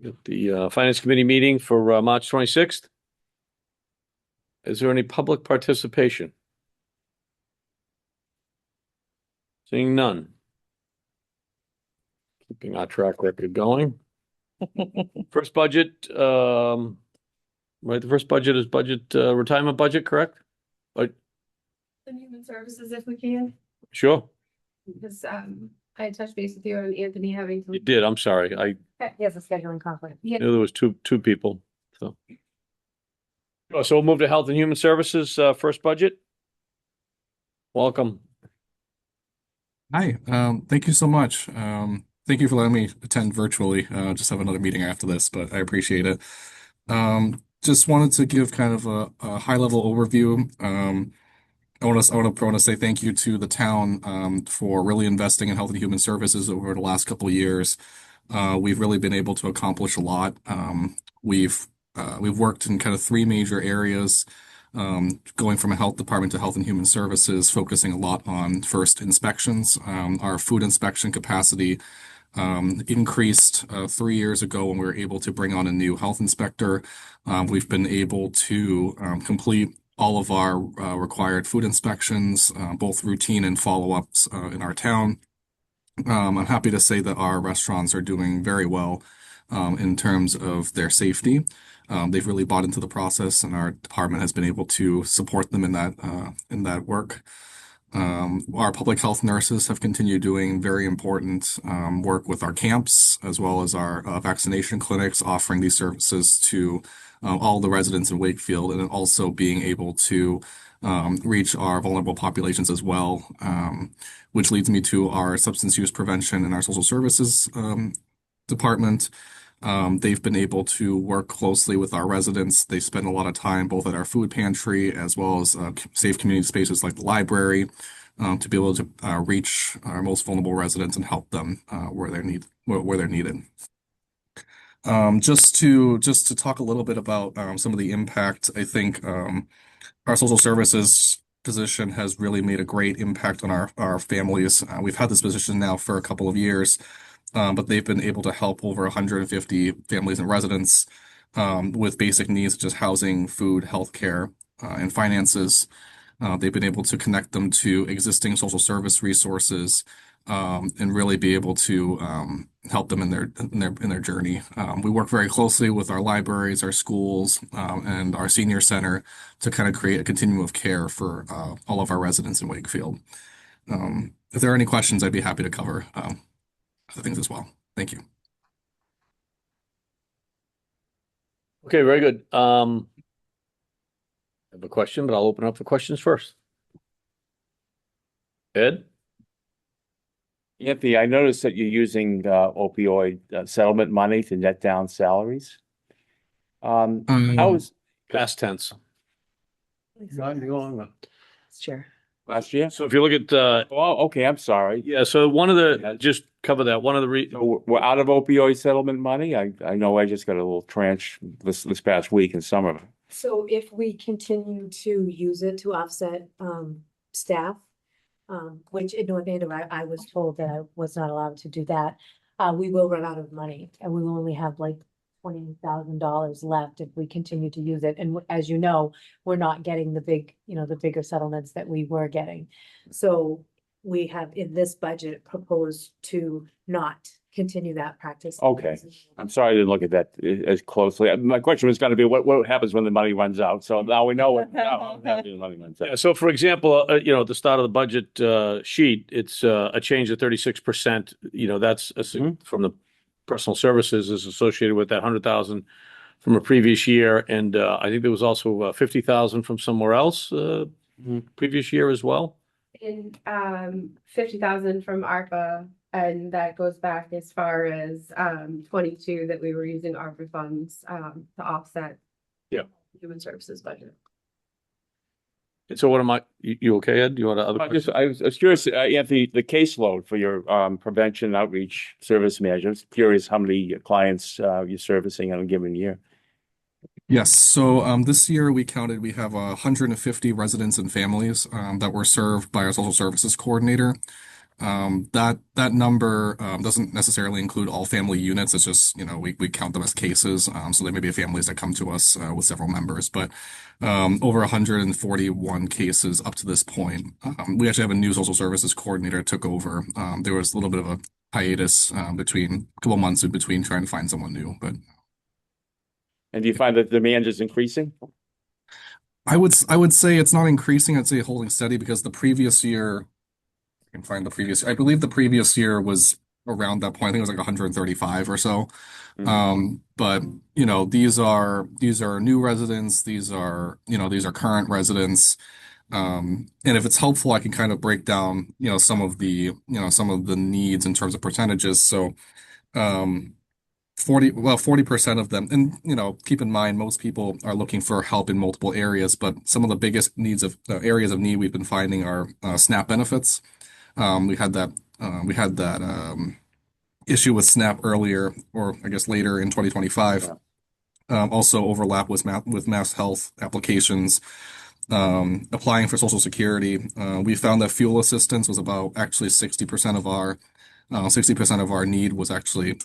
At the Finance Committee meeting for March 26th. Is there any public participation? Seeing none. Keeping our track record going. First budget, right, the first budget is retirement budget, correct? And human services if we can, Sure, because I touched base with you on Anthony having you some. did. I'm sorry. I He has a scheduling conflict. knew there was two people, so. Oh, so we'll move to Health and Human Services, first budget. Welcome. Hi, thank you so much. Thank you for letting me attend virtually. Just have another meeting after this, but I appreciate it. Just wanted to give kind of a high-level overview. I want to say thank you to the town for really investing in health and human services over the last couple of years. We've really been able to accomplish a lot. We've worked in kind of three major areas, going from a health department to health and human services, focusing a lot on first inspections. Our food inspection capacity increased 3 years ago when we were able to bring on a new health inspector. We've been able to complete all of our required food inspections, both routine and follow-ups in our town. I'm happy to say that our restaurants are doing very well in terms of their safety. They've really bought into the process, and our department has been able to support them in that work. Our public health nurses have continued doing very important work with our camps, as well as our vaccination clinics, offering these services to all the residents in Wakefield, and then also being able to reach our vulnerable populations as well, which leads me to our substance use prevention and our social services department. They've been able to work closely with our residents. They spend a lot of time both at our food pantry as well as safe community spaces like the library, to be able to reach our most vulnerable residents and help them where they're needed. Just to talk a little bit about some of the impact, I think our social services position has really made a great impact on our families. We've had this position now for a couple of years, but they've been able to help over 150 families and residents with basic needs such as housing, food, healthcare, and finances. They've been able to connect them to existing social service resources, and really be able to help them in their journey. We work very closely with our libraries, our schools, and our senior center to kind of create a continuum of care for all of our residents in Wakefield. If there are any questions, I'd be happy to cover other things as well. Thank you. Okay, very good. I have a question, but I'll open up for questions first. Ed? Anthony, I noticed that you're using opioid settlement money to net down salaries. How is Past tense. Chair. last year? So if you look at, Oh, okay, I'm sorry. yeah, so just cover that. One of the So we're out of opioid settlement money. I know I just got a little tranche this past week in summer. So if we continue to use it to offset staff, which in North Andover, I was told that I was not allowed to do that, we will run out of money and we will only have like $20,000 left if we continue to use it. And as you know, we're not getting the bigger settlements that we were getting. So we have in this budget proposed to not continue that practice. Okay. I'm sorry I didn't look at that as closely. My question was going to be what happens when the money runs out? So now we know what happens when the money runs out. Yeah, so for example, at the start of the budget sheet, it's a change of 36%. That's from the personal services is associated with that 100,000 from a previous year, and I think there was also 50,000 from somewhere else previous year as well. And 50,000 from ARPA, and that goes back as far as 22 that we were using ARPA funds to offset. Yeah. Human services budget. And so you okay, Ed? Do you want to I was curious, Anthony, the caseload for your prevention outreach service manager. I was curious how many clients you're servicing in a given year. Yes. So this year we have 150 residents and families that were served by our social services coordinator. That number doesn't necessarily include all family units. It's just, we count them as cases. So there may be families that come to us with several members, but over 141 cases up to this point. We actually have a new social services coordinator that took over. There was a little bit of a hiatus between a couple months in between trying to find someone new, but And do you find that demand is increasing? I would say it's not increasing. I'd say holding steady because the previous year, I can find the previous, I believe the previous year was around that point. I think it was like 135 or so. But these are new residents. These are current residents. And if it's helpful, I can kind of break down, some of the needs in terms of percentages. So, um, 40% of them, and keep in mind, most people are looking for help in multiple areas, but some of the biggest areas of need we've been finding are SNAP benefits. We had that issue with SNAP earlier, or I guess later in 2025. Yeah. Also overlap with mass health applications. Applying for Social Security, we found that fuel assistance was about actually 60% of our need was actually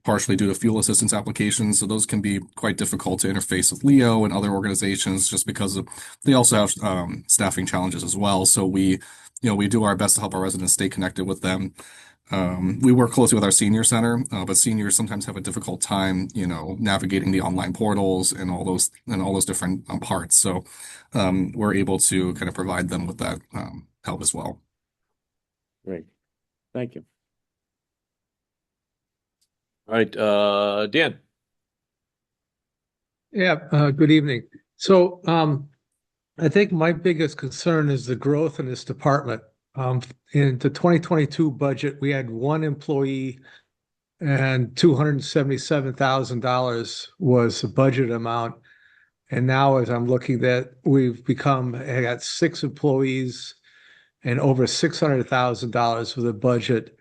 partially due to fuel assistance applications. So those can be quite difficult to interface with Leo and other organizations just because they also have staffing challenges as well. So we do our best to help our residents stay connected with them. We work closely with our senior center, but seniors sometimes have a difficult time, navigating the online portals and all those different parts. So we're able to kind of provide them with that help as well. Great. Thank you. All right, Dan. Yeah, good evening. So I think my biggest concern is the growth in this department. In the 2022 budget, we had one employee and $277,000 was the budget amount. And now as I'm looking at, I got 6 employees and over $600,000 for the budget.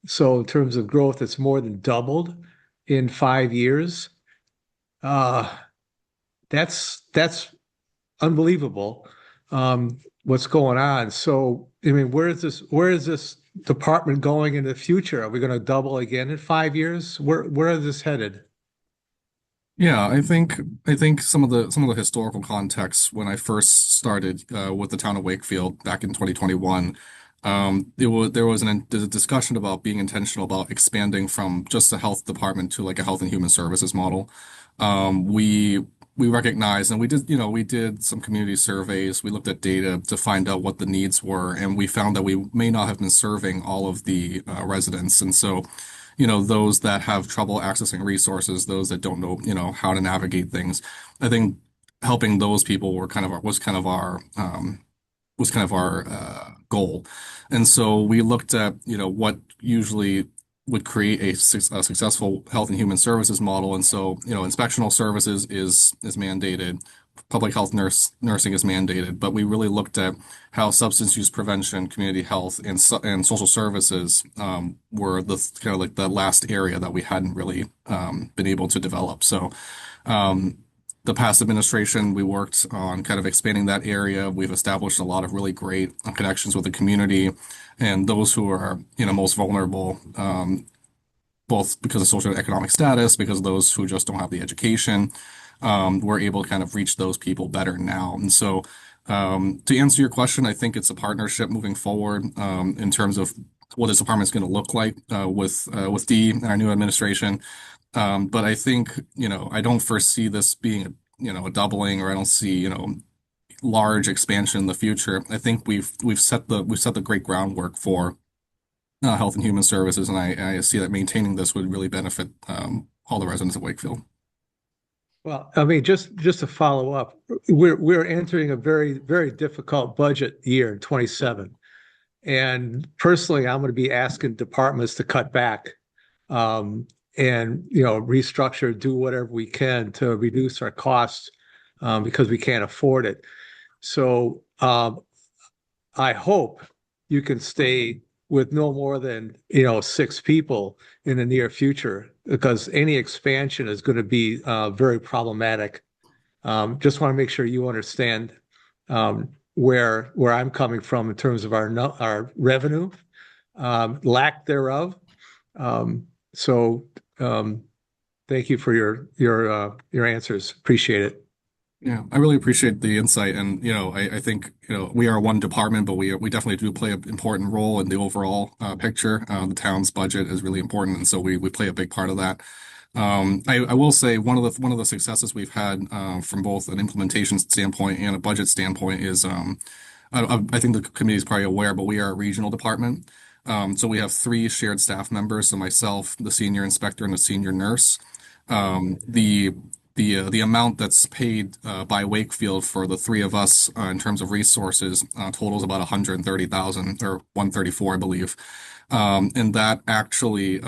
So in terms of growth, it's more than doubled in 5 years. That's unbelievable. What's going on? So, I mean, where is this department going in the future? Are we going to double again in 5 years? Where is this headed? Yeah, I think some of the historical context when I first started with the town of Wakefield back in 2021, there was a discussion about being intentional about expanding from just a health department to like a health and human services model. We recognized and we did some community surveys. We looked at data to find out what the needs were, and we found that we may not have been serving all of the residents. And so, those that have trouble accessing resources, those that don't know, how to navigate things. I think helping those people was kind of our goal. And so we looked at, what usually would create a successful health and human services model. And so, inspectional services is mandated. Public health nursing is mandated, but we really looked at how substance use prevention, community health, and social services were the kind of like the last area that we hadn't really been able to develop. So the past administration, we worked on kind of expanding that area. We've established a lot of really great connections with the community and those who are, most vulnerable, both because of social and economic status, because of those who just don't have the education. We're able to kind of reach those people better now. And so, to answer your question, I think it's a partnership moving forward, in terms of what this department is going to look like, with Dee and our new administration. But I think, I don't foresee this being, a doubling, or I don't see, large expansion in the future. I think we've set the great groundwork for health and human services, and I see that maintaining this would really benefit all the residents of Wakefield. Well, I mean, just to follow up, we're entering a very, very difficult budget year in 27. And personally, I'm going to be asking departments to cut back, and restructure, do whatever we can to reduce our costs, because we can't afford it. So I hope you can stay with no more than 6 people in the near future, because any expansion is going to be very problematic. Just want to make sure you understand where I'm coming from in terms of our revenue, lack thereof. So thank you for your answers. Appreciate it. Yeah, I really appreciate the insight, and I think we are one department, but we definitely do play an important role in the overall picture. The town's budget is really important, and so we play a big part of that. I will say one of the successes we've had from both an implementation standpoint and a budget standpoint is I think the committee is probably aware, but we are a regional department. So we have three shared staff members, so myself, the senior inspector, and the senior nurse. The amount that's paid by Wakefield for the three of us in terms of resources totals about 130,000 or 134, I believe. And that actually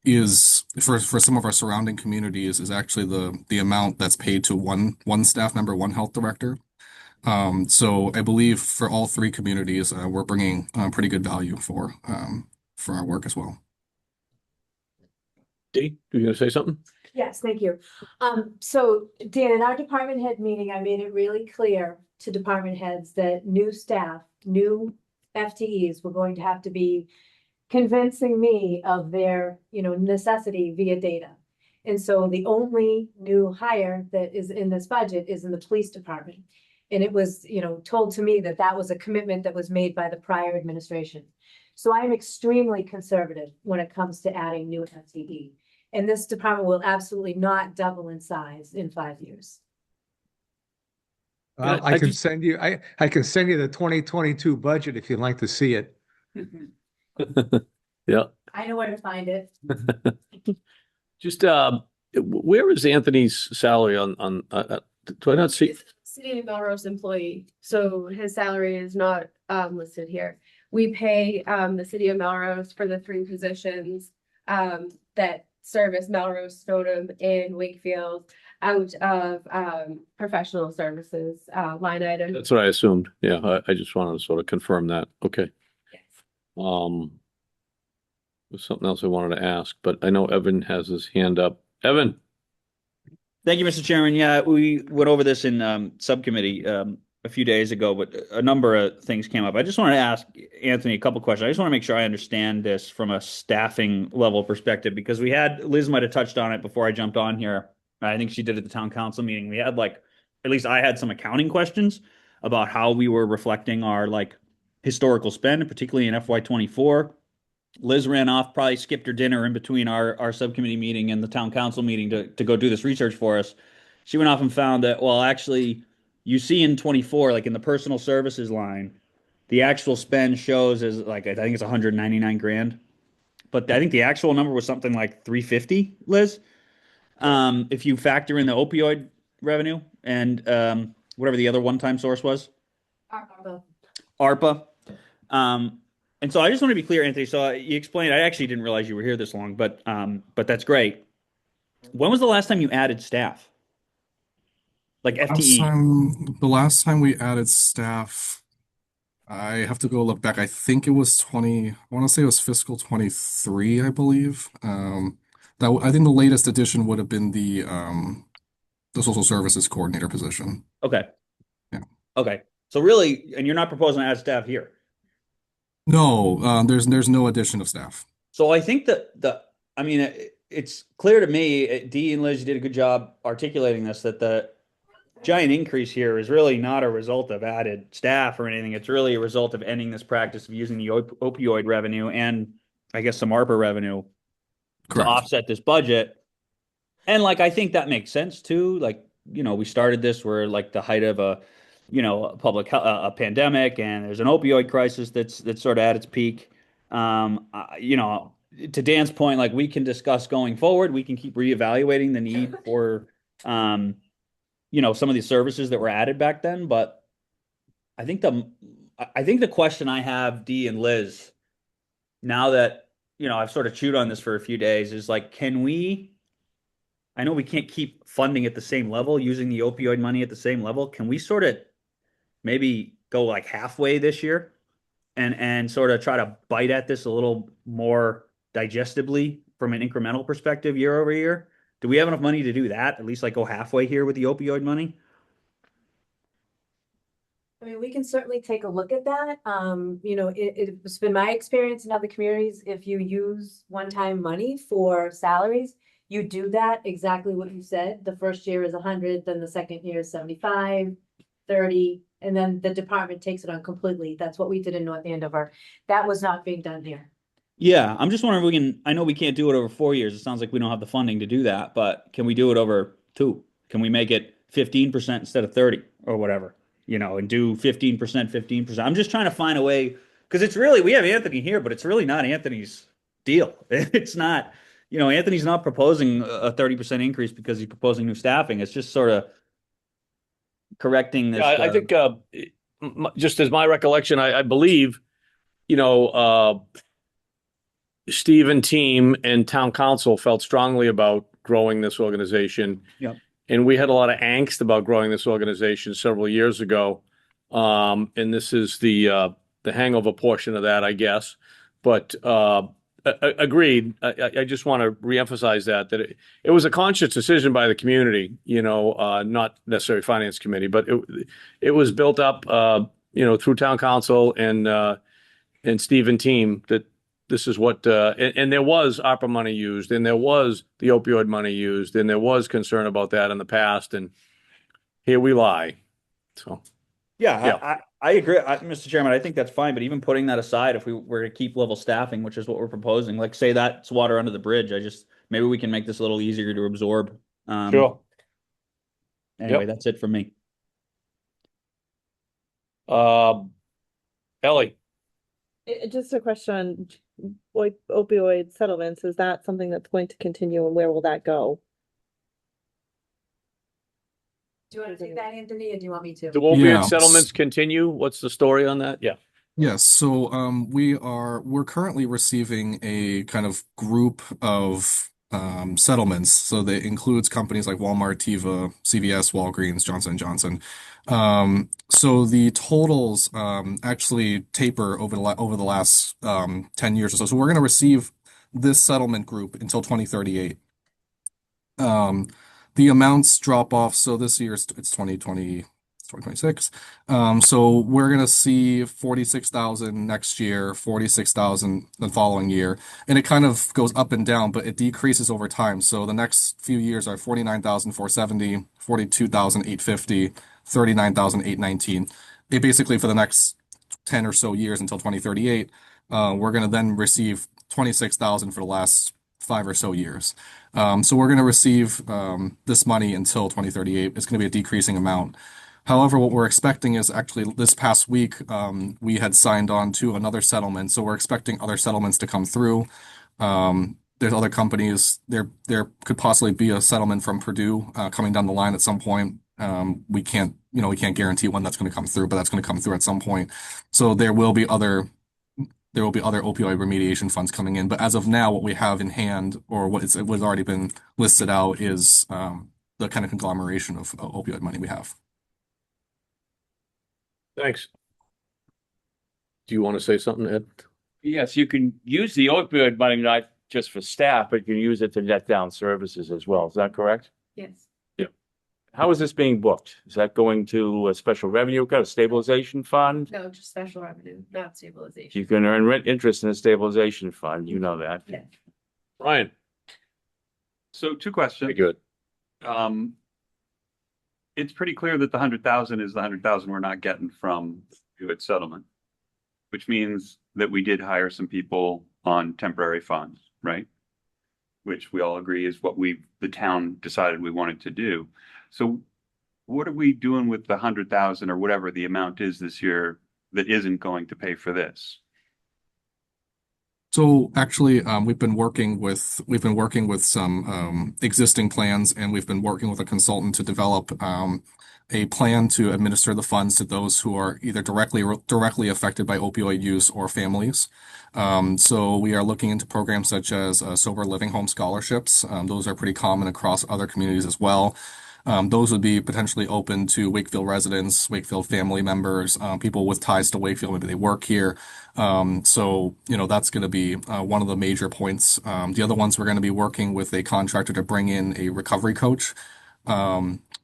is for some of our surrounding communities is actually the amount that's paid to one staff member, one health director. So I believe for all three communities, we're bringing pretty good value for our work as well. Dee, you gonna say something? Yes, thank you. So Dan, in our department head meeting, I made it really clear to department heads that new staff, new FTEs were going to have to be convincing me of their, necessity via data. And so the only new hire that is in this budget is in the police department. And it was, told to me that that was a commitment that was made by the prior administration. So I am extremely conservative when it comes to adding new FTE. And this department will absolutely not double in size in 5 years. Yeah, I can send you the 2022 budget if you'd like to see it. Yeah. I know where to find it. Just where is Anthony's salary on do I not see? He's a City of Melrose employee, so his salary is not listed here. We pay the City of Melrose for the three positions that service Melrose, Stodom, and Wakefield out of professional services line item. That's what I assumed. Yeah, I just wanted to sort of confirm that. Okay. Yes. There's something else I wanted to ask, but I know Evan has his hand up. Evan. Thank you, Mr. Chairman. Yeah, we went over this in subcommittee a few days ago, but a number of things came up. I just wanted to ask Anthony a couple questions. I just want to make sure I understand this from a staffing level perspective, because Liz might have touched on it before I jumped on here. I think she did at the town council meeting. We had at least I had some accounting questions about how we were reflecting our historical spend, particularly in FY24. Liz ran off, probably skipped her dinner in between our subcommittee meeting and the town council meeting to go do this research for us. She went off and found that, well, actually, you see in 24, in the personal services line, the actual spend shows as I think it's 199 grand. But I think the actual number was something like 350, Liz. If you factor in the opioid revenue and whatever the other one-time source was. ARPA. And so I just want to be clear, Anthony. So you explained, I actually didn't realize you were here this long, but that's great. When was the last time you added staff? FTE? The last time we added staff, I have to go look back. I think it was I want to say it was fiscal 23, I believe. I think the latest addition would have been the social services coordinator position. Okay. Yeah. Okay. So really, and you're not proposing to add staff here? No, there's no addition of staff. So I think it's clear to me, Dee and Liz, you did a good job articulating this, that the giant increase here is really not a result of added staff or anything. It's really a result of ending this practice of using the opioid revenue and I guess some ARPA revenue Correct. to offset this budget. And I think that makes sense too. We started this, we're the height of a pandemic, and there's an opioid crisis that's sort of at its peak. To Dan's point, we can discuss going forward. We can keep reevaluating the need for, some of these services that were added back then. But I think the question I have, Dee and Liz, now that I've sort of chewed on this for a few days, is can we? I know we can't keep funding at the same level, using the opioid money at the same level. Can we sort of maybe go halfway this year and sort of try to bite at this a little more digestibly from an incremental perspective year over year? Do we have enough money to do that? At least go halfway here with the opioid money? I mean, we can certainly take a look at that. It's been my experience in other communities, if you use one-time money for salaries, you do that exactly what you said. The first year is 100, then the second year is 75, 30, and then the department takes it on completely. That's what we did in North Andover. That was not being done here. Yeah, I'm just wondering if we can, I know we can't do it over 4 years. It sounds like we don't have the funding to do that, but can we do it over 2? Can we make it 15% instead of 30 or whatever, and do 15%, 15%? I'm just trying to find a way, because it's really, we have Anthony here, but it's really not Anthony's deal. It's not, Anthony's not proposing a 30% increase because he's proposing new staffing. It's just sort of correcting this. Yeah, I think, just as my recollection, I believe, Steve and team and town council felt strongly about growing this organization. Yep. And we had a lot of angst about growing this organization several years ago. And this is the hangover portion of that, I guess. But agreed. I just want to reemphasize that it was a conscious decision by the community, not necessarily finance committee, but it was built up, through town council and Steve and team that this is what, and there was ARPA money used, and there was the opioid money used, and there was concern about that in the past, and here we lie. So, yeah. I agree, Mr. Chairman. I think that's fine, but even putting that aside, if we were to keep level staffing, which is what we're proposing, like say that's water under the bridge, maybe we can make this a little easier to absorb. sure. Anyway, that's it for me. Ellie, Just a question on opioid settlements. Is that something that's going to continue, and where will that go? Do you want to take that, Anthony, or do you want me to? do opioid Yeah. settlements continue? What's the story on that? Yeah. Yes, so we're currently receiving a kind of group of settlements. So that includes companies like Walmart, Teva, CVS, Walgreens, Johnson & Johnson. So the totals actually taper over the last 10 years or so. So we're going to receive this settlement group until 2038. The amounts drop off. So this year it's 2020. 2026. So we're gonna see 46,000 next year, 46,000 the following year, and it kind of goes up and down, but it decreases over time. So the next few years are 49,470, 42,850, 39,819. It basically for the next 10 or so years until 2038, we're gonna then receive 26,000 for the last 5 or so years. So we're gonna receive this money until 2038. It's gonna be a decreasing amount. However, what we're expecting is actually this past week, we had signed on to another settlement. So we're expecting other settlements to come through. There's other companies. There could possibly be a settlement from Purdue coming down the line at some point. We can't guarantee when that's going to come through, but that's going to come through at some point. So there will be other opioid remediation funds coming in. But as of now, what we have in hand, or what's already been listed out, is the kind of conglomeration of opioid money we have. Thanks. Do you want to say something, Ed? Yes, you can use the opioid money not just for staff, but you can use it to net down services as well. Is that correct? Yes. How is this being booked? Is that going to a special revenue, kind of stabilization fund? No, just special revenue, not stabilization. You can earn rent interest in a stabilization fund. You know that. Yeah. Ryan, So 2 very questions. good. It's pretty clear that the 100,000 is the 100,000 we're not getting from opioid settlement, which means that we did hire some people on temporary funds, right? Which we all agree is what the town decided we wanted to do. So what are we doing with the 100,000 or whatever the amount is this year that isn't going to pay for this? So actually, we've been working with some existing plans, and we've been working with a consultant to develop a plan to administer the funds to those who are either directly affected by opioid use or families. So we are looking into programs such as sober living home scholarships. Those are pretty common across other communities as well. Those would be potentially open to Wakefield residents, Wakefield family members, people with ties to Wakefield, maybe they work here. So, that's going to be one of the major points. The other ones, we're going to be working with a contractor to bring in a recovery coach.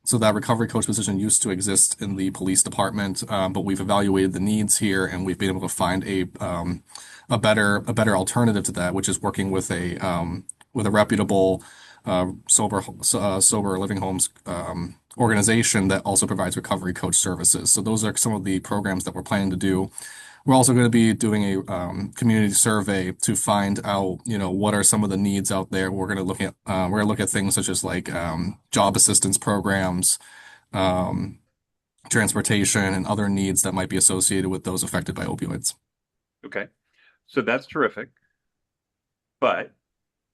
So that recovery coach position used to exist in the police department, but we've evaluated the needs here, and we've been able to find a better alternative to that, which is working with a reputable sober living homes organization that also provides recovery coach services. So those are some of the programs that we're planning to do. We're also going to be doing a community survey to find out, what are some of the needs out there. We're going to look at things such as like job assistance programs, um, transportation, and other needs that might be associated with those affected by opioids. Okay, so that's terrific. But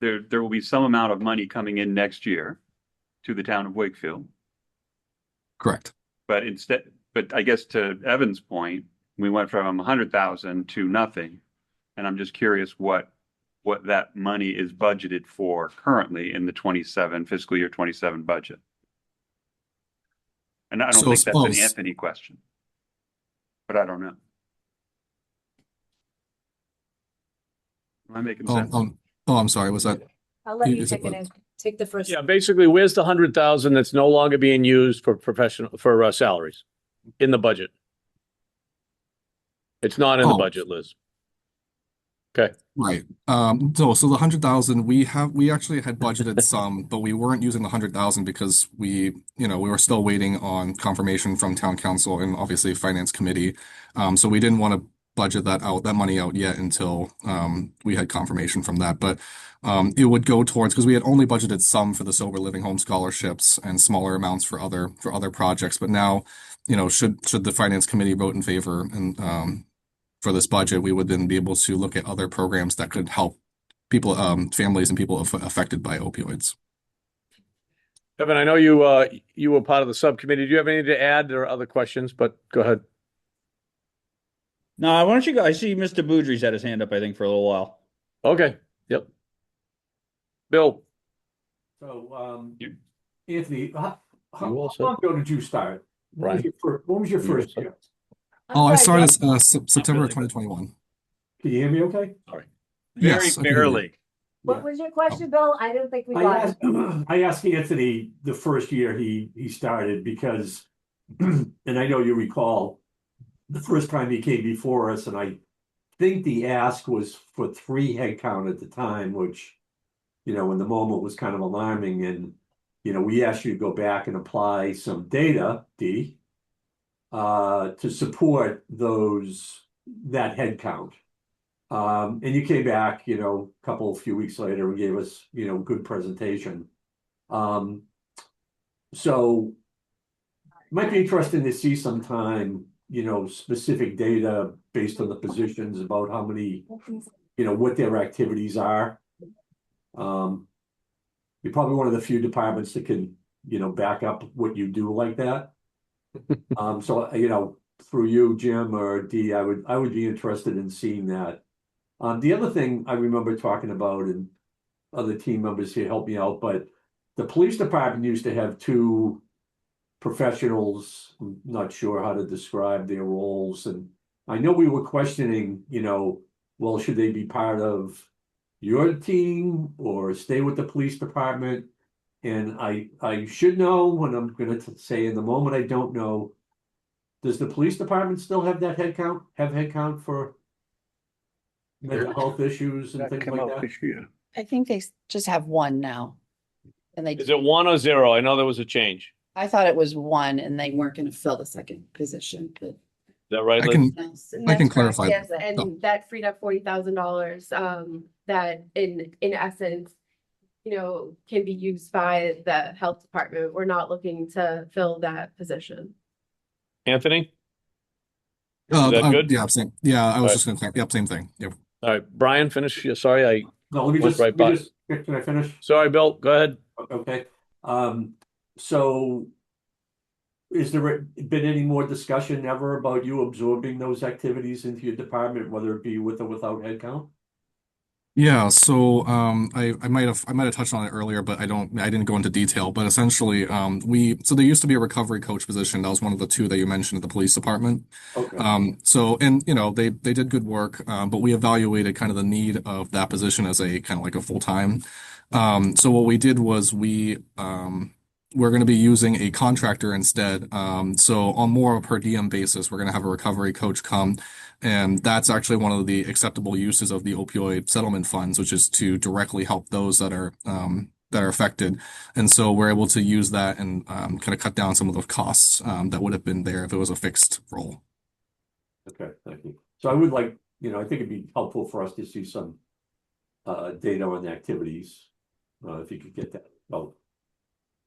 there will be some amount of money coming in next year to the town of Wakefield. Correct. But I guess to Evan's point, we went from 100,000 to nothing. And I'm just curious what that money is budgeted for currently in the fiscal year 27 budget. And I don't So think that's an suppose- Anthony question, but I don't know. Am I making sense? I'm sorry. Was that? I'll let you Is it take it, take the first. Yeah, basically, where's the 100,000 that's no longer being used for salaries in the budget? It's not in the Oh. budget, Liz. Okay. Right. So the 100,000 we actually had budgeted some, but we weren't using the 100,000 because we were still waiting on confirmation from town council and obviously finance committee. So we didn't want to budget that money out yet until we had confirmation from that. But it would go towards, because we had only budgeted some for the sober living home scholarships and smaller amounts for other projects. But now, should the finance committee vote in favor and for this budget, we would then be able to look at other programs that could help people, families and people affected by opioids. Evan, I know you were part of the subcommittee. Do you have anything to add? There are other questions, but go ahead. No, why don't you go? I see Mr. Boudry's had his hand up, I think, for a little while. Okay. Yep. Bill. So, Anthony, how You all set? long ago did you start? Right. When was your You first all year? I sorry, started September of 2021. Can you hear me okay? Very Yes, I can hear you. barely. What was your question, Bill? I don't think we I got asked, it. I asked Anthony the first year he started because, and I know you recall, the first time he came before us, and I think the ask was for 3 headcount at the time, which, in the moment was kind of alarming. And, we asked you to go back and apply some data, D, to support that headcount. And you came back, a few weeks later and gave us, good presentation. So might be interesting to see sometime, specific data based on the positions about how many, what their activities are. You're probably one of the few departments that can, back up what you do like that. So, through you, Jim or Dee, I would be interested in seeing that. The other thing I remember talking about, and other team members here help me out, but the police department used to have 2 professionals. I'm not sure how to describe their roles. And I know we were questioning, well, should they be part of your team or stay with the police department? And I should know, when I'm going to say in the moment I don't know. Does the police department still have that headcount for mental health issues and things like that? I think they just have one now. And Is it 1 or 0? I know there was a change. I thought it was 1 and they weren't going to fill the second position, but. Is that right, I Liz? can Yes, and I can that's correct. clarify Yes, that. and that freed up $40,000, that in essence, can be used by the health department. We're not looking to fill that position. Anthony? Is that good? Yeah, same. Yeah, I was Right. just going to clarify. Yep, same thing. Yep. All right, Brian, finish. Yeah, sorry, No, let me Went just, right by. can I finish? sorry, Bill, go ahead. Okay, so is there been any more discussion ever about you absorbing those activities into your department, whether it be with or without headcount? Yeah, so I might have touched on it earlier, but I didn't go into detail. But essentially, so there used to be a recovery coach position. That was one of the 2 that you mentioned at the police department. Okay. So, and they did good work, but we evaluated kind of the need of that position as a kind of like a full-time. So what we did was we we're going to be using a contractor instead. So on more of a per diem basis, we're going to have a recovery coach come, and that's actually one of the acceptable uses of the opioid settlement funds, which is to directly help those that are affected. And so we're able to use that and kind of cut down some of the costs that would have been there if it was a fixed role. Okay, thank you. So I would like, I think it'd be helpful for us to see some data on the activities, if you could get that. Oh,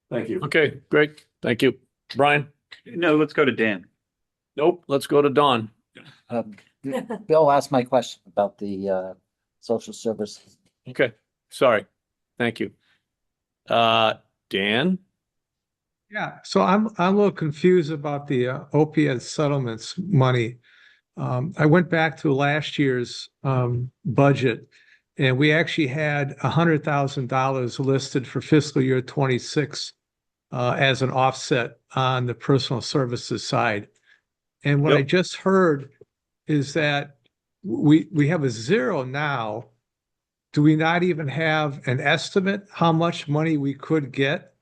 thank you. Okay, great. Thank you. Brian? No, let's go to Dan. Nope. Let's go to Don. Bill asked my question about the social services. Okay, sorry. Thank you. Dan? Yeah, so I'm a little confused about the opiate settlements money. I went back to last year's budget, and we actually had $100,000 listed for fiscal year 26 as an offset on the personal services side. And what I Yep. just heard is that we have a zero now. Do we not even have an estimate how much money we could get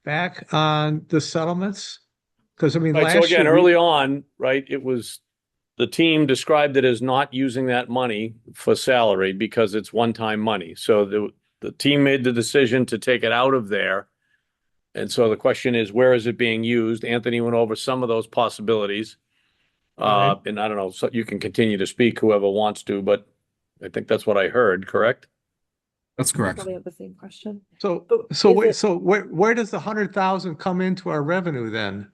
back on the settlements? Because I mean, Right, so last again, year, early on, right, it was, the team described it as not using that money for salary because it's one-time money. So the team made the decision to take it out of there. And so the question is, where is it being used? Anthony went over some of those possibilities. Right. And I don't know, so you can continue to speak, whoever wants to, but I think that's what I heard, correct? That's correct. Probably have the same question. So But so is wait, it- so where does the 100,000 come into our revenue then?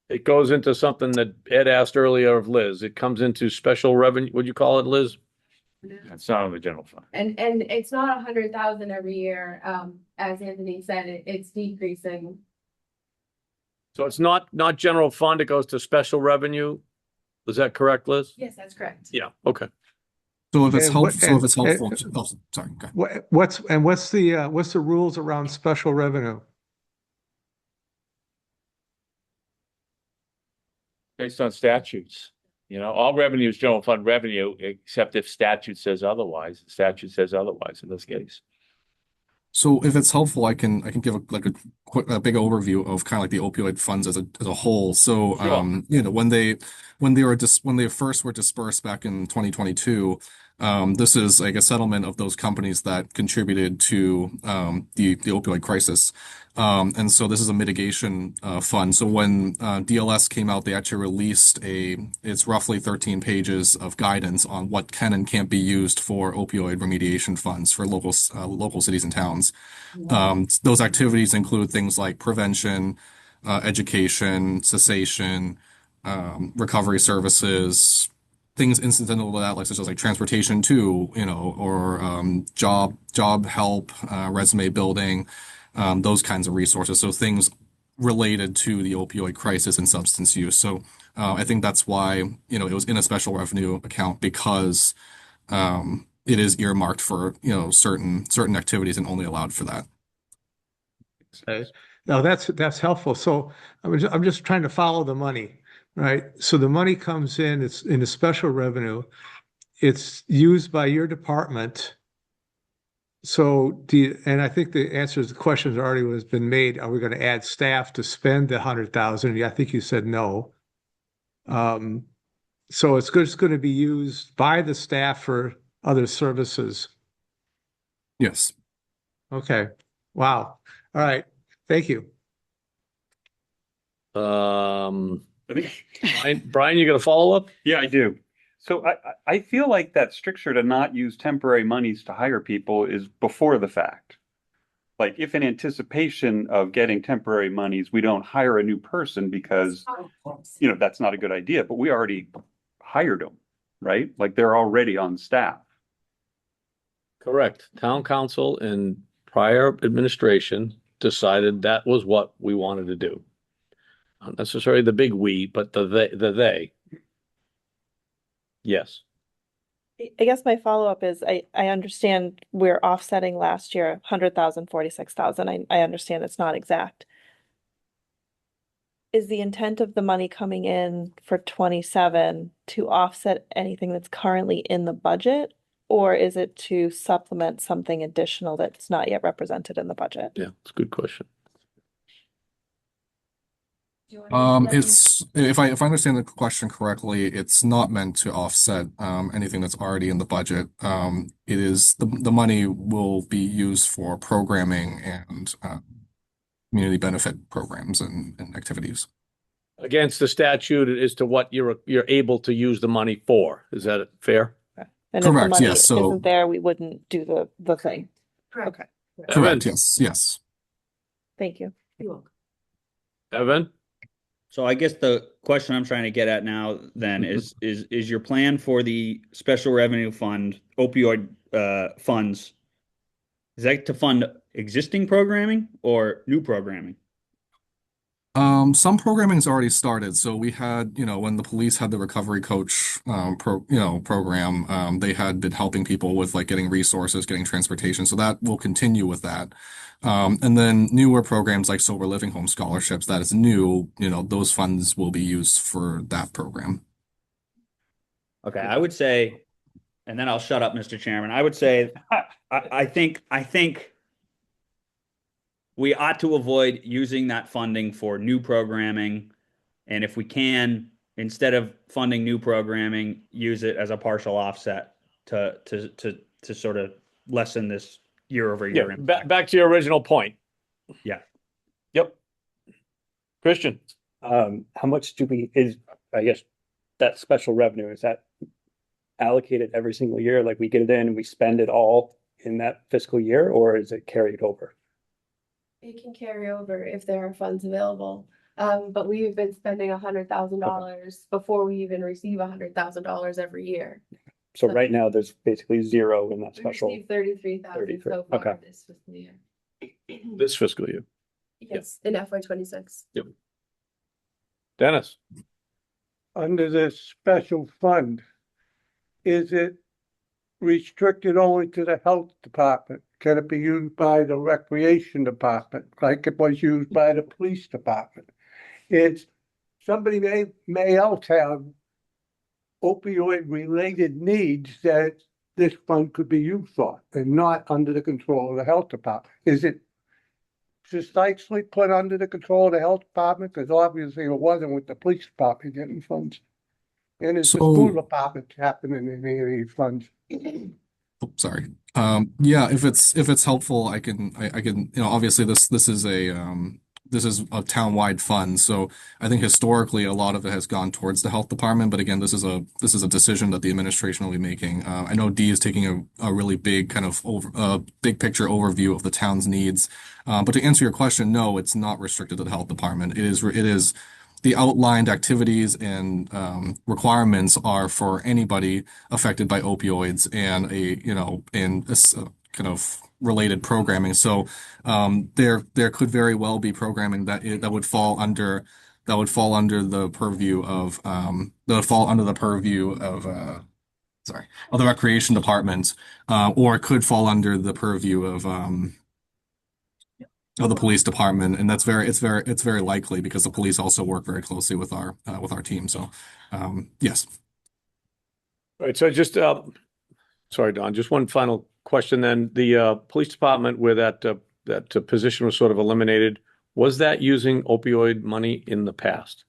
It goes into something that Ed asked earlier of Liz. It comes into special revenue. What'd you call it, Liz? It's not on the general fund. And it's not 100,000 every year. As Anthony said, it's decreasing. So it's not general fund, it goes to special revenue. Is that correct, Liz? Yes, that's correct. Yeah, okay. So if it's And helpful, what- oh, sorry, okay. What's the rules around special revenue? Based on statutes. All revenue is general fund revenue, except if statute says otherwise. The statute says otherwise in this case. So if it's helpful, I can give a big overview of kind of like the opioid funds as a whole. So Sure. when they first were dispersed back in 2022, this is like a settlement of those companies that contributed to the opioid crisis. And so this is a mitigation fund. So when DLS came out, they actually released it's roughly 13 pages of guidance on what can and can't be used for opioid remediation funds for local cities and towns. Those activities include things like prevention, education, cessation, recovery services, things incidental to that, like such as like transportation too, or job help, resume building, those kinds of resources. So things related to the opioid crisis and substance use. So I think that's why it was in a special revenue account because it is earmarked for certain activities and only allowed for that. Okay. Now that's helpful. So I'm just trying to follow the money, right? So the money comes in, it's in a special revenue. It's used by your department. So and I think the answer to the question already has been made. Are we going to add staff to spend the 100,000? Yeah, I think you said no. So it's just going to be used by the staff for other services. Yes. Okay. Wow. All right. Thank you. Brian, you got a follow-up? Yeah, I do. So I feel like that stricture to not use temporary monies to hire people is before the fact. Like if in anticipation of getting temporary monies, we don't hire a new person because, that's not a good idea, but we already hired them, right? Like they're already on staff. Correct. Town council and prior administration decided that was what we wanted to do. Not necessarily the big we, but the they. Yes. I guess my follow-up is I understand we're offsetting last year 100,000, 46,000. I understand it's not exact. Is the intent of the money coming in for 27 to offset anything that's currently in the budget? or is it to supplement something additional that's not yet represented in the budget? Yeah, it's a good question. It's, if I understand the question correctly, it's not meant to offset anything that's already in the budget. It is the money will be used for programming and community benefit programs and activities. Against the statute as to what you're able to use the money for. Is that fair? And if the Correct, money yes, so- isn't there, we wouldn't do the thing. Correct. Okay, Correct, Evan? yes. thank you. You're welcome. Evan? So I guess the question I'm trying to get at now then is your plan for the special revenue fund, opioid funds, is that to fund existing programming or new programming? Some programming's already started. So we had, when the police had the recovery coach program, they had been helping people with like getting resources, getting transportation. So that will continue with that. And then newer programs like sober living home scholarships, that is new, those funds will be used for that program. Okay, I would say, and then I'll shut up, Mr. Chairman. I would say, I think we ought to avoid using that funding for new programming. And if we can, instead of funding new programming, use it as a partial offset to sort of lessen this year-over-year Yeah, impact. back to your original point. Yeah. Yep. Christian? How much I guess, that special revenue, is that allocated every single year? Like we get it in and we spend it all in that fiscal year, or is it carried over? It can carry over if there are funds available. But we've been spending $100,000 before we even receive $100,000 every year. So right now, there's basically zero in that We special. received 33,000 so far Okay. this fiscal year. This fiscal year. Yes, in FY26. Dennis? Under this special fund, is it restricted only to the health department? Can it be used by the recreation department like it was used by the police department? It's, somebody may else have opioid related needs that this fund could be used for and not under the control of the health department. Is it precisely put under the control of the health department? Because obviously it wasn't with the police department getting funds. And is the school department happening in any of these funds? Oh, sorry. Yeah, if it's helpful, I can, obviously this is a town-wide fund. So I think historically a lot of it has gone towards the health department, but again, this is a decision that the administration will be making. I know Dee is taking a really big kind of big picture overview of the town's needs. But to answer your question, no, it's not restricted to the health department. It is the outlined activities and requirements are for anybody affected by opioids and kind of related programming. So there could very well be programming that would fall under the purview of the recreation department, or it could fall under the purview of the police department, and it's very likely because the police also work very closely with our team. So, yes. All right, so just, sorry, Don, just one final question then. The police department where that position was sort of eliminated, was that using opioid money in the past?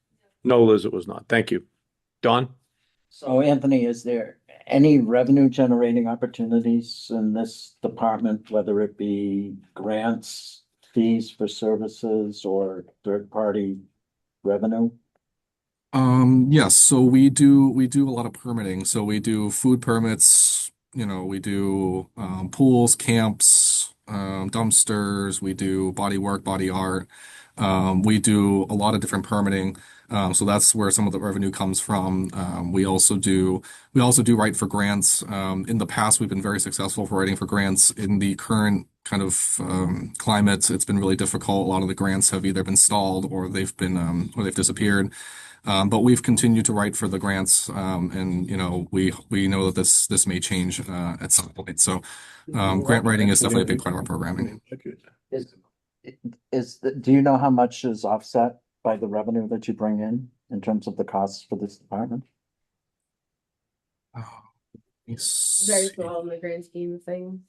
No, Liz, it was not. Thank you. Don? So Anthony, is there any revenue generating opportunities in this department, whether it be grants, fees for services, or third-party revenue? Yes, so we do a lot of permitting. So we do food permits, we do pools, camps, dumpsters, we do body work, body art. We do a lot of different permitting. So that's where some of the revenue comes from. We also do write for grants. In the past, we've been very successful for writing for grants. In the current kind of climate, it's been really difficult. A lot of the grants have either been stalled or they've disappeared. But we've continued to write for the grants, and we know that this may change at some point. So grant writing is definitely a big part of our programming. Do you know how much is offset by the revenue that you bring in terms of the costs for this department? very small in the grand scheme of things.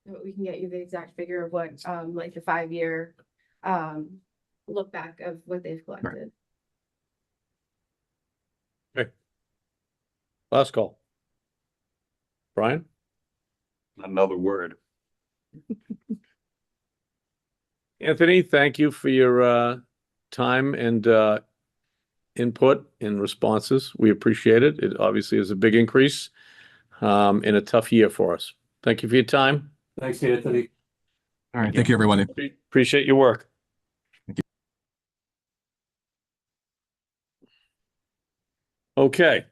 But we can get you the exact figure of what, like the 5-year, look back of what they've collected. Last call. Brian? Another word. Anthony, thank you for your time and input and responses. We appreciate it. It obviously is a big increase in a tough year for us. Thank you for your time. Thanks, Anthony. All right, thank you, everybody. Appreciate your work. Okay.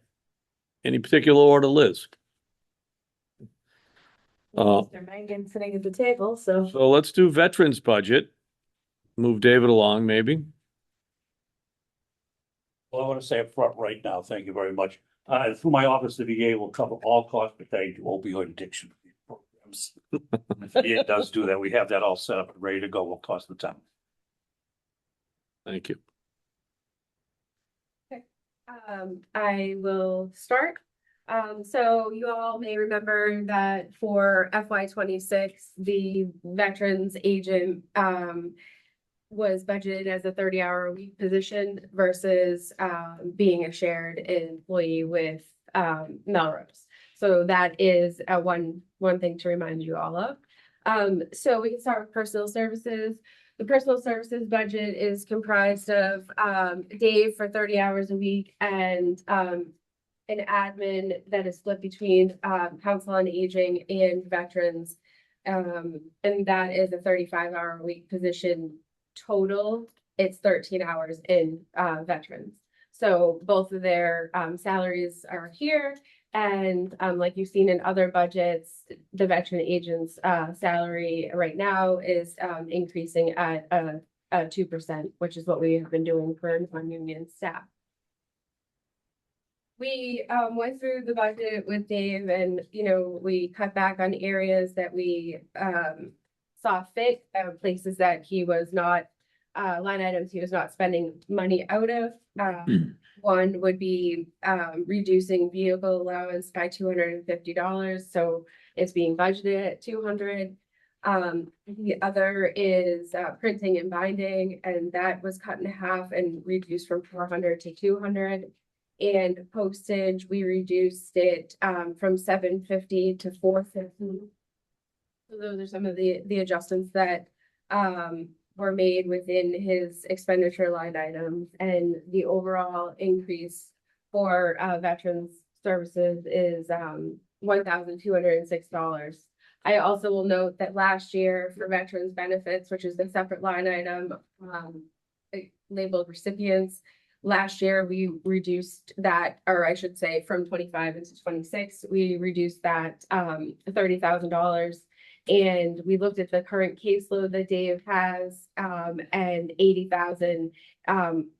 Any particular order, Liz? Mr. Mangan sitting at the table, so. So let's do veterans budget. Move David along, maybe. Well, I want to say up front right now, thank you very much. Through my office, the VA will cover all costs pertaining to opioid addiction programs. If the VA does do that, we have that all set up and ready to go. Will cost the town. Thank you. I will start. So you all may remember that for FY26, the veterans agent was budgeted as a 30-hour-a-week position versus being a shared employee with Melrose. So that is one thing to remind you all of. So we can start with personal services. The personal services budget is comprised of Dave for 30 hours a week and an admin that is split between council on aging and veterans. And that is a 35-hour-a-week position total. It's 13 hours in veterans. So both of their salaries are here. And like you've seen in other budgets, the veteran agent's salary right now is increasing at 2%, which is what we have been doing for non-union staff. We went through the budget with Dave and, we cut back on areas that we saw fit, places that he was not, line items he was not spending money out of. One would be reducing vehicle allowance by $250. So it's being budgeted at $200. The other is printing and binding, and that was cut in half and reduced from $400 to $200. And postage, we reduced it from $750 to $450. So those are some of the adjustments that were made within his expenditure line items, and the overall increase for veterans services is $1,206. I also will note that last year for veterans benefits, which is the separate line item labeled recipients, last year we reduced that, or I should say from 25 into 26, we reduced that $30,000. And we looked at the current caseload that Dave has, and 80,000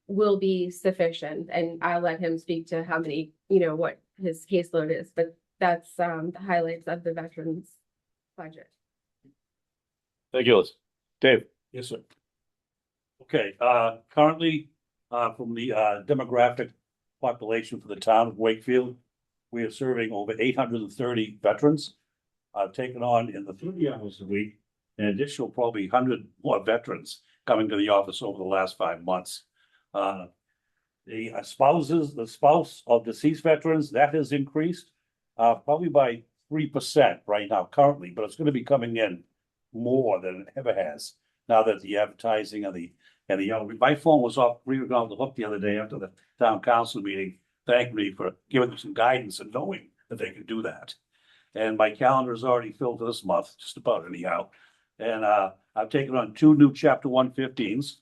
will be sufficient. And I'll let him speak to how many, what his caseload is, but that's the highlights of the veterans budget. Thank you, Liz. Dave. Yes, sir. Okay, currently, from the demographic population for the town of Wakefield, we are serving over 830 veterans. I've taken on in the 30 hours a week an additional probably 100 more veterans coming to the office over the last 5 months. The spouse of deceased veterans, that has increased probably by 3% right now currently, but it's going to be coming in more than it ever has now that the advertising and my phone was off off the hook the other day after the town council meeting, thanking me for giving them some guidance and knowing that they can do that. And my calendar is already filled for this month, just about anyhow. And I've taken on 2 new Chapter 115s.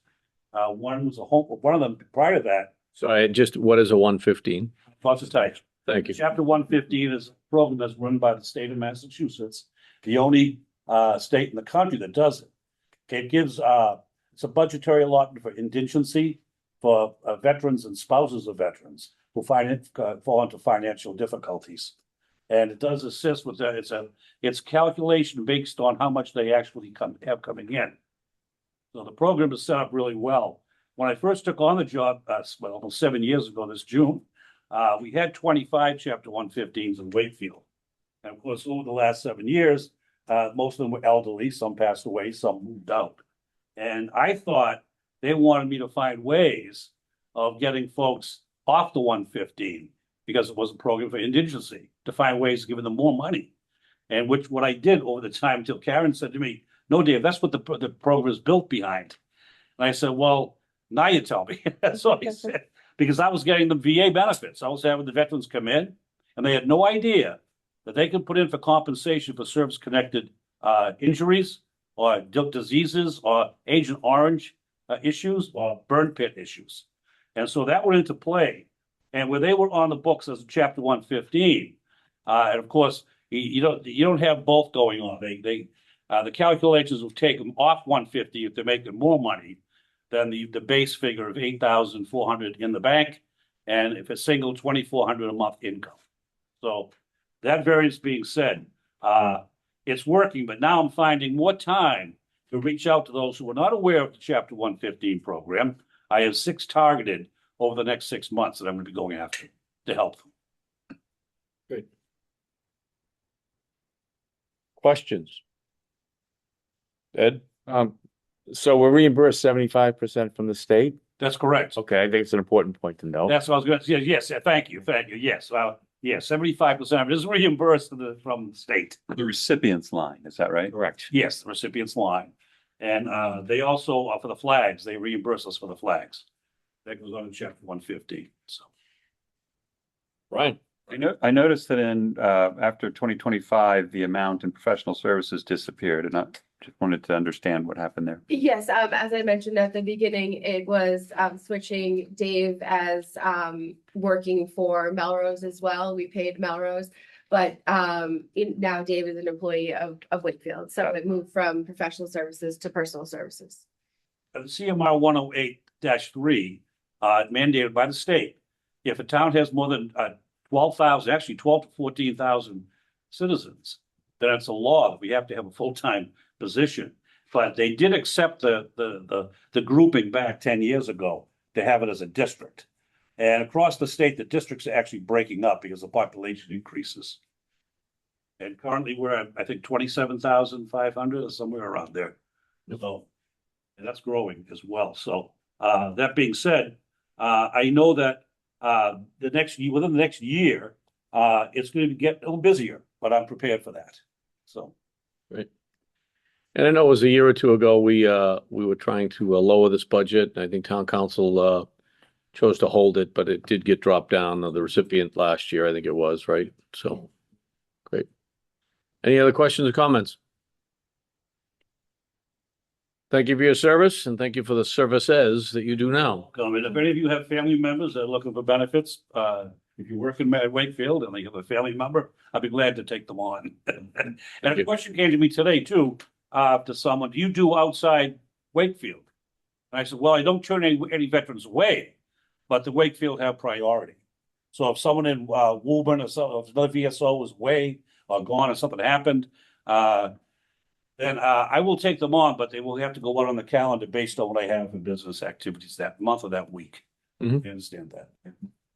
One was one of them prior to that. Sorry, just what is a 115? I'll just tell you. Thank you. Chapter 115 is a program that's run by the state of Massachusetts, the only state in the country that does it. It gives it's a budgetary allotment for indigency for veterans and spouses of veterans who fall into financial difficulties. And it does assist with that. It's calculation based on how much they actually have coming in. So the program is set up really well. When I first took on the job, almost 7 years ago this June, We had 25 chapter 115s in Wakefield. And of course, over the last 7 years, most of them were elderly, some passed away, some moved out. And I thought they wanted me to find ways of getting folks off the 115 because it was a program for indigency, to find ways of giving them more money. And what I did over the time until Karen said to me, no, Dave, that's what the program is built behind. And I said, well, now you tell me. That's what he said, because I was getting the VA benefits. I was having the veterans come in and they had no idea that they could put in for compensation for service-connected injuries or diseases or Agent Orange issues or burn pit issues. And so that went into play. And where they were on the books as Chapter 115, and of course, you don't have both going on. The calculations will take them off 150 if they're making more money than the base figure of 8,400 in the bank, and if it's single, 2,400 a month income. So that variance being said, it's working, but now I'm finding more time to reach out to those who are not aware of the Chapter 115 program. I have 6 targeted over the next 6 months that I'm going to be going after to help them. Good. Questions? Ed? So we're reimbursed 75% from the state? That's correct. Okay, I think it's an important point to know. That's what I was going to say. Yes, thank you. Yes, 75% of it is reimbursed from the state. The recipient's line, is that right? Correct. Yes, the recipient's line. And they also, for the flags, they reimburse us for the flags. That goes on in Chapter 115, so. Brian? I noticed that after 2025, the amount in professional services disappeared, and I just wanted to understand what happened there. Yes, as I mentioned at the beginning, it was switching Dave as working for Melrose as well. We paid Melrose, but now Dave is an employee of Wakefield. So it moved from professional services to personal services. CMR 108-3 mandated by the state, if a town has more than 12,000, actually 12 to 14,000 citizens, then it's a law that we have to have a full-time position. But they did accept the grouping back 10 years ago to have it as a district. And across the state, the districts are actually breaking up because the population increases. And currently we're at, I think, 27,500 or somewhere around there. So, and that's growing as well. So that being said, I know that within the next year, it's going to get a little busier, but I'm prepared for that. So. Great. And I know it was a year or two ago, we were trying to lower this budget. I think town council chose to hold it, but it did get dropped down. The recipient last year, I think it was, right? So, great. Any other questions or comments? Thank you for your service, and thank you for the services that you do now. If any of you have family members that are looking for benefits, if you work in Wakefield and you have a family member, I'd be glad to take them on. And a question came to me today too, to someone, do you do outside Wakefield? And I said, well, I don't turn any veterans away, but the Wakefield have priority. So if someone in Woburn or if another VSO was away or gone or something happened, then I will take them on, but they will have to go out on the calendar based on what I have in business activities that month or that week. Mhm. You understand that?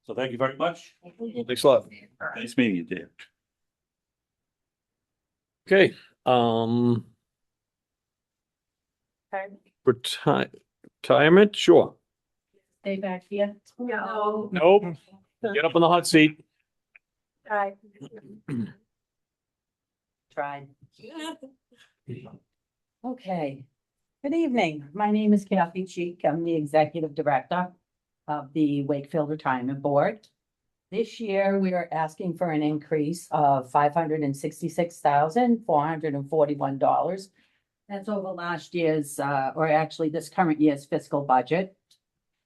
So thank you very much. Thanks a lot. Nice meeting you, Dave. Okay, retirement, sure. Stay back here. No. Nope. Get up on the hot seat. Try. Tried. Okay. Good evening. My name is Kathy Cheek. I'm the Executive Director of the Wakefield Retirement Board. This year, we are asking for an increase of $566,441. That's over last year's, or actually this current year's fiscal budget.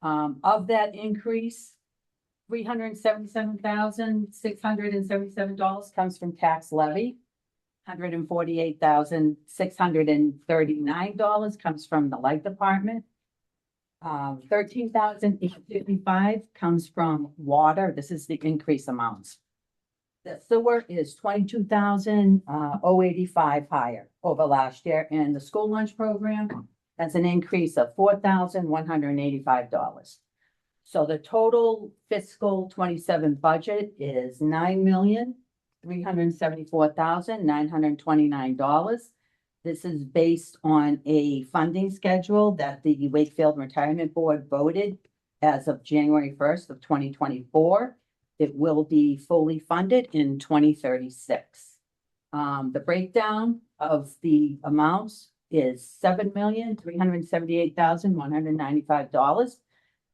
Of that increase, $377,677 comes from tax levy. $148,639 comes from the light department. $13,855 comes from water. This is the increase amounts. The sewer is $22,085 higher over last year, and the school lunch program has an increase of $4,185. So the total fiscal 27 budget is $9,374,929. This is based on a funding schedule that the Wakefield Retirement Board voted as of January 1st of 2024. It will be fully funded in 2036. The breakdown of the amounts is $7,378,195.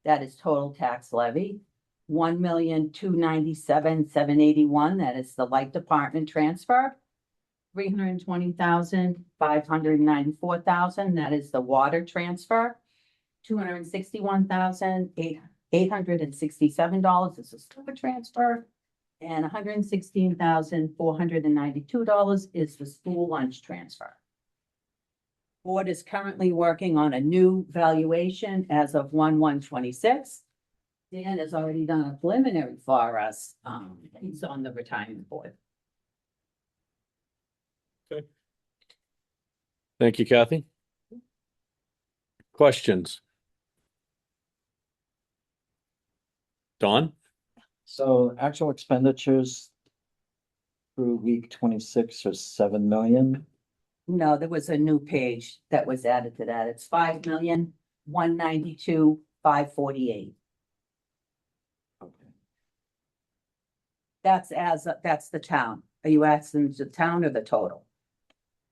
That is total tax levy. $1,297,781. That is the light department transfer. $320,594,000. That is the water transfer. $261,867 is the sewer transfer. And $116,492 is the school lunch transfer. Board is currently working on a new valuation as of 1/1/26. Dan has already done a preliminary for us. He's on the retirement board. Thank you, Kathy. Questions? Don? So actual expenditures through week 26 are 7 million. No, there was a new page that was added to that. It's 5,192,548. Okay. That's the town. Are you asking the town or the total?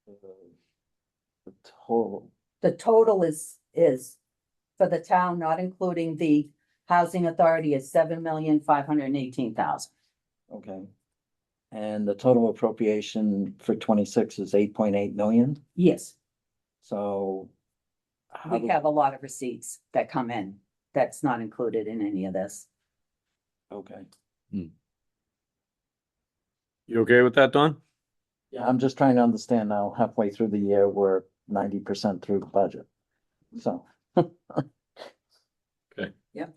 The total. The total is for the town, not including the housing authority, is 7,518,000. Okay. And the total appropriation for 26 is 8.8 million. Yes, So how we have a lot of receipts that come in. That's not included in any of this. okay. You okay with that, Don? Yeah, I'm just trying to understand now, halfway through the year, we're 90% through the budget. So. Okay. Yep.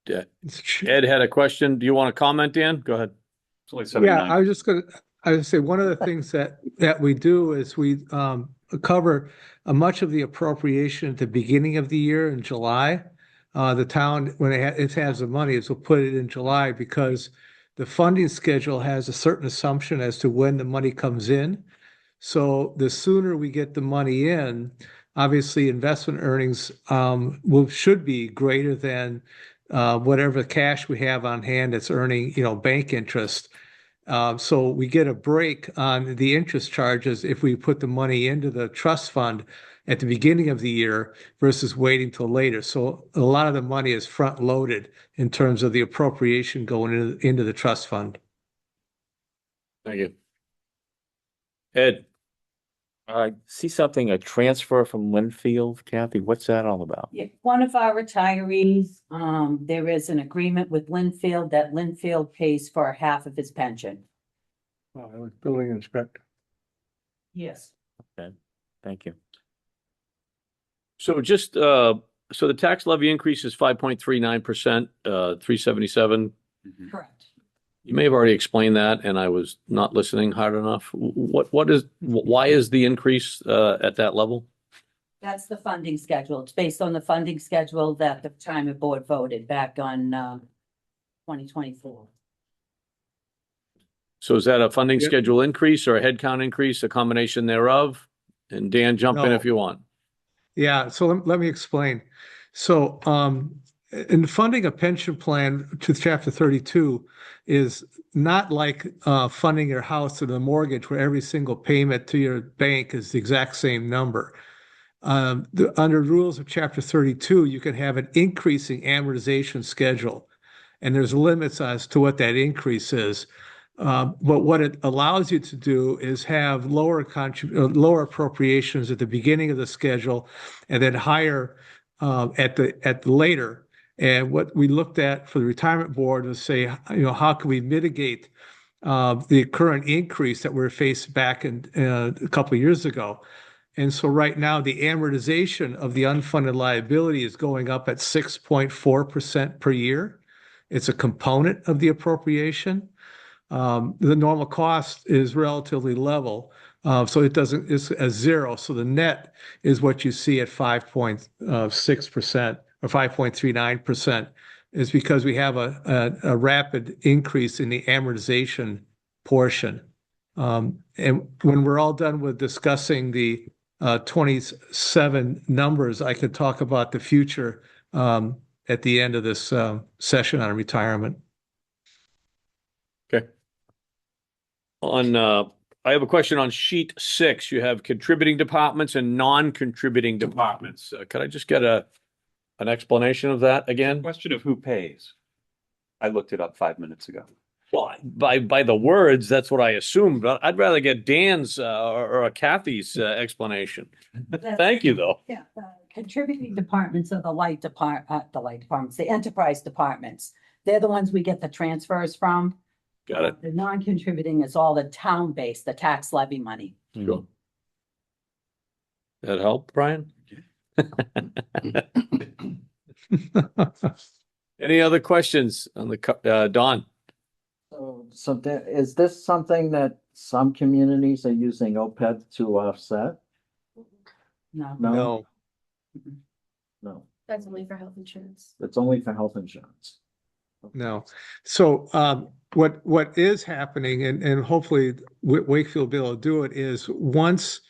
Yeah. Ed had a question. Do you want to comment, Dan? Go ahead. It's only Yeah, 79. I would say one of the things that we do is we cover much of the appropriation at the beginning of the year in July. The town, when it has the money, is will put it in July because the funding schedule has a certain assumption as to when the money comes in. So the sooner we get the money in, obviously investment earnings should be greater than whatever cash we have on hand that's earning, bank interest. So we get a break on the interest charges if we put the money into the trust fund at the beginning of the year versus waiting till later. So a lot of the money is front loaded in terms of the appropriation going into the trust fund. Thank you. Ed? I see something, a transfer from Linfield, Kathy, what's that all about? Yeah, one of our retirees, there is an agreement with Linfield that Linfield pays for half of his pension. Oh, I was building inspector. Yes. Okay, thank you. So just, so the tax levy increase is 5.39%, 377. Correct. You may have already explained that and I was not listening hard enough. Why is the increase at that level? That's the funding schedule. It's based on the funding schedule that the retirement board voted back on 2024. So is that a funding Yep. schedule increase or a headcount increase, a combination thereof? And Dan, jump in No. if you want. Yeah, so let me explain. So in funding a pension plan to Chapter 32 is not like funding your house or the mortgage where every single payment to your bank is the exact same number. Under rules of Chapter 32, you can have an increasing amortization schedule, and there's limits as to what that increase is. But what it allows you to do is have lower appropriations at the beginning of the schedule, and then higher at the later. And what we looked at for the retirement board was say, how can we mitigate the current increase that we're faced back in a couple of years ago? And so right now, the amortization of the unfunded liability is going up at 6.4% per year. It's a component of the appropriation. The normal cost is relatively level. So it doesn't, it's a zero. So the net is what you see at 5.6% or 5.39% is because we have a rapid increase in the amortization portion. And when we're all done with discussing the 27 numbers, I could talk about the future at the end of this session on retirement. Okay. I have a question on sheet 6. You have contributing departments and non-contributing departments. Could I just get an explanation of that again? Question of who pays. I looked it up 5 minutes ago. Well, by the words, that's what I assumed, but I'd rather get Dan's or Kathy's explanation. Thank you, though. Yeah, the contributing departments are the light departments, the enterprise departments. They're the ones we get the transfers from. Got it. The non-contributing is all the town-based, the tax levy money. Sure. That help, Brian? Any other questions on the Don? Is this something that some communities are using OPEB to offset? No. No. No, That's only for health insurance. it's only for health insurance. No. So what is happening, and hopefully Wakefield will be able to do it, is once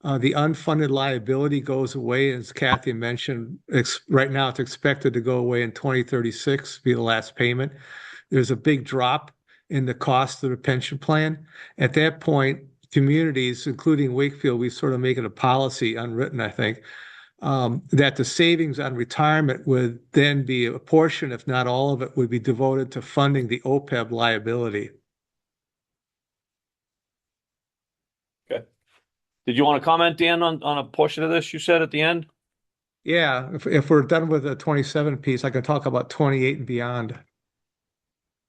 the unfunded liability goes away, as Kathy mentioned, right now it's expected to go away in 2036, be the last payment. There's a big drop in the cost of the pension plan. At that point, communities, including Wakefield, we sort of make it a policy, unwritten, I think, that the savings on retirement would then be a portion, if not all of it, would be devoted to funding the OPEB liability. Okay. Did you want to comment, Dan, on a portion of this you said at the end? Yeah, if we're done with the 27 piece, I can talk about 28 and beyond.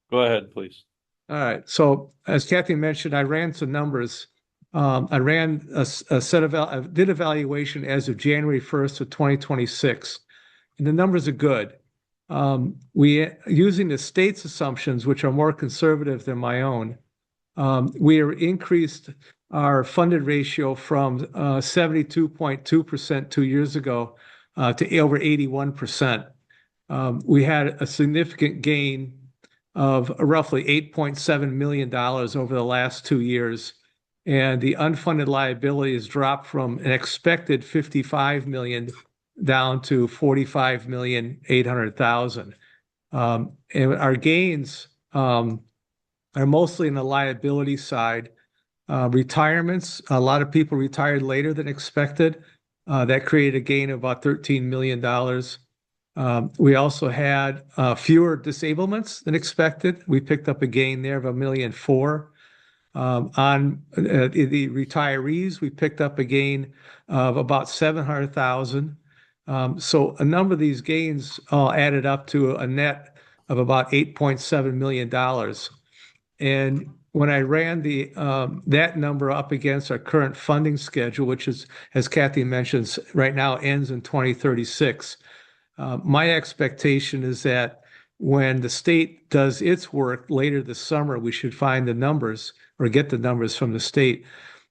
Go ahead, please. All right. So as Kathy mentioned, I ran some numbers. I ran a set of, I did evaluation as of January 1st of 2026, and the numbers are good. Using the state's assumptions, which are more conservative than my own, we are increased our funded ratio from 72.2% 2 years ago to over 81%. We had a significant gain of roughly $8.7 million over the last 2 years. And the unfunded liability has dropped from an expected 55 million down to 45,800,000. And our gains are mostly in the liability side. Retirements, a lot of people retired later than expected. That created a gain of about $13 million. We also had fewer disablements than expected. We picked up a gain there of $1.4 million. On the retirees, we picked up a gain of about 700,000. So a number of these gains all added up to a net of about $8.7 million. And when I ran that number up against our current funding schedule, which is, as Kathy mentions, right now ends in 2036, my expectation is that when the state does its work later this summer, we should find the numbers or get the numbers from the state,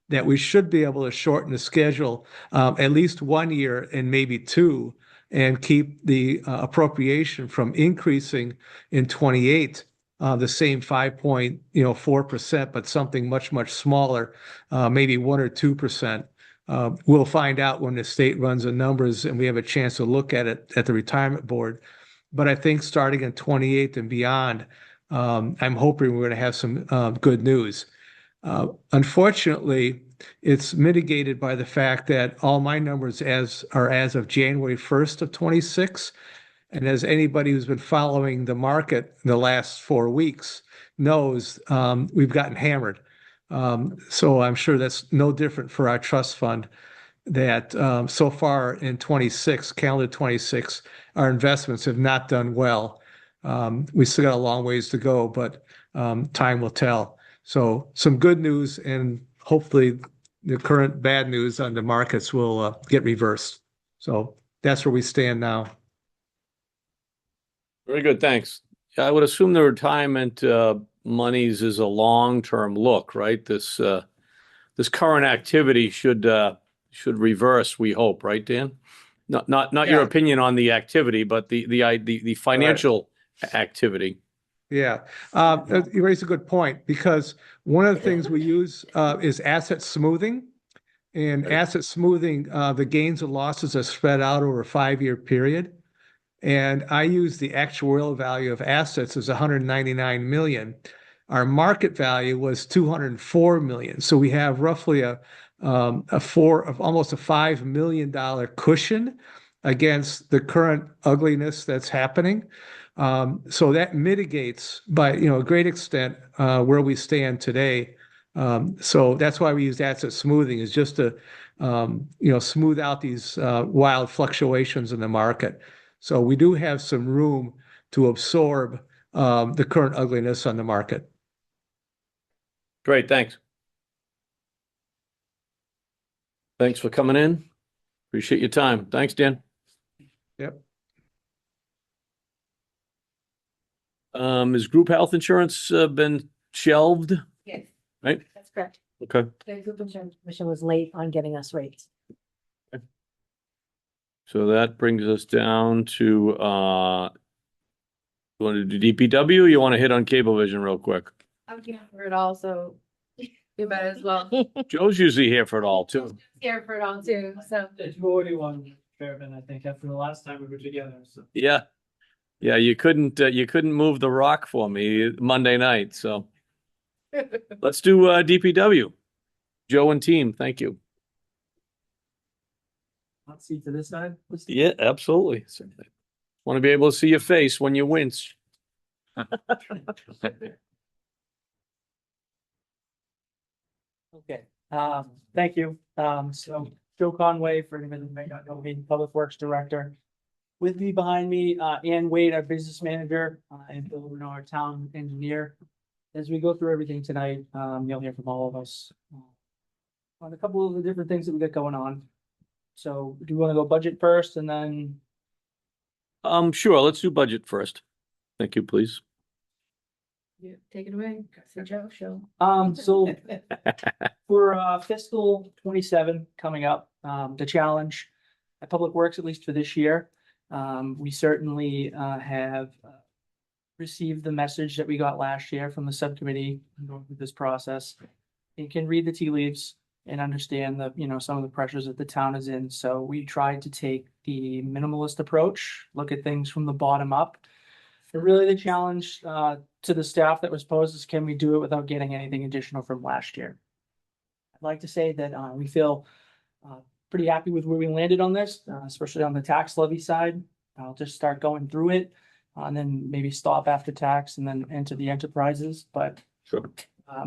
that we should be able to shorten the schedule at least 1 year and maybe 2, and keep the appropriation from increasing in 28, the same 5.4%, but something much, much smaller, maybe 1 or 2%. We'll find out when the state runs the numbers and we have a chance to look at it at the retirement board. But I think starting in 28 and beyond, I'm hoping we're going to have some good news. Unfortunately, it's mitigated by the fact that all my numbers are as of January 1st of 26. And as anybody who's been following the market the last 4 weeks knows, we've gotten hammered. So I'm sure that's no different for our trust fund, that so far in calendar 26, our investments have not done well. We still got a long ways to go, but time will tell. So some good news, and hopefully the current bad news on the markets will get reversed. So that's where we stand now. Very good, thanks. I would assume the retirement monies is a long-term look, right? This this current activity should reverse, we hope, right, Dan? Not your Yeah. opinion on the activity, but the financial activity. Yeah, you raise a good point, because one of the things we use is asset smoothing. And Right. asset smoothing, the gains and losses are spread out over a 5-year period. And I use the actuarial value of assets as 199 million. Our market value was 204 million. So we have roughly almost a $5 million cushion against the current ugliness that's happening. So that mitigates by, a great extent where we stand today. So that's why we use asset smoothing, is just to, smooth out these wild fluctuations in the market. So we do have some room to absorb the current ugliness on the market. Great, thanks. Thanks for coming in. Appreciate your time. Thanks, Dan. Yep. Has group health insurance been shelved? Yes. Right? That's correct. Okay. The group insurance commission was late on getting us rates. So that brings us down to, you want to do DPW, or you want to hit on Cablevision real quick? I'm here for it all, so you might as well. Joe's usually here for it all too. Here for it all too, so. You already won, Chairman, I think, after the last time we were together, so. Yeah. Yeah, you couldn't move the rock for me Monday night, so let's do DPW. Joe and team, thank you. Hot seat to this side? Yeah, absolutely. Want to be able to see your face when you wince. Okay, thank you. So Joe Conway, for anybody who may not know me, Public Works Director. With me behind me, Ann Wade, our business manager, and Bill Renaud, our town engineer. As we go through everything tonight, you'll hear from all of us on a couple of the different things that we got going on. So do you want to go budget first and then? Sure, let's do budget first. Thank you, please. Yeah, take it away. It's the Joe show. So for fiscal 27 coming up, the challenge at Public Works, at least for this year, we certainly have received the message that we got last year from the subcommittee going through this process. You can read the tea leaves and understand some of the pressures that the town is in. So we tried to take the minimalist approach, look at things from the bottom up. But really the challenge to the staff that was posed is, can we do it without getting anything additional from last year? I'd like to say that we feel pretty happy with where we landed on this, especially on the tax levy side. I'll just start going through it and then maybe stop after tax and then enter the enterprises. But sure.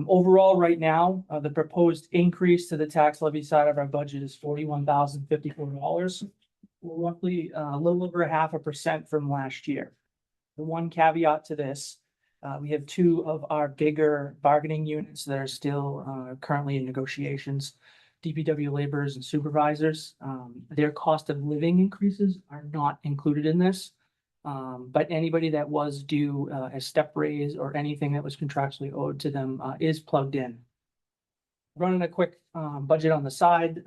Overall, right now, the proposed increase to the tax levy side of our budget is $41,054, roughly a little over 0.5% from last year. The one caveat to this, we have 2 of our bigger bargaining units that are still currently in negotiations. DPW laborers and supervisors, their cost of living increases are not included in this. But anybody that was due a step raise or anything that was contractually owed to them is plugged in. Running a quick budget on the side,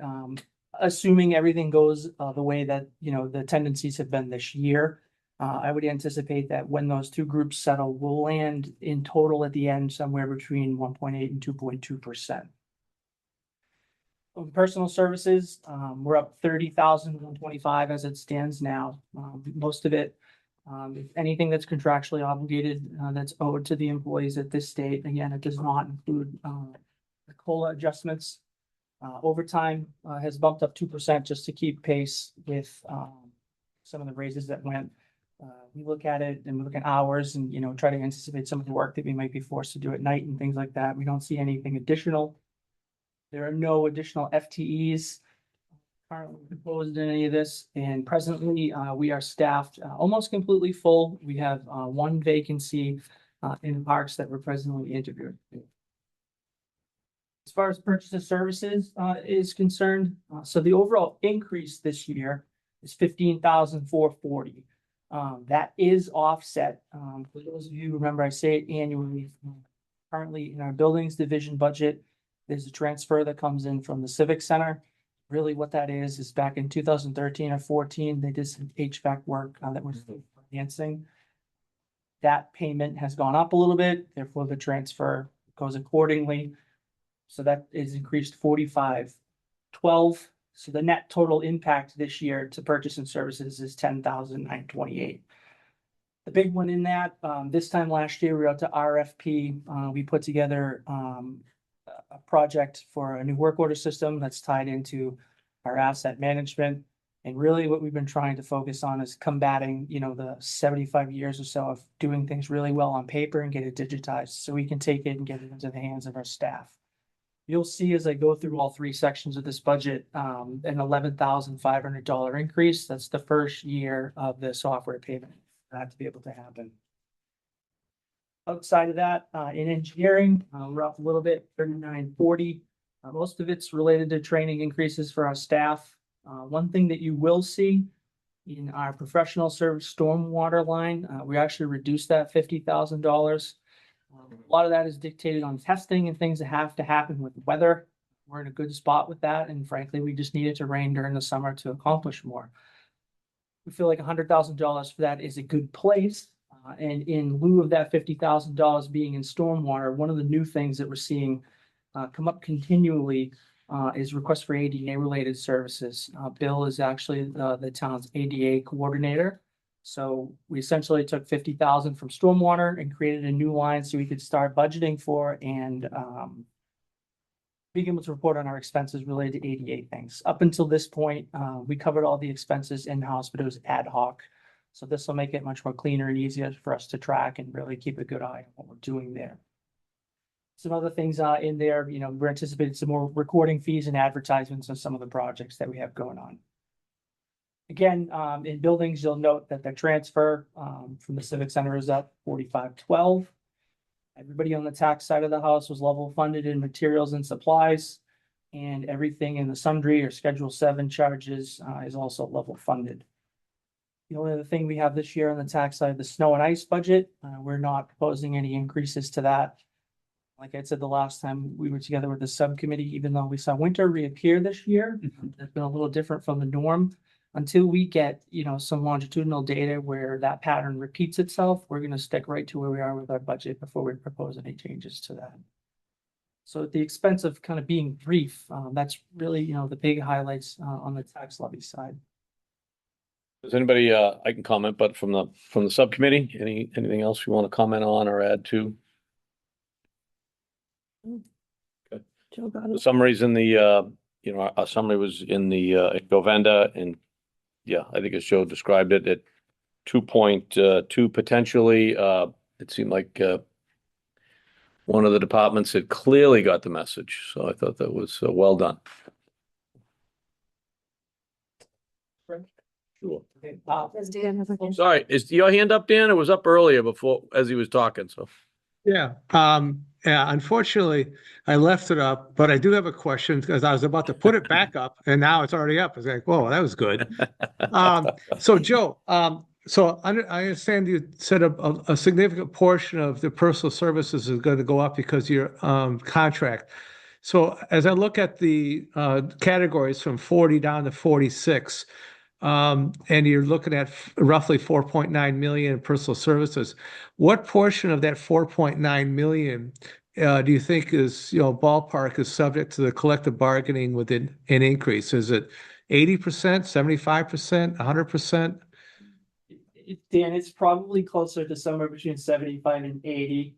assuming everything goes the way that the tendencies have been this year. I would anticipate that when those 2 groups settle, we'll land in total at the end somewhere between 1.8 and 2.2%. Personal services, we're up 30,125 as it stands now. Most of it, if anything that's contractually obligated, that's owed to the employees at this state. Again, it does not include the COLA adjustments. Overtime has bumped up 2% just to keep pace with some of the raises that went. We look at it and we look at hours and try to anticipate some of the work that we might be forced to do at night and things like that. We don't see anything additional. There are no additional FTEs currently proposed in any of this, and presently we are staffed almost completely full. We have 1 vacancy in parks that we're presently interviewing. As far as purchase of services is concerned, so the overall increase this year is 15,440. That is offset. For those of you who remember, I say it annually. Currently in our buildings division budget, There's a transfer that comes in from the Civic Center. Really what that is back in 2013 or 14, they did some HVAC work that was financing. That payment has gone up a little bit, therefore the transfer goes accordingly. So that is increased 4512. So the net total impact this year to purchase and services is 10,928. The big one in that, this time last year, we were out to RFP. We put together a project for a new work order system that's tied into our asset management. And really what we've been trying to focus on is combating, the 75 years or so of doing things really well on paper and get it digitized so we can take it and get it into the hands of our staff. You'll see as I go through all three sections of this budget, an $11,500 increase. That's the first year of the software payment for that to be able to happen. Outside of that, in engineering, we're up a little bit, 3940. Most of it's related to training increases for our staff. One thing that you will see in our professional service stormwater line, we actually reduced that $50,000. A lot of that is dictated on testing and things that have to happen with weather. We're in a good spot with that. And frankly, we just needed to rain during the summer to accomplish more. We feel like $100,000 for that is a good place. And in lieu of that $50,000 being in stormwater, one of the new things that we're seeing come up continually is requests for ADA related services. Bill is actually the town's ADA coordinator. So we essentially took 50,000 from stormwater and created a new line so we could start budgeting for and being able to report on our expenses related to ADA things. Up until this point, we covered all the expenses in-house, but it was ad hoc. So this will make it much more cleaner and easier for us to track and really keep a good eye on what we're doing there. Some other things in there, we're anticipating some more recording fees and advertisements on some of the projects that we have going on. Again, in buildings, you'll note that the transfer from the Civic Center is up 4512. Everybody on the tax side of the house was level funded in materials and supplies, and everything in the sundry or Schedule 7 charges is also level funded. The only other thing we have this year on the tax side, the snow and ice budget, we're not proposing any increases to that. Like I said, the last time we were together with the subcommittee, even though we saw winter reappear this year, it's been a little different from the norm. Until we get, some longitudinal data where that pattern repeats itself, we're going to stick right to where we are with our budget before we propose any changes to that. So at the expense of kind of being brief, that's really, the big highlights on the tax levy side. Does anybody, I can comment, but from the subcommittee, anything else you want to comment on or add to? Okay. Joe got The it. summaries in the, our summary was in the Govenda, and yeah, I think as Joe described it, at 2.2 potentially, it seemed like one of the departments had clearly got the message. So I thought that was well done. Sure. Okay, Does Dan have a question? Sorry, is your hand up, Dan? It was up earlier before as he was talking. So Yeah, unfortunately, I left it up, but I do have a question because I was about to put it back up and now it's already up. It's like, whoa, that was good. So Joe, so I understand you said a significant portion of the personal services is going to go up because of your contract. So as I look at the categories from 40 down to 46, and you're looking at roughly 4.9 million in personal services. What portion of that 4.9 million do you think is, ballpark is subject to the collective bargaining with an increase? Is it 80%, 75%, 100%? Dan, it's probably closer to somewhere between 75 and 80.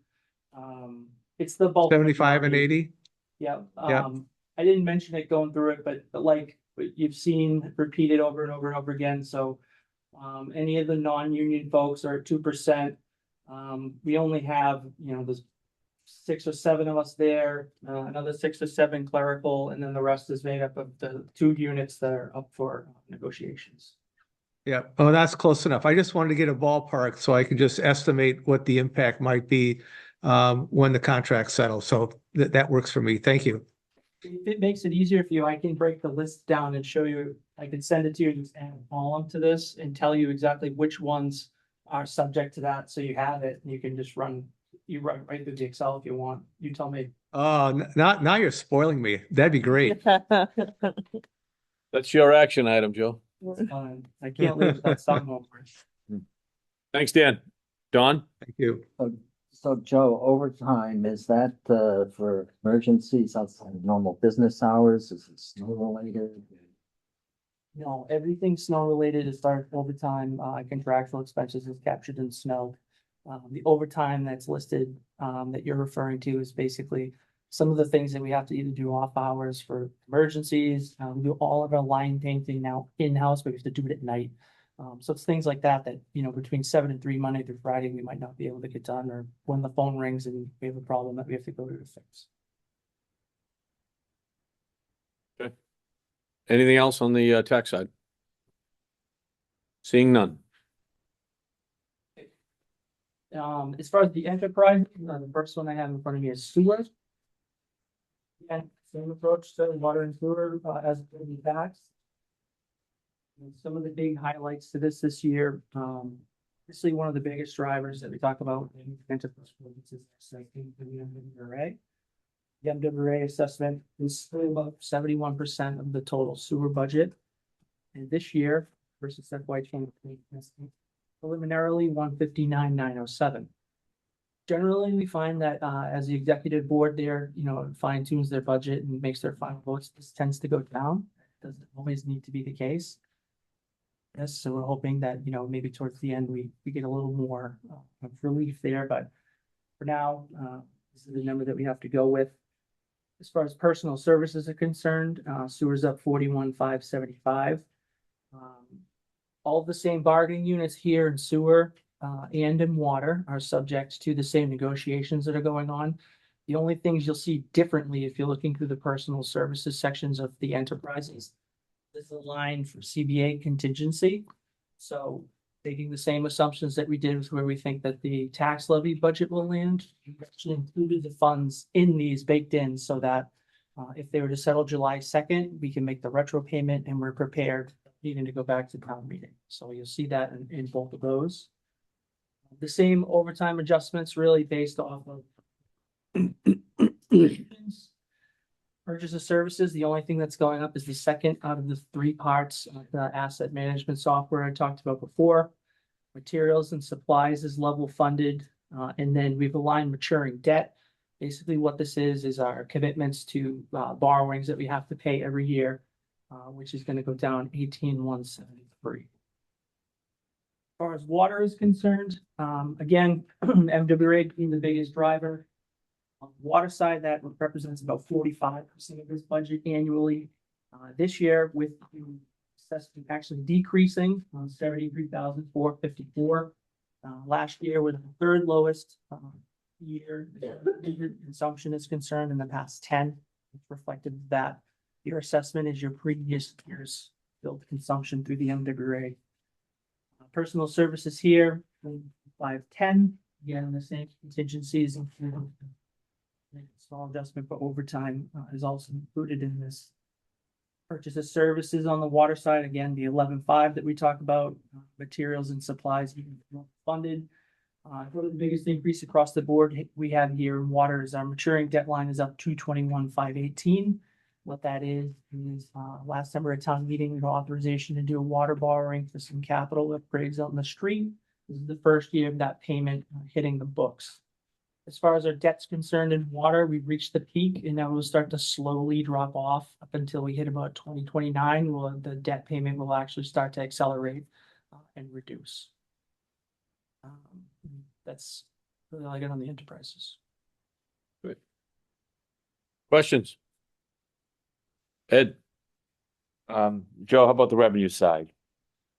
It's the bulk. 75 and 80? Yeah. Yeah. I didn't mention it going through it, but like you've seen repeated over and over and over again. So any of the non-union folks are at 2%. We only have, there's 6 or 7 of us there, another 6 or 7 clerical, and then the rest is made up of the 2 units that are up for negotiations. Yeah. Oh, that's close enough. I just wanted to get a ballpark so I could just estimate what the impact might be when the contract settles. So that works for me. Thank you. If it makes it easier for you, I can break the list down and show you. I can send it to you and just add a column to this and tell you exactly which ones are subject to that. So you have it and you can just run you right through the Excel if you want. You tell me. Oh, now you're spoiling me. That'd be great. That's your action item, Joe. It's fine. I can't live without some numbers. Thanks, Dan. Don? Thank you. So Joe, overtime, is that for emergencies outside of normal business hours? Is it snow related? No, everything snow related is started overtime, contractual expenses is captured in snow. The overtime that's listed, that you're referring to is basically some of the things that we have to either do off hours for emergencies. We do all of our line painting now in-house, but we have to do it at night. So it's things like that, between 7 and 3, Monday through Friday, we might not be able to get done, or when the phone rings and we have a problem that we have to go to fix. Anything else on the tax side? Seeing none. As far as the enterprise, the first one I have in front of me is sewer. And same approach to water and sewer, as the tax. And some of the big highlights to this year, obviously one of the biggest drivers that we talk about in enterprise is the MWRA. The MWRA assessment is still about 71% of the total sewer budget. And this year versus FY 2023, preliminarily 159,907. Generally, we find that as the executive board there, fine tunes their budget and makes their final votes, this tends to go down. It doesn't always need to be the case. Yes, so we're hoping that, maybe towards the end, we get a little more of relief there, but for now, this is the number that we have to go with. As far as personal services are concerned, sewer's up 41,575. All the same bargaining units here in sewer and in water are subject to the same negotiations that are going on. The only things you'll see differently if you're looking through the personal services sections of the enterprises, there's a line for CBA contingency. So taking the same assumptions that we did with where we think that the tax levy budget will land, we actually included the funds in these baked in so that if they were to settle July 2nd, we can make the retro payment and we're prepared needing to go back to town meeting. So you'll see that in both of those. The same overtime adjustments really based off of purchase of services. The only thing that's going up is the second out of the 3 parts of the asset management software I talked about before. Materials and supplies is level funded. And then we've aligned maturing debt. Basically what this is our commitments to borrowings that we have to pay every year, which is going to go down 18,173. As far as water is concerned, again, MWRA being the biggest driver. On the water side, that represents about 45% of this budget annually. This year, with the assessment actually decreasing on 73,454. Last year was the 3rd lowest year consumption is concerned in the past 10. It's reflective of that. Your assessment is your previous year's billed consumption through the MWRA. Personal services here, 510. Again, the same contingencies included. Small adjustment for overtime is also included in this. Purchase of services on the water side, again, the 11.5 that we talk about, materials and supplies funded. The biggest increase across the board we have here in water is our maturing debt line is up 221,518. What that is last summer at town meeting, we got authorization to do a water borrowing for some capital upgrades out in the street. This is the first year of that payment hitting the books. As far as our debt's concerned in water, we've reached the peak and now we'll start to slowly drop off up until we hit about 2029. The debt payment will actually start to accelerate and reduce. That's really all I got on the enterprises. Good. Questions? Ed? Joe, how about the revenue side?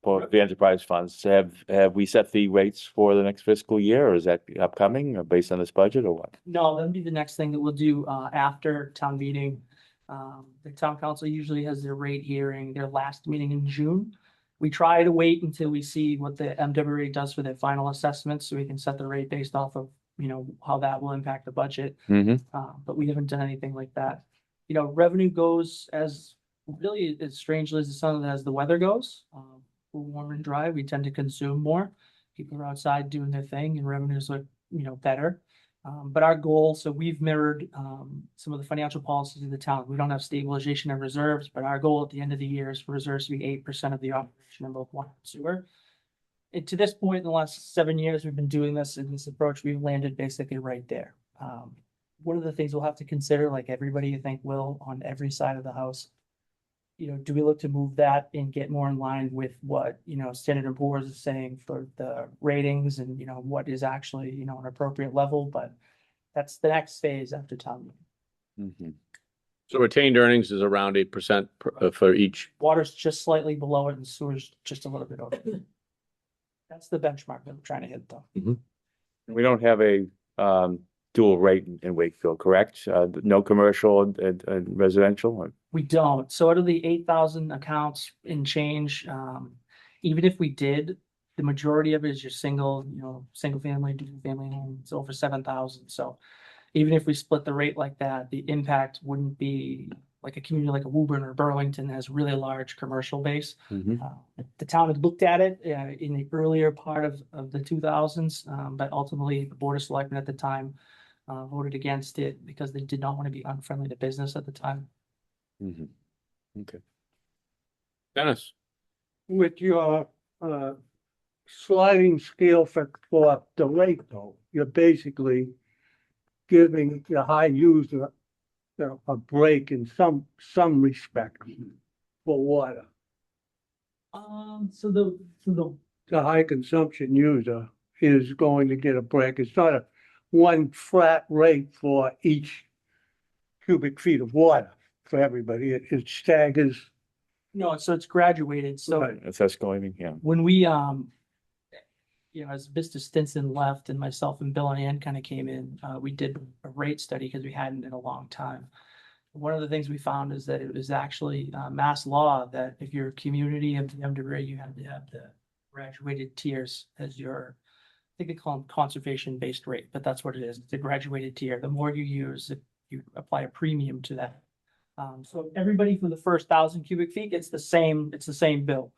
For the enterprise funds, have we set the rates for the next fiscal year, or is that upcoming, or based on this budget, or what? No, that'll be the next thing that we'll do after town meeting. The town council usually has their rate hearing, their last meeting in June. We try to wait until we see what the MWRA does for their final assessment, so we can set the rate based off of, how that will impact the budget. But we haven't done anything like that. Revenue goes as strangely as the weather goes. Warm and dry, we tend to consume more. People are outside doing their thing and revenues look, better. But our goal, so we've mirrored some of the financial policies of the town. We don't have stabilization of reserves, but our goal at the end of the year is for reserves to be 8% of the operation in both water and sewer. And to this point, in the last 7 years, we've been doing this in this approach. We've landed basically right there. One of the things we'll have to consider, like everybody I think will on every side of the house, do we look to move that and get more in line with what, Standard & Poor's is saying for the ratings and, what is actually, an appropriate level, but that's the next phase after town meeting. So retained earnings is around 8% for each. Water's just slightly below it and sewer's just a little bit over. That's the benchmark that we're trying to hit though. We don't have a dual rate in Wakefield, correct? No commercial and residential? We don't. So out of the 8,000 accounts in change, even if we did, the majority of it is your single family, dual family home. It's over 7,000. So even if we split the rate like that, the impact wouldn't be like a community like a Woburn or Burlington has really large commercial base. The town had looked at it in the earlier part of the 2000s, but ultimately the Board of Selectmen at the time voted against it because they did not want to be unfriendly to business at the time. Okay. Dennis? With your sliding scale for the rate though, you're basically giving the high user a break in some respect for water. So the high consumption user is going to get a break. It's not a one flat rate for each cubic feet of water for everybody. It staggers. No, so it's graduated. So It's escalating, yeah. when we as Mr. Stinson left and myself and Bill and Ann kind of came in, we did a rate study because we hadn't in a long time. One of the things we found is that it was actually mass law that if your community of the degree, you had to have the graduated tiers as your, I think they call them conservation-based rate, but that's what it is. It's a graduated tier. The more you use, you apply a premium to that. So everybody for the first 1,000 cubic feet gets it's the same bill.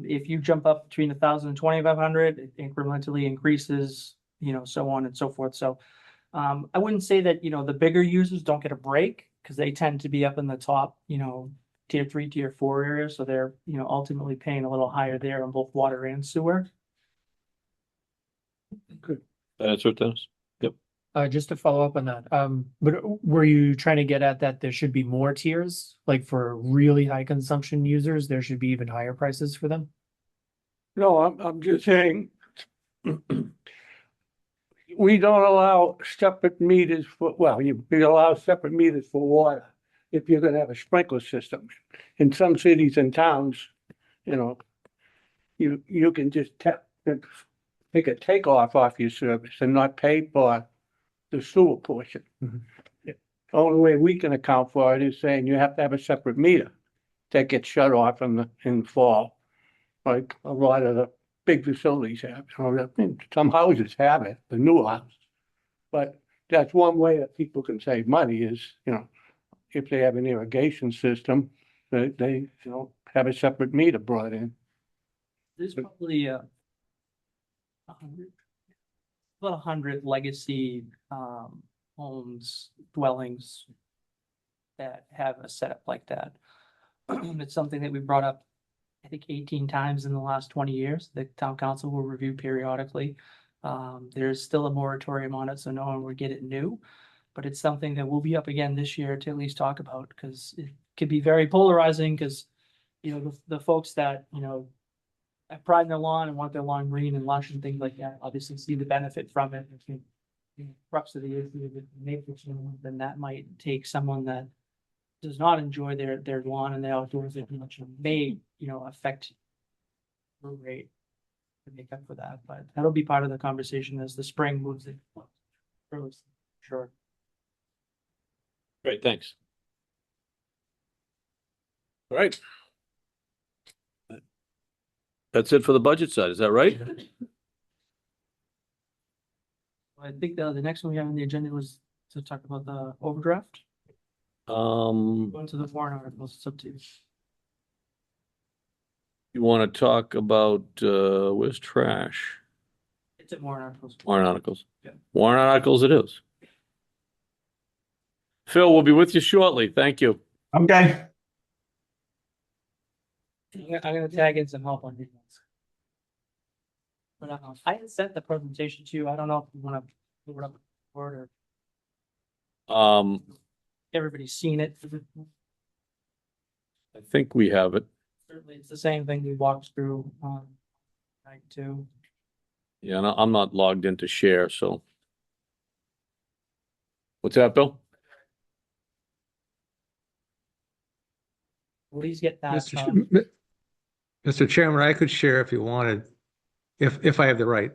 If you jump up between 1,000 and 2,500, it incrementally increases, so on and so forth. So I wouldn't say that, the bigger users don't get a break because they tend to be up in the top, tier 3, tier 4 areas. So they're, ultimately paying a little higher there on both water and sewer. Good. That answer it, Dennis? Yep. Just to follow up on that, but were you trying to get at that there should be more tiers? Like for really high consumption users, there should be even higher prices for them? No, I'm just saying we don't allow separate meters we allow separate meters for water if you're gonna have a sprinkler system. In some cities and towns, you can just take a takeoff off your service and not pay for the sewer portion. The only way we can account for it is saying you have to have a separate meter that gets shut off in the fall, like a lot of the big facilities have. Some houses have it, the new houses. But that's one way that people can save money is, if they have an irrigation system, they have a separate meter brought in. There's probably about 100 legacy homes, dwellings that have a setup like that. It's something that we brought up, I think 18 times in the last 20 years. The town council will review periodically. There's still a moratorium on it, so no one would get it new. But it's something that will be up again this year to at least talk about because it could be very polarizing because, the folks that, have pride in their lawn and want their lawn green and lush and things like that, obviously see the benefit from it. If you crux of the issue with matrix, then that might take someone that does not enjoy their lawn and the outdoors very much may, affect the rate to make up for that. But that'll be part of the conversation as the spring moves in. Sure. Great, thanks. All right. That's it for the budget side, is that right? I think the next one we have on the agenda was to talk about the overdraft. Going to the warrant articles, it's up to you. You want to talk about, where's trash? It's a warrant articles. Warrant articles. Yeah. Warrant articles it is. Phil, we'll be with you shortly. Thank you. Okay. I'm gonna tag in some help on these ones. But I had sent the presentation to you. I don't know if you wanna move it up forward or Um, everybody's seen it. I think we have it. Certainly, it's the same thing we walked through night two. Yeah, and I'm not logged into share, so. What's that, Bill? Please get that. Mr. Chairman, I could share if you wanted, if I have the right.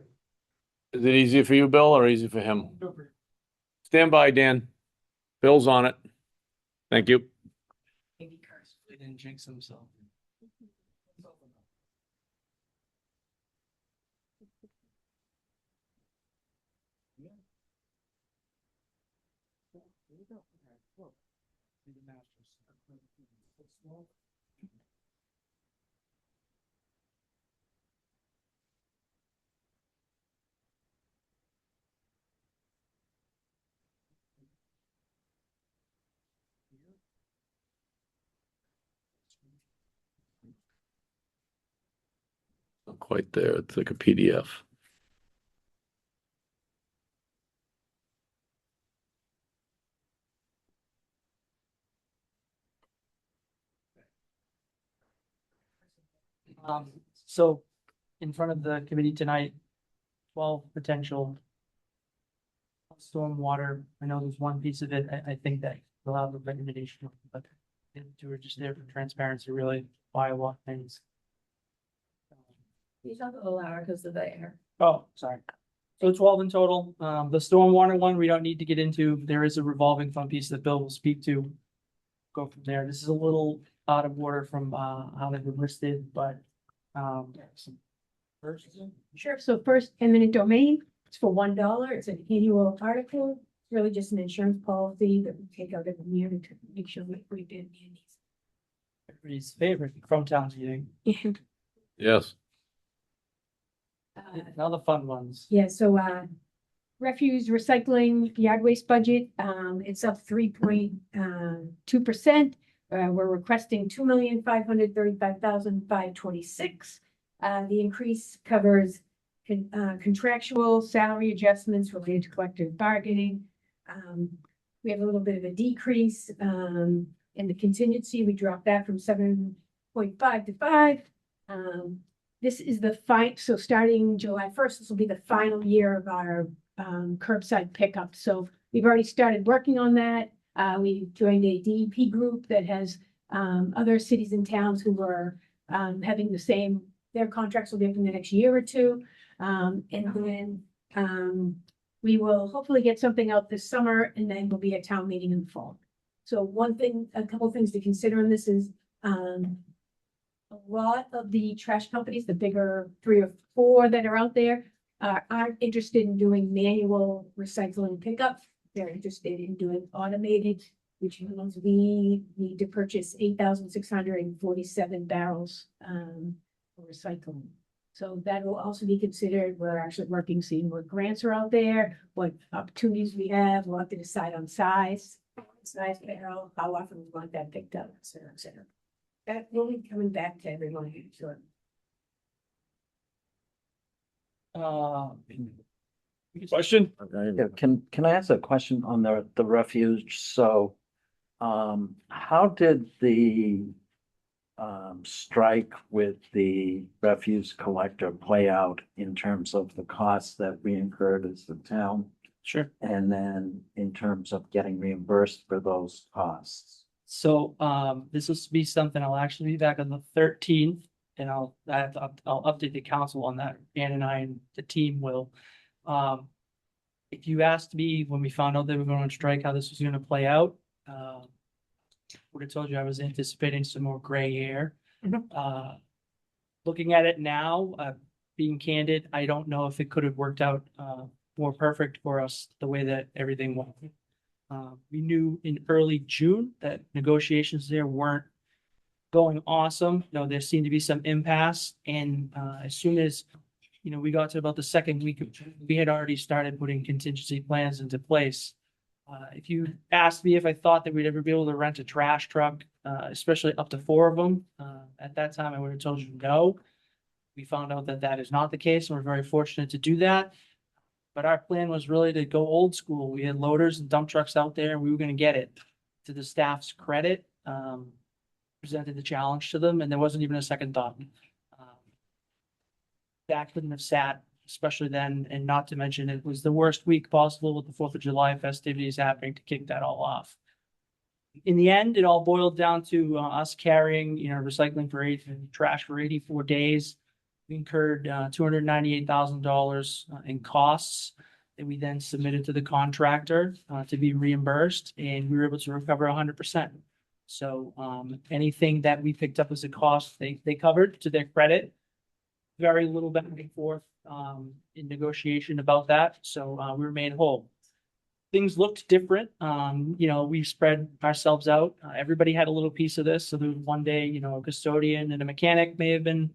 Is it easier for you, Bill, or easy for him? Stand by, Dan. Bill's on it. Thank you. Maybe Carson didn't jinx himself. Not quite there. It's like a PDF. So in front of the committee tonight, 12 potential stormwater. I know there's one piece of it. I think that will have a recommendation, but we're just there for transparency, really, why a lot of things. You talk a little louder because of the air. Oh, sorry. So 12 in total. The stormwater one, we don't need to get into. There is a revolving fund piece that Bill will speak to. Go from there. This is a little out of order from how they were listed, but first. Sure, so first eminent domain, it's for $1, it's an annual article, it's really just an insurance policy that we take out every year to make sure we did. Everybody's favorite from town meeting. Yes. Now the fun ones. Yeah, so refuse recycling yard waste budget, it's up 3.2%. We're requesting $2,535,526. The increase covers contractual salary adjustments related to collective bargaining. We have a little bit of a decrease in the contingency. We dropped that from 7.5 to 5. This is so starting July 1st, this will be the final year of our curbside pickup. So we've already started working on that. We joined a DEP group that has other cities and towns who are having the same, their contracts will be up in the next year or two. And then we will hopefully get something out this summer, and then we'll be at town meeting in the fall. So a couple of things to consider in this is a lot of the trash companies, the bigger 3 or 4 that are out there, aren't interested in doing manual recycling pickup. They're interested in doing automated, which means we need to purchase 8,647 barrels for recycling. So that will also be considered. We're actually working, seeing what grants are out there, what opportunities we have. We'll have to decide on size barrel, how often we want that picked up, et cetera, et cetera. That will be coming back to everyone, sure. Question? Yeah, can I ask a question on the refuge? So, how did the strike with the refuse collector play out in terms of the costs that we incurred as the town? Sure. And then in terms of getting reimbursed for those costs? So this will be something I'll actually be back on the 13th, and I'll update the council on that. Ann and I and the team will. If you asked me when we found out they were going on strike how this was going to play out, would have told you I was anticipating some more gray hair. Looking at it now, being candid, I don't know if it could have worked out more perfect for us the way that everything went. We knew in early June that negotiations there weren't going awesome. No, there seemed to be some impasse, and as soon as we got to about the second week of June, we had already started putting contingency plans into place. If you asked me if I thought that we'd ever be able to rent a trash truck, especially up to 4 of them, at that time I would have told you no. We found out that that is not the case, and we're very fortunate to do that. But our plan was really to go old school. We had loaders and dump trucks out there, and we were going to get it. To the staff's credit, presented the challenge to them, and there wasn't even a second thought. That couldn't have sat, especially then, and not to mention it was the worst week possible with the 4th of July festivities happening to kick that all off. In the end, it all boiled down to us carrying, recycling for trash for 84 days. We incurred $298,000 in costs that we then submitted to the contractor to be reimbursed, and we were able to recover 100%. So anything that we picked up as a cost, they covered to their credit. Very little back and forth in negotiation about that. So we remain whole. Things looked different. We spread ourselves out. Everybody had a little piece of this. So there was one day, a custodian and a mechanic may have been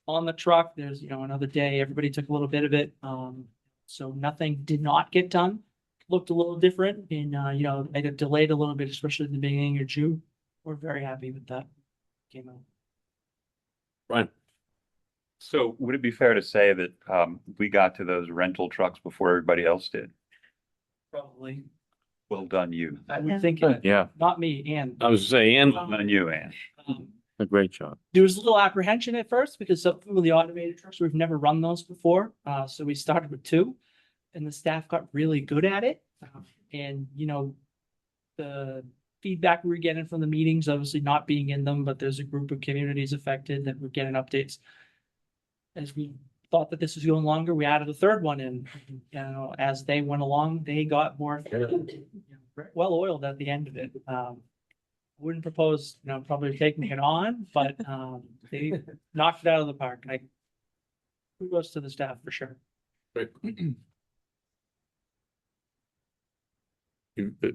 on the truck. There's, another day, everybody took a little bit of it. So nothing did not get done. Looked a little different, and I got delayed a little bit, especially at the beginning of June. We're very happy with that. Came out. Brian. So would it be fair to say that we got to those rental trucks before everybody else did? Probably. Well done, you. I would think, Yeah, not me, and I was saying, Well done, you, Ann. a great job. there was a little apprehension at first because some of the automated trucks, we've never run those before. So we started with 2, and the staff got really good at it. And, the feedback we were getting from the meetings, obviously not being in them, but there's a group of communities affected that were getting updates. As we thought that this was going longer, we added a 3rd one in. As they went along, they got more well oiled at the end of it. Wouldn't propose, probably taking it on, but they knocked it out of the park. Kudos to the staff for sure.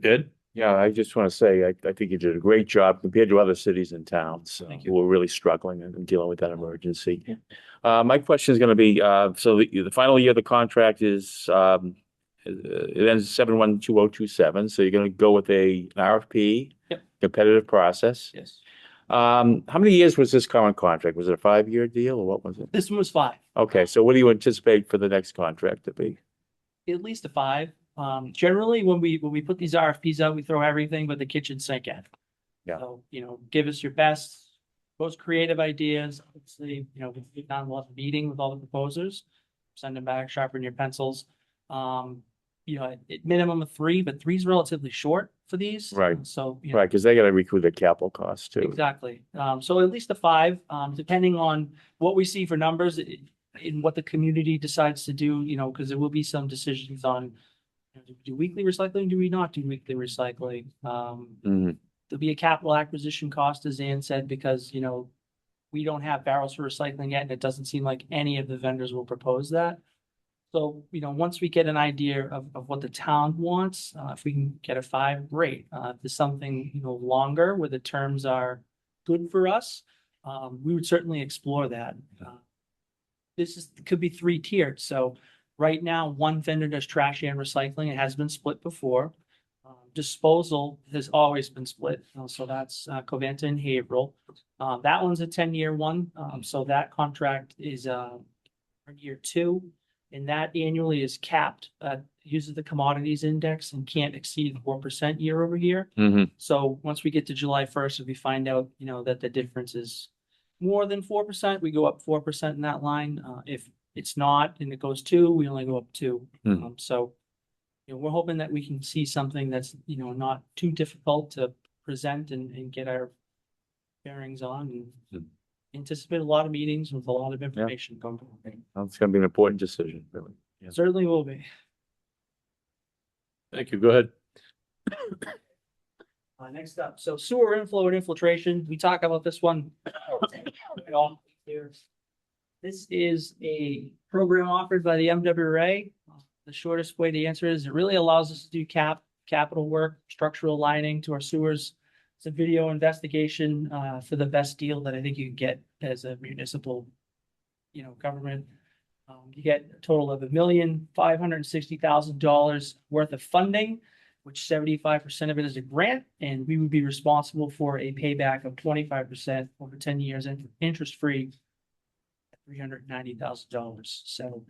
Ed? Yeah, I just want to say, I think you did a great job compared to other cities and towns who were really struggling and dealing with that emergency. My question is going to be, so the final year of the contract is, it ends 7/1/2027. So you're going to go with an RFP, competitive process. Yes. How many years was this current contract? Was it a 5-year deal or what was it? This one was 5. Okay, so what do you anticipate for the next contract to be? At least a 5. Generally, when we put these RFPs out, we throw everything but the kitchen sink at. Yeah. So, give us your best, most creative ideas. Obviously, we've done a lot of meeting with all the proposers, send them back, sharpen your pencils. At minimum of 3, but 3 is relatively short for these. Right. So, Right, because they got to recoup their capital costs too. exactly. So at least a 5, depending on what we see for numbers in what the community decides to do, because there will be some decisions on, do we do weekly recycling? Do we not do weekly recycling? There'll be a capital acquisition cost, as Ann said, because, we don't have barrels for recycling yet, and it doesn't seem like any of the vendors will propose that. So, once we get an idea of what the town wants, if we can get a 5, great. If there's something, longer where the terms are good for us, we would certainly explore that. Could be 3 tiered. So right now, one vendor does trash and recycling. It has been split before. Disposal has always been split. So that's Covanta and Haverhill. That one's a 10-year one. So that contract is year 2. And that annually is capped, uses the commodities index and can't exceed 4% year over year. So once we get to July 1st, if we find out, that the difference is more than 4%, we go up 4% in that line. If it's not and it goes 2, we only go up 2. So, we're hoping that we can see something that's, not too difficult to present and get our bearings on and anticipate a lot of meetings with a lot of information. It's going to be an important decision, really. Yeah. Certainly will be. Thank you. Go ahead. Next up, so sewer inflow and infiltration. We talk about this one. This is a program offered by the MWRA. The shortest way to answer is it really allows us to do capital work, structural lining to our sewers. It's a video investigation for the best deal that I think you can get as a municipal, government. You get a total of $1,560,000 worth of funding, which 75% of it is a grant, and we would be responsible for a payback of 25% over 10 years and interest-free at $390,000. So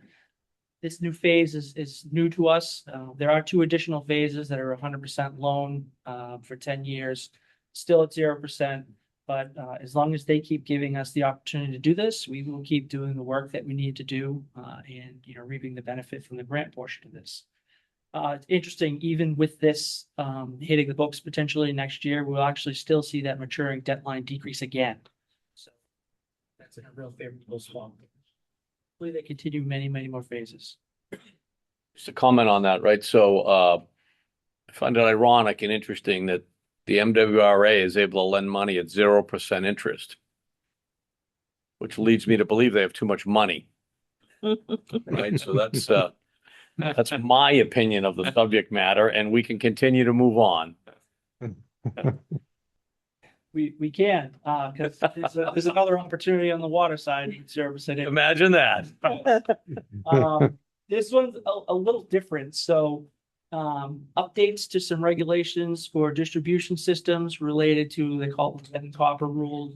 this new phase is new to us. There are 2 additional phases that are 100% loan for 10 years, still at 0%. But as long as they keep giving us the opportunity to do this, we will keep doing the work that we need to do and reaping the benefit from the grant portion of this. It's interesting, even with this hitting the books potentially next year, we'll actually still see that maturing debt line decrease again. So that's in a real favorable spot. Hopefully they continue many, many more phases. Just a comment on that, right? So I find it ironic and interesting that the MWRA is able to lend money at 0% interest, which leads me to believe they have too much money. Right? So that's my opinion of the subject matter, and we can continue to move on. We can, because there's another opportunity on the water side, 0%. Imagine that. This one's a little different. So updates to some regulations for distribution systems related to, they call it the lead and copper rule.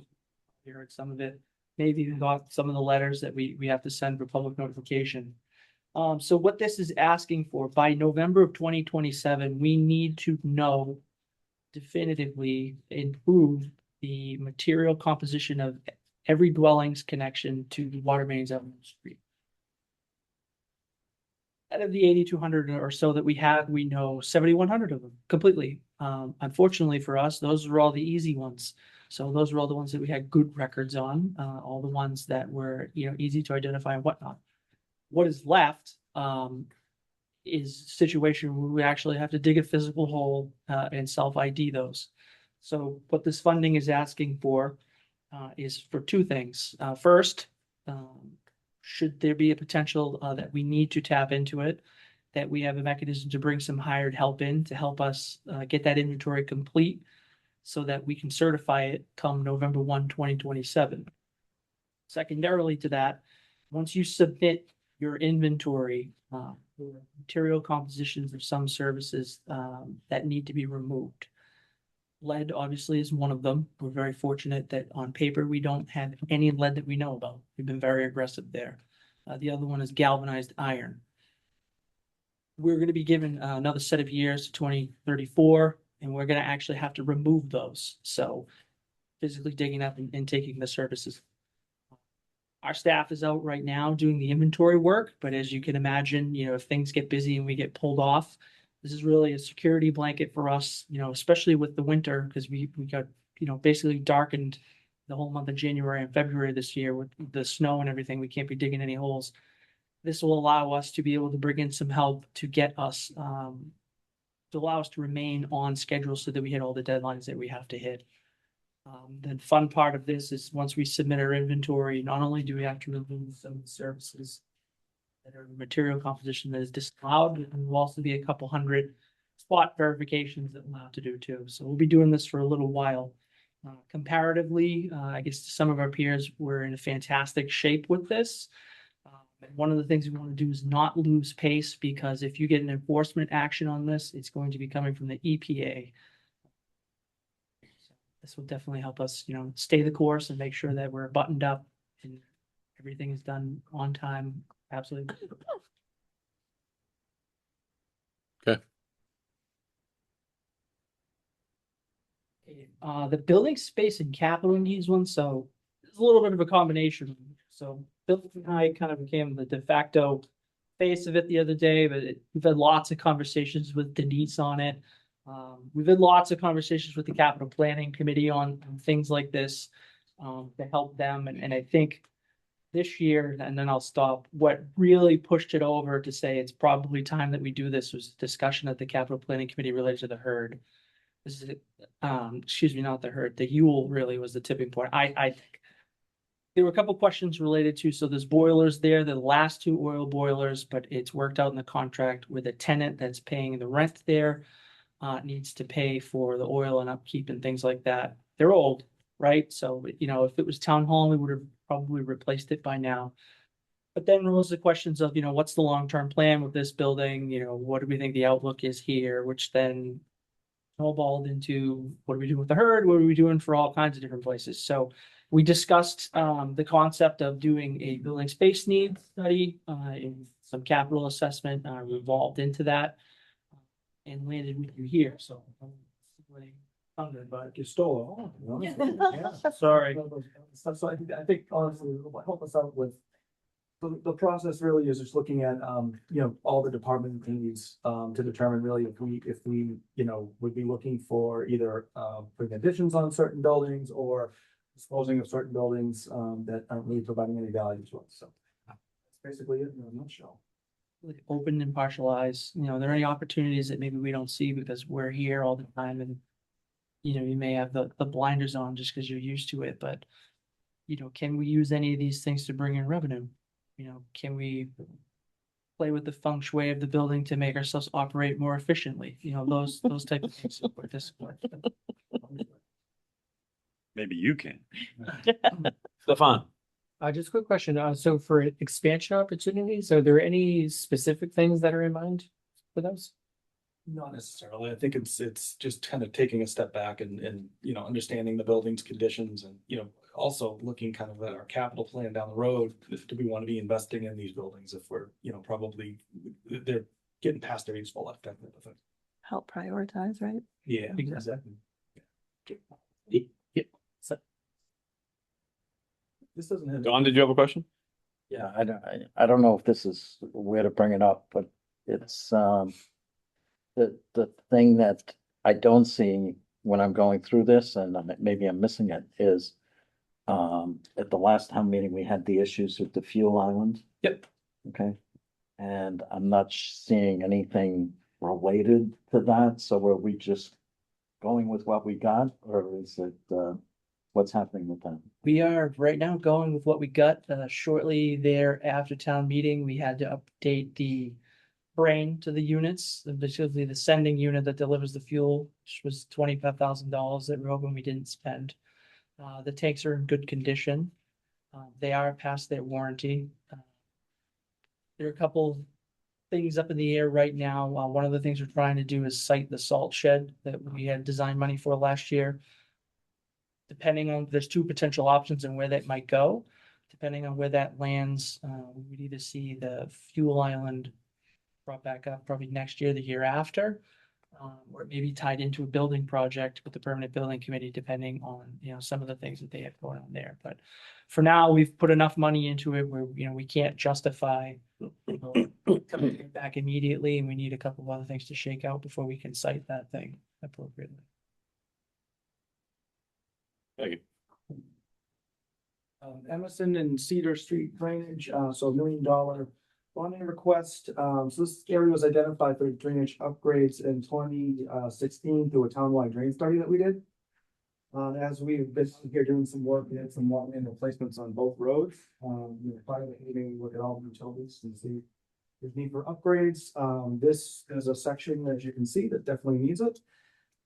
You heard some of it, maybe even got some of the letters that we have to send for public notification. So what this is asking for, by November of 2027, we need to know definitively improve the material composition of every dwelling's connection to the water mains out on the street. Out of the 8,200 or so that we have, we know 7,100 of them completely. Unfortunately for us, those were all the easy ones. So those were all the ones that we had good records on, all the ones that were easy to identify and whatnot. What is left is a situation where we actually have to dig a physical hole and self-ID those. So what this funding is asking for is for 2 things. First, should there be a potential that we need to tap into it, that we have a mechanism to bring some hired help in to help us get that inventory complete so that we can certify it come November 1, 2027. Secondarily to that, once you submit your inventory, material compositions of some services that need to be removed. Lead obviously is one of them. We're very fortunate that on paper we don't have any lead that we know about. We've been very aggressive there. The other one is galvanized iron. We're going to be given another set of years to 2034, and we're going to actually have to remove those. So physically digging up and taking the services. Our staff is out right now doing the inventory work, but as you can imagine, if things get busy and we get pulled off, this is really a security blanket for us, especially with the winter, because we got, basically darkened the whole month of January and February this year with the snow and everything. We can't be digging any holes. This will allow us to be able to bring in some help to get us, to allow us to remain on schedule so that we hit all the deadlines that we have to hit. The fun part of this is once we submit our inventory, not only do we have to remove some of the services that are material composition that is disallowed, and there will also be a couple hundred spot verifications that we'll have to do too. So we'll be doing this for a little while. Comparatively, I guess some of our peers were in a fantastic shape with this. And one of the things we want to do is not lose pace, because if you get an enforcement action on this, it's going to be coming from the EPA. This will definitely help us, stay the course and make sure that we're buttoned up and everything is done on time. Absolutely. Okay. The building space and capital needs one. So it's a little bit of a combination. So Bill and I kind of became the de facto face of it the other day, but we've had lots of conversations with Denise on it. We've had lots of conversations with the capital planning committee on things like this to help them. And I think this year, and then I'll stop, what really pushed it over to say it's probably time that we do this was discussion at the capital planning committee related to the herd. This is, excuse me, not the herd, the Yule really was the tipping point. I think there were a couple questions related to, so there's boilers there, the last 2 oil boilers, but it's worked out in the contract with a tenant that's paying the rent there. Needs to pay for the oil and upkeep and things like that. They're old, right? So, if it was town hall, we would have probably replaced it by now. But then rose the questions of, what's the long-term plan with this building? What do we think the outlook is here, which then snowballed into what are we doing with the herd? What are we doing for all kinds of different places? So we discussed the concept of doing a building space needs study and some capital assessment revolved into that and landed with you here. So but you stole it all. Yeah, sorry. So I think honestly, it'll help us out with the process really is just looking at, all the department needs, to determine really if we, would be looking for either, putting additions on certain buildings or disposing of certain buildings, that aren't really providing any value to us. So that's basically it in a nutshell. Really open and partial eyes. Are there any opportunities that maybe we don't see because we're here all the time and you may have the blinders on just because you're used to it, but can we use any of these things to bring in revenue? Can we play with the feng shui of the building to make ourselves operate more efficiently? Those type of things. Maybe you can. Stefan. Just a quick question. So for expansion opportunities, are there any specific things that are in mind for those? Not necessarily. I think it's just kind of taking a step back and understanding the building's conditions and, also looking kind of at our capital plan down the road. Do we want to be investing in these buildings if we're, probably they're getting past their useful life type of thing. Help prioritize, right? Yeah, exactly. Yeah. So, this doesn't have. Don, did you have a question? Yeah, I don't know if this is where to bring it up, but it's, the thing that I don't see when I'm going through this, and maybe I'm missing it, is at the last town meeting, we had the issues with the fuel island. Yep. Okay. And I'm not seeing anything related to that. So were we just going with what we got, or is it, what's happening with that? We are right now going with what we got. Shortly there after town meeting, we had to update the brain to the units, basically the sending unit that delivers the fuel, which was $25,000 that we're hoping we didn't spend. The tanks are in good condition. They are past their warranty. There are a couple things up in the air right now. One of the things we're trying to do is site the salt shed that we had design money for last year. Depending on, there's two potential options and where that might go. Depending on where that lands, we would either see the fuel island brought back up probably next year, the year after, or maybe tied into a building project with the permanent building committee, depending on, some of the things that they have going on there. But for now, we've put enough money into it where, we can't justify coming back immediately, and we need a couple of other things to shake out before we can cite that thing appropriately. Thank you. Emerson and Cedar Street drainage, so $1 million bonding request. So this area was identified for drainage upgrades in 2016 through a townwide drain study that we did. As we've been here doing some work, we had some water main replacements on both roads. Part of the meeting, we look at all the utilities and see if there's need for upgrades. This is a section, as you can see, that definitely needs it.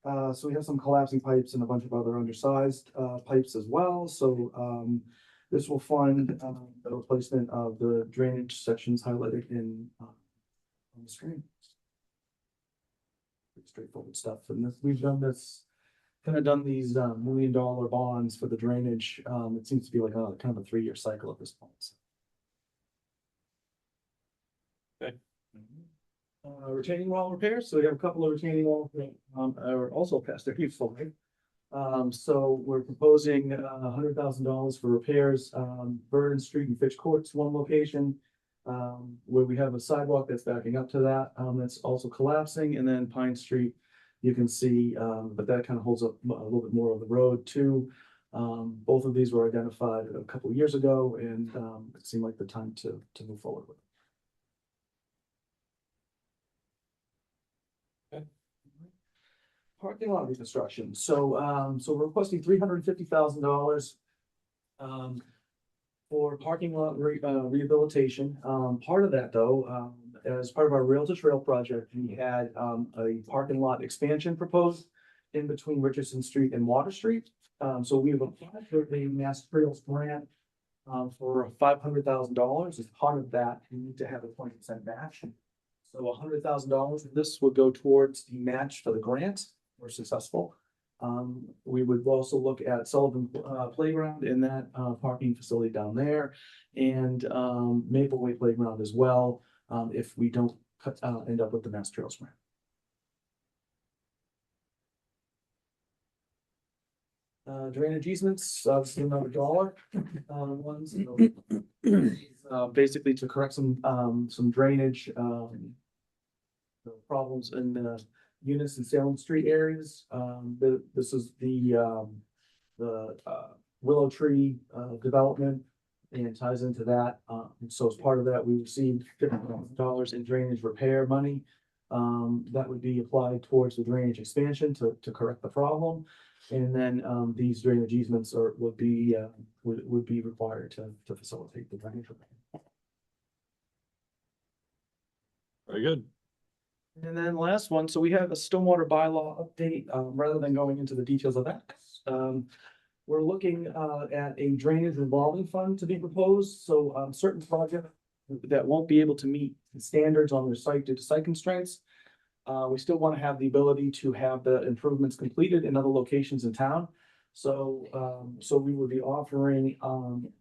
So we have some collapsing pipes and a bunch of other undersized pipes as well. So this will fund the replacement of the drainage sections highlighted on the screen. Pretty straightforward stuff. And we've done these $1 million bonds for the drainage. It seems to be like a kind of a 3-year cycle at this point. Okay. Retaining wall repairs. So we have a couple of retaining walls that are also past their useful life. So we're proposing $100,000 for repairs. Vernon Street and Fitch Court's one location where we have a sidewalk that's backing up to that. That's also collapsing, and then Pine Street, you can see, but that kind of holds up a little bit more of the road too. Both of these were identified a couple of years ago, and it seemed like the time to move forward with it. Parking lot reconstruction. So we're requesting $350,000 for parking lot rehabilitation. Part of that, though, as part of our Rail to Trail project, we had a parking lot expansion proposed in between Richardson Street and Water Street. So we have applied for a Mass Trails grant for $500,000. As part of that, you need to have a 20% match. So $100,000 of this would go towards the match for the grant. If we're successful. We would also look at Sullivan Playground in that parking facility down there, and Maple Way Playground as well. If we don't end up with the Mass Trails grant. Drainage easements, obviously another dollar. Ones, basically to correct some drainage problems in the Eunice and Salem Street areas. This is the Willow Tree development and ties into that. So as part of that, we received $50,000 in drainage repair money. That would be applied towards the drainage expansion to correct the problem. And then these drainage easements would be required to facilitate the drainage repair. Very good. And then last one, so we have a stormwater bylaw update, rather than going into the details of that. We're looking at a drainage revolving fund to be proposed, so certain projects that won't be able to meet the standards on their site due to site constraints. We still want to have the ability to have the improvements completed in other locations in town. So we would be offering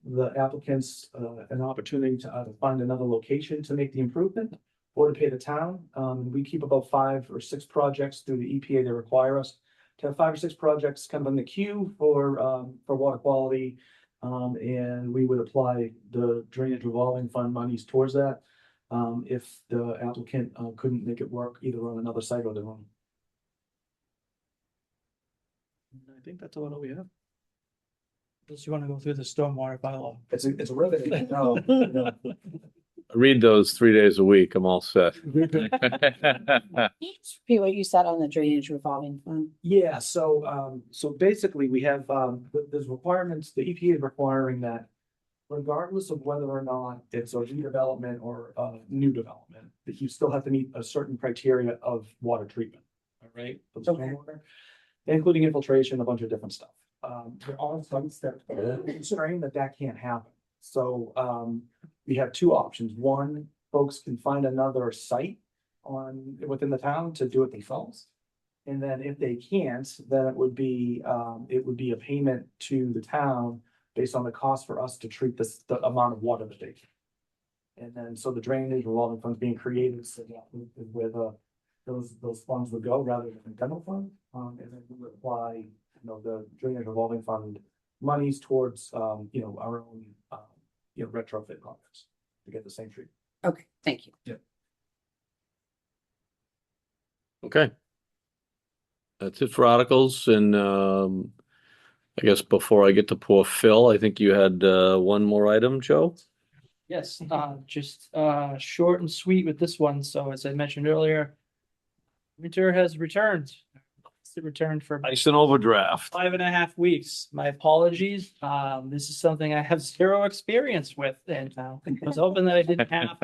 the applicants an opportunity to either find another location to make the improvement or to pay the town. We keep about 5 or 6 projects through the EPA that require us to have 5 or 6 projects kind of in the queue for water quality. And we would apply the drainage revolving fund monies towards that if the applicant couldn't make it work either on another site or their own. I think that's all that we have. Unless you want to go through the stormwater bylaw. It's a riveting. No. I read those 3 days a week. I'm all set. Repeat what you said on the drainage revolving fund. Yeah, so basically we have, there's requirements, the EPA is requiring that regardless of whether or not it's a redevelopment or a new development, that you still have to meet a certain criteria of water treatment. All right. For the stormwater, including infiltration, a bunch of different stuff. There are some steps constrain that can't happen. So we have 2 options. One, folks can find another site within the town to do it themselves. And then if they can't, then it would be a payment to the town based on the cost for us to treat the amount of water that they can. And then so the drainage revolving funds being created so that where those funds would go rather than the general fund. And then we would apply the drainage revolving fund monies towards our own retrofit projects to get the same treatment. Okay, thank you. Yeah. Okay. That's it for articles. And I guess before I get to poor Phil, I think you had one more item, Joe? Yes, just short and sweet with this one. So as I mentioned earlier, winter has returned. It returned for Ice and overdraft. 5.5 weeks. My apologies. This is something I have 0 experience with, and I was hoping that I didn't have.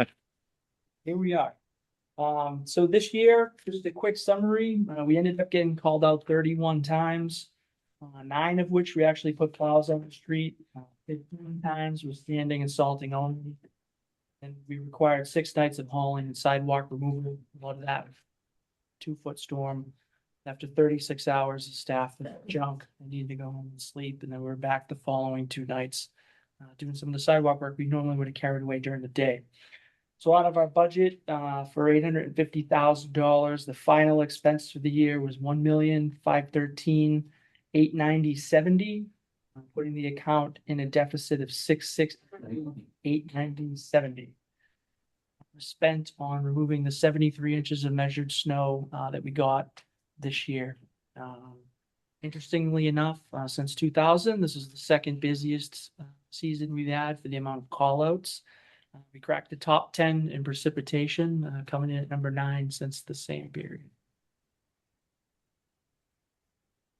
Here we are. So this year, just a quick summary. We ended up getting called out 31 times, 9 of which we actually put plows on the street. 15 times was standing and salting only. And we required 6 nights of hauling and sidewalk removal. A lot of that 2-foot storm. After 36 hours, the staff was junk. I needed to go home and sleep. And then we were back the following 2 nights doing some of the sidewalk work we normally would have carried away during the day. So out of our budget for $850,000, the final expense for the year was $1,513,890.70, putting the account in a deficit of $660,890.70. Spent on removing the 73 inches of measured snow that we got this year. Interestingly enough, since 2000, this is the second busiest season we've had for the amount of callouts. We cracked the top 10 in precipitation, coming in at number 9 since the same period.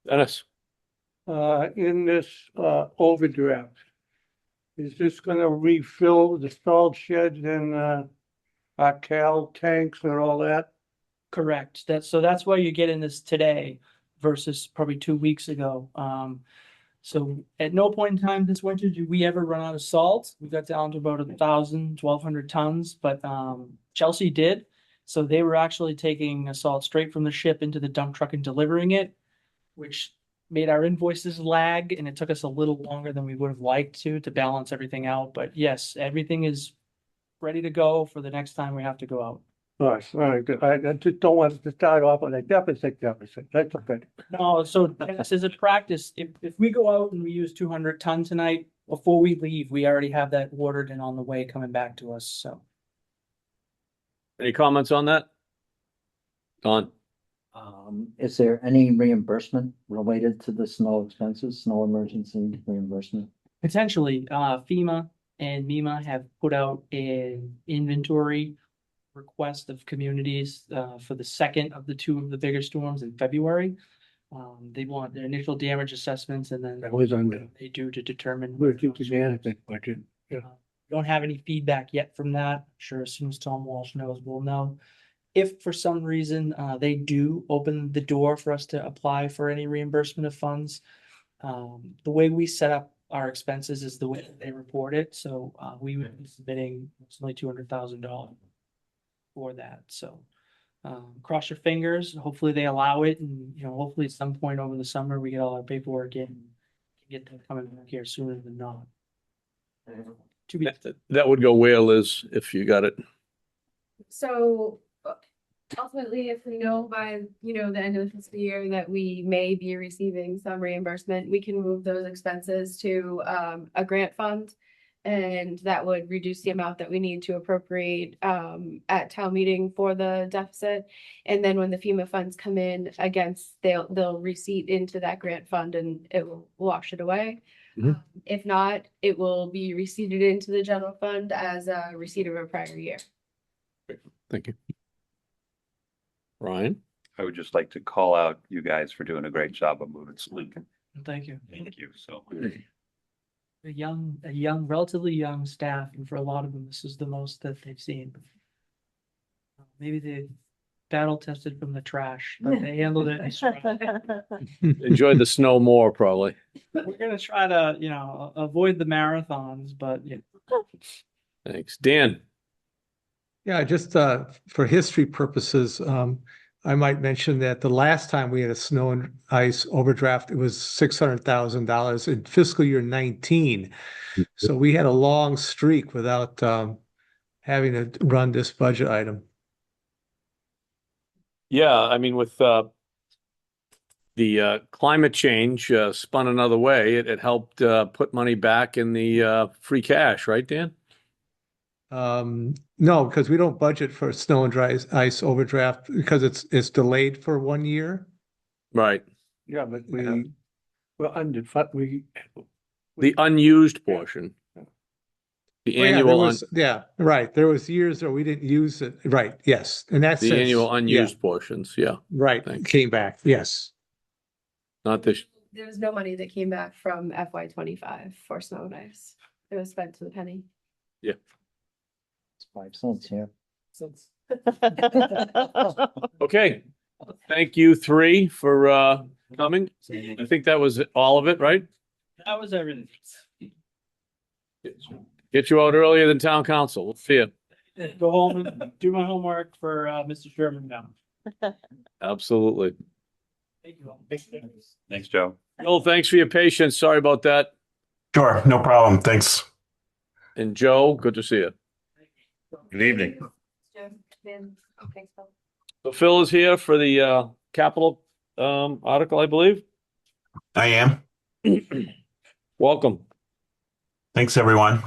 Dennis? In this overdraft, is this gonna refill the salt sheds and our cal tanks and all that? Correct. That's why you're getting this today versus probably 2 weeks ago. So at no point in time this winter did we ever run out of salt. We got down to about 1,200 tons, but Chelsea did. So they were actually taking salt straight from the ship into the dump truck and delivering it, which made our invoices lag, and it took us a little longer than we would have liked to balance everything out. But yes, everything is ready to go for the next time we have to go out. All right, good. I just don't want to start off with a deficit. That's okay. No, so this is a practice. If we go out and we use 200 ton tonight, before we leave, we already have that ordered and on the way coming back to us, so. Any comments on that? Don? Is there any reimbursement related to the snow expenses, snow emergency reimbursement? Potentially, FEMA and MEMA have put out an inventory request of communities for the second of the two of the bigger storms in February. They want their initial damage assessments and then That was under. they do to determine. We're keeping management budget. Yeah. Don't have any feedback yet from that. Sure, as soon as Tom Walsh knows, we'll know. If for some reason they do open the door for us to apply for any reimbursement of funds, the way we set up our expenses is the way that they report it. So we would be submitting approximately $200,000 for that. So cross your fingers. Hopefully they allow it, and hopefully at some point over the summer we get all our paperwork in and get them coming back here sooner than not. To be That would go where, Liz, if you got it? So ultimately, if we know by, the end of the fiscal year that we may be receiving some reimbursement, we can move those expenses to a grant fund. And that would reduce the amount that we need to appropriate at town meeting for the deficit. And then when the FEMA funds come in against, they'll receipt into that grant fund and it will wash it away. Mhm. If not, it will be receipted into the general fund as a receipt of a prior year. Thank you. Ryan? I would just like to call out you guys for doing a great job of moving sleek. Thank you. Thank you so A young, relatively young staff, and for a lot of them, this is the most that they've seen. Maybe they battle tested from the trash, but they handled it. Enjoyed the snow more, probably. We're gonna try to, avoid the marathons, but yeah. Thanks. Dan? Yeah, just for history purposes, I might mention that the last time we had a snow and ice overdraft, it was $600,000 in fiscal year 19. So we had a long streak without having to run this budget item. Yeah, I mean, with the climate change spun another way, it helped put money back in the free cash, right, Dan? No, because we don't budget for snow and dry ice overdraft because it's delayed for 1 year. Right. Yeah, but we're under, The unused portion. The annual, right. There was years where we didn't use it. Right. Yes. And that's the annual unused portions. Yeah. Right. Thanks. Came back. Yes. Not this. There was no money that came back from FY25 for snow and ice. It was spent to the penny. Yeah. It's 5 cents here. Okay. Thank you three for coming. I think that was all of it, right? That was everything. Get you out earlier than town council. We'll see you. Go home and do my homework for Mr. Sherman now. Absolutely. Thank you all. Thanks, Joe. Joel, thanks for your patience. Sorry about that. Sure, no problem. Thanks. And Joe, good to see you. Good evening. So Phil is here for the capital article, I believe. I am. Welcome. Thanks, everyone.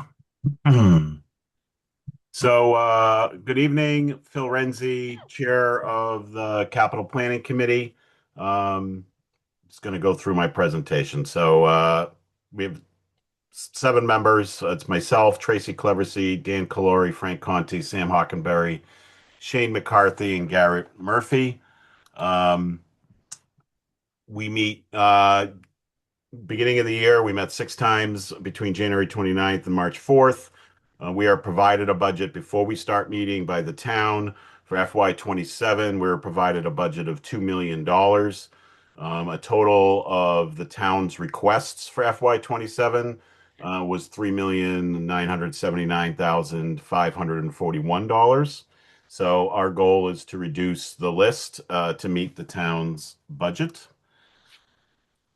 So, good evening, Phil Renzi, Chair of the Capital Planning Committee. Just going to go through my presentation. So, we have 7 members. It's myself, Tracy Cleversey, Dan Calori, Frank Conti, Sam Hockenberry, Shane McCarthy, and Garrett Murphy. We meet beginning of the year. We met 6 times between January 29th and March 4th. We are provided a budget before we start meeting by the town. For FY27, we're provided a budget of $2 million. A total of the town's requests for FY 27 was $3,979,541. So our goal is to reduce the list to meet the town's budget.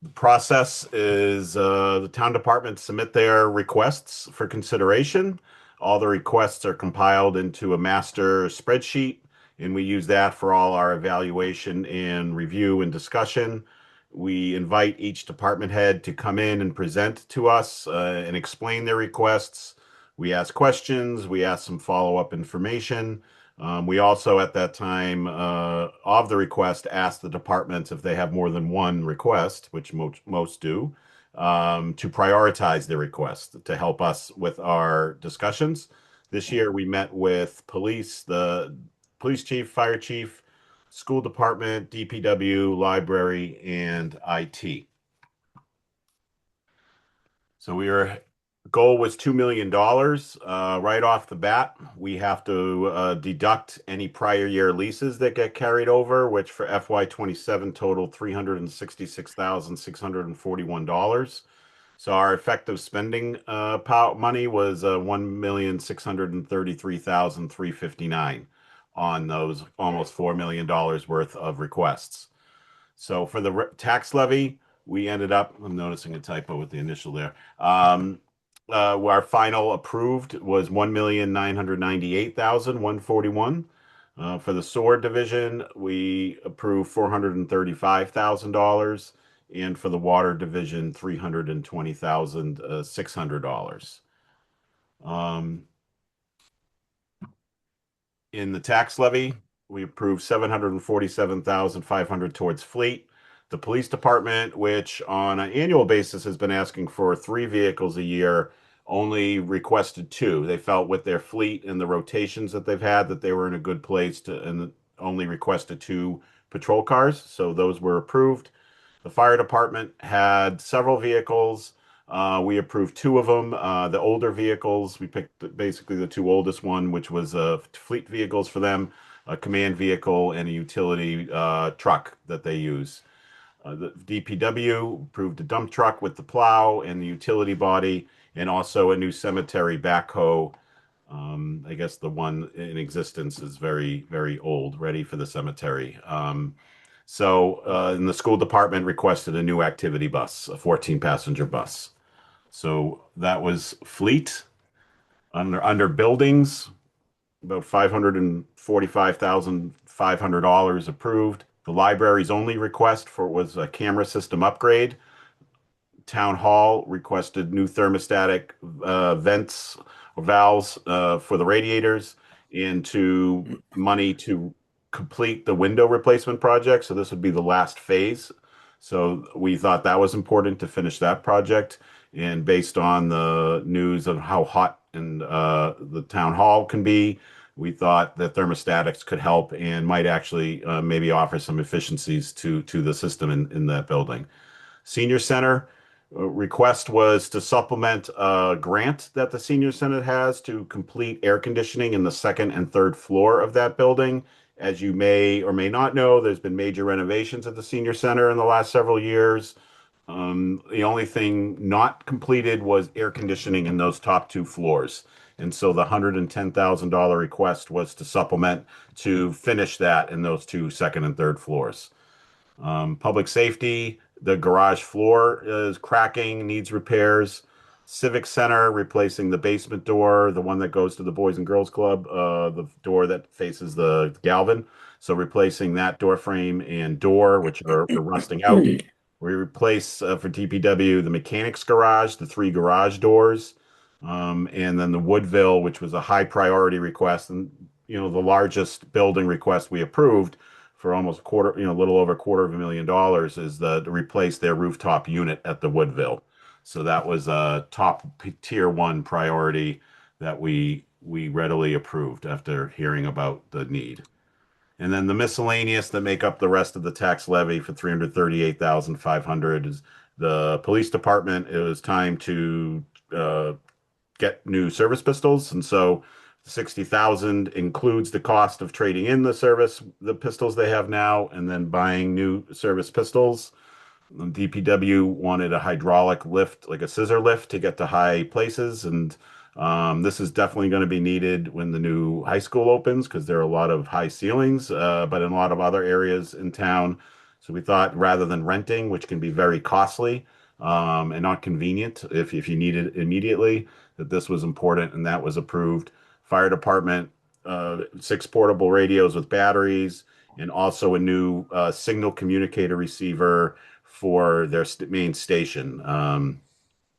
The process is the town departments submit their requests for consideration. All the requests are compiled into a master spreadsheet, and we use that for all our evaluation and review and discussion. We invite each department head to come in and present to us and explain their requests. We ask questions, we ask some follow-up information. We also, at that time of the request, ask the departments if they have more than one request, which most do, to prioritize their request to help us with our discussions. This year, we met with police, the police chief, fire chief, school department, DPW, library, and IT. So goal was $2 million. Right off the bat, we have to deduct any prior year leases that get carried over, which for FY 27 totaled $366,641. So our effective spending money was $1,633,359 on those almost $4 million worth of requests. So for the tax levy, we ended up, I'm noticing a typo with the initial there. Our final approved was $1,998,141. For the sword division, we approved $435,000, and for the water division, $320,600. In the tax levy, we approved $747,500 towards fleet. The police department, which on an annual basis has been asking for 3 vehicles a year, only requested 2. They felt with their fleet and the rotations that they've had that they were in a good place and only requested 2 patrol cars. So those were approved. The fire department had several vehicles. We approved 2 of them. The older vehicles, we picked basically the 2 oldest one, which was fleet vehicles for them, a command vehicle and a utility truck that they use. The DPW approved a dump truck with the plow and the utility body, and also a new cemetery backhoe. I guess the one in existence is very, very old, ready for the cemetery. And the school department requested a new activity bus, a 14-passenger bus. So that was fleet. Under buildings, about $545,500 approved. The library's only request was a camera system upgrade. Town Hall requested new thermostatic vents or valves for the radiators and money to complete the window replacement project. So this would be the last phase. So we thought that was important to finish that project. And based on the news of how hot and the town hall can be, we thought that thermostatics could help and might actually maybe offer some efficiencies to the system in that building. Senior Center request was to supplement a grant that the Senior Center has to complete air conditioning in the 2nd and 3rd floor of that building. As you may or may not know, there's been major renovations at the Senior Center in the last several years. The only thing not completed was air conditioning in those top 2 floors. And so the $110,000 request was to supplement to finish that in those 2 second and 3rd floors. Public safety, the garage floor is cracking, needs repairs. Civic Center, replacing the basement door, the one that goes to the Boys and Girls Club, the door that faces the Galvin. So replacing that door frame and door, which are rusting out. We replace for DPW the mechanics garage, the 3 garage doors, and then the Woodville, which was a high priority request, and the largest building request we approved for almost a little over $250,000 is to replace their rooftop unit at the Woodville. So that was a top tier 1 priority that we readily approved after hearing about the need. And then the miscellaneous that make up the rest of the tax levy for $338,500 is the police department. It was time to get new service pistols, and so $60,000 includes the cost of trading in the pistols they have now, and then buying new service pistols. The DPW wanted a hydraulic lift, like a scissor lift, to get to high places, and this is definitely going to be needed when the new high school opens because there are a lot of high ceilings, but in a lot of other areas in town. So we thought rather than renting, which can be very costly and not convenient if you need it immediately, that this was important, and that was approved. Fire department, 6 portable radios with batteries, and also a new signal communicator receiver for their main station.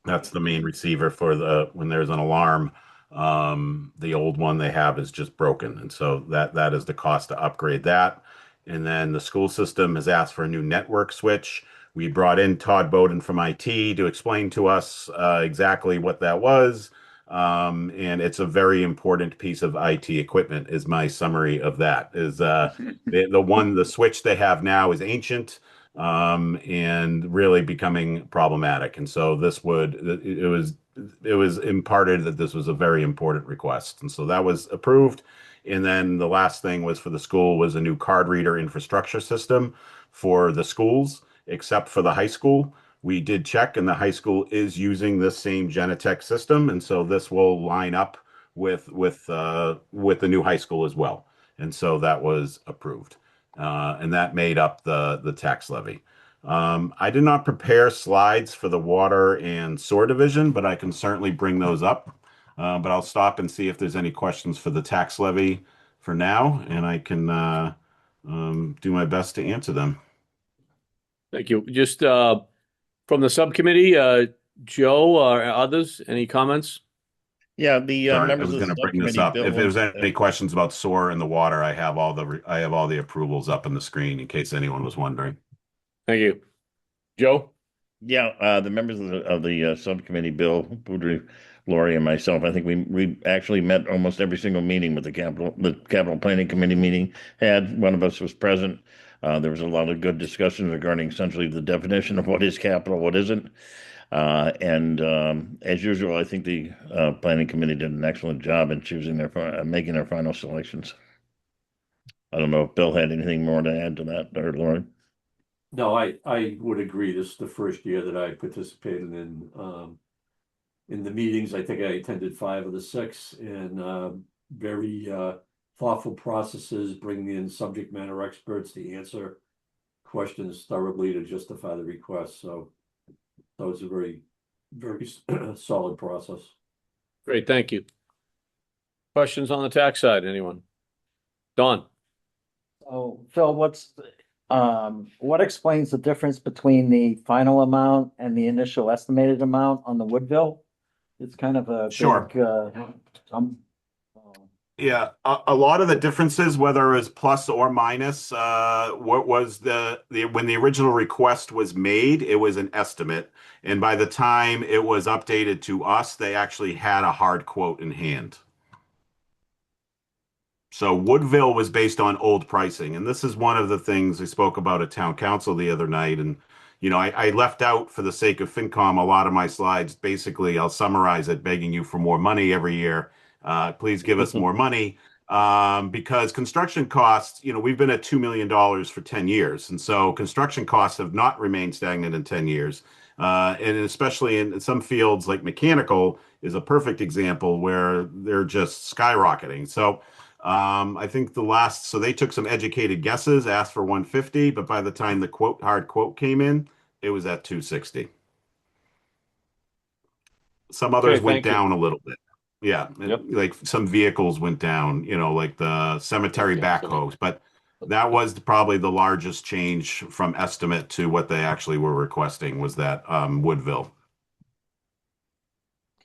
That's the main receiver for when there's an alarm. The old one they have is just broken, and so that is the cost to upgrade that. And then the school system has asked for a new network switch. We brought in Todd Bowden from IT to explain to us exactly what that was. And it's a very important piece of IT equipment, is my summary of that. Is the switch they have now is ancient and really becoming problematic. And so it was imparted that this was a very important request. And so that was approved. And then the last thing was for the school was a new card reader infrastructure system for the schools, except for the high school. We did check, and the high school is using this same Genetec system, and so this will line up with the new high school as well. And so that was approved, and that made up the tax levy. I did not prepare slides for the water and sewer division, but I can certainly bring those up. But I'll stop and see if there's any questions for the tax levy for now, and I can do my best to answer them. Thank you. Just from the subcommittee, Joe or others, any comments? Yeah, the Sorry, I members was of the going to bring this subcommittee, up. If Bill, there's any questions about sewer and the water, I have all the approvals up on the screen in case anyone was wondering. Thank you. Joe? yeah, the members of the subcommittee, Bill, Boudry, Lori, and myself, I think we actually met almost every single meeting with the capital planning committee meeting had. One of us was present. There was a lot of good discussions regarding essentially the definition of what is capital, what isn't. And as usual, I think the planning committee did an excellent job in choosing making their final selections. I don't know if Bill had anything more to add to that, or Lauren. No, I would agree. This is the first year that I participated in the meetings. I think I attended 5 of the 6, and very thoughtful processes, bringing in subject matter experts to answer questions thoroughly to justify the request. So that was a very, very solid process. Great, thank you. Questions on the tax side, anyone? Don? So Phil, what explains the difference between the final amount and the initial estimated amount on the Woodville? It's kind of a Sure. big, Yeah, a lot of the differences, whether it was plus or minus, what was when the original request was made, it was an estimate. And by the time it was updated to us, they actually had a hard quote in hand. So Woodville was based on old pricing. And this is one of the things I spoke about at town council the other night. And, I left out, for the sake of FinCom, a lot of my slides. Basically, I'll summarize it, begging you for more money every year. Please give us more money, because construction costs, we've been at $2 million for 10 years. And so construction costs have not remained stagnant in 10 years. And especially in some fields like mechanical is a perfect example where they're just skyrocketing. So I think so they took some educated guesses, asked for 150, but by the time the hard quote came in, it was at 260. Some others went down a little bit. Yeah. Yep. Like some vehicles went down, like the cemetery backhoes, but that was probably the largest change from estimate to what they actually were requesting, was that Woodville.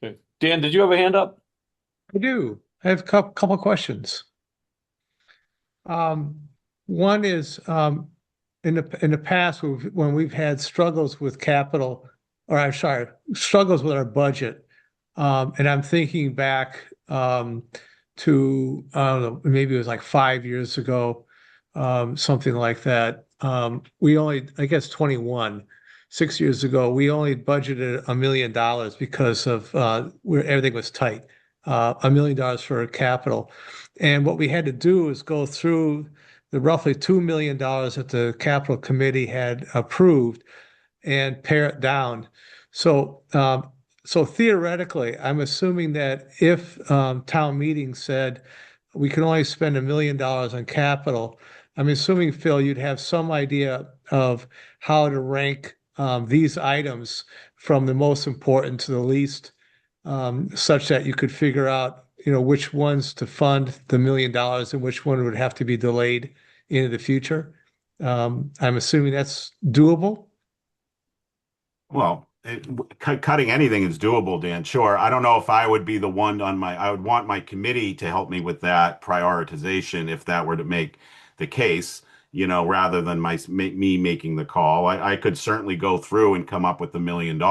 Okay. Dan, did you have a hand up? I do. I have a couple of questions. One is, in the past, when we've had struggles with capital, or I'm sorry, struggles with our budget, and I'm thinking back to, I don't know, maybe it was like 5 years ago, something like that. We only, I guess 6 years ago, we only budgeted $1 million because of where everything was tight. $1 million for capital. And what we had to do is go through the roughly $2 million that the capital committee had approved and pare it down. So, so theoretically, I'm assuming that if town meeting said we can only spend $1 million on capital, I'm assuming, Phil, you'd have some idea of how to rank these items from the most important to the least, such that you could figure out, which ones to fund the $1 million and which one would have to be delayed into the future. I'm assuming that's doable. Well, cutting anything is doable, Dan. Sure. I don't know if I would be the one I would want my committee to help me with that prioritization if that were to make the case, rather than me making the call. I could certainly go through and come up with $1 million.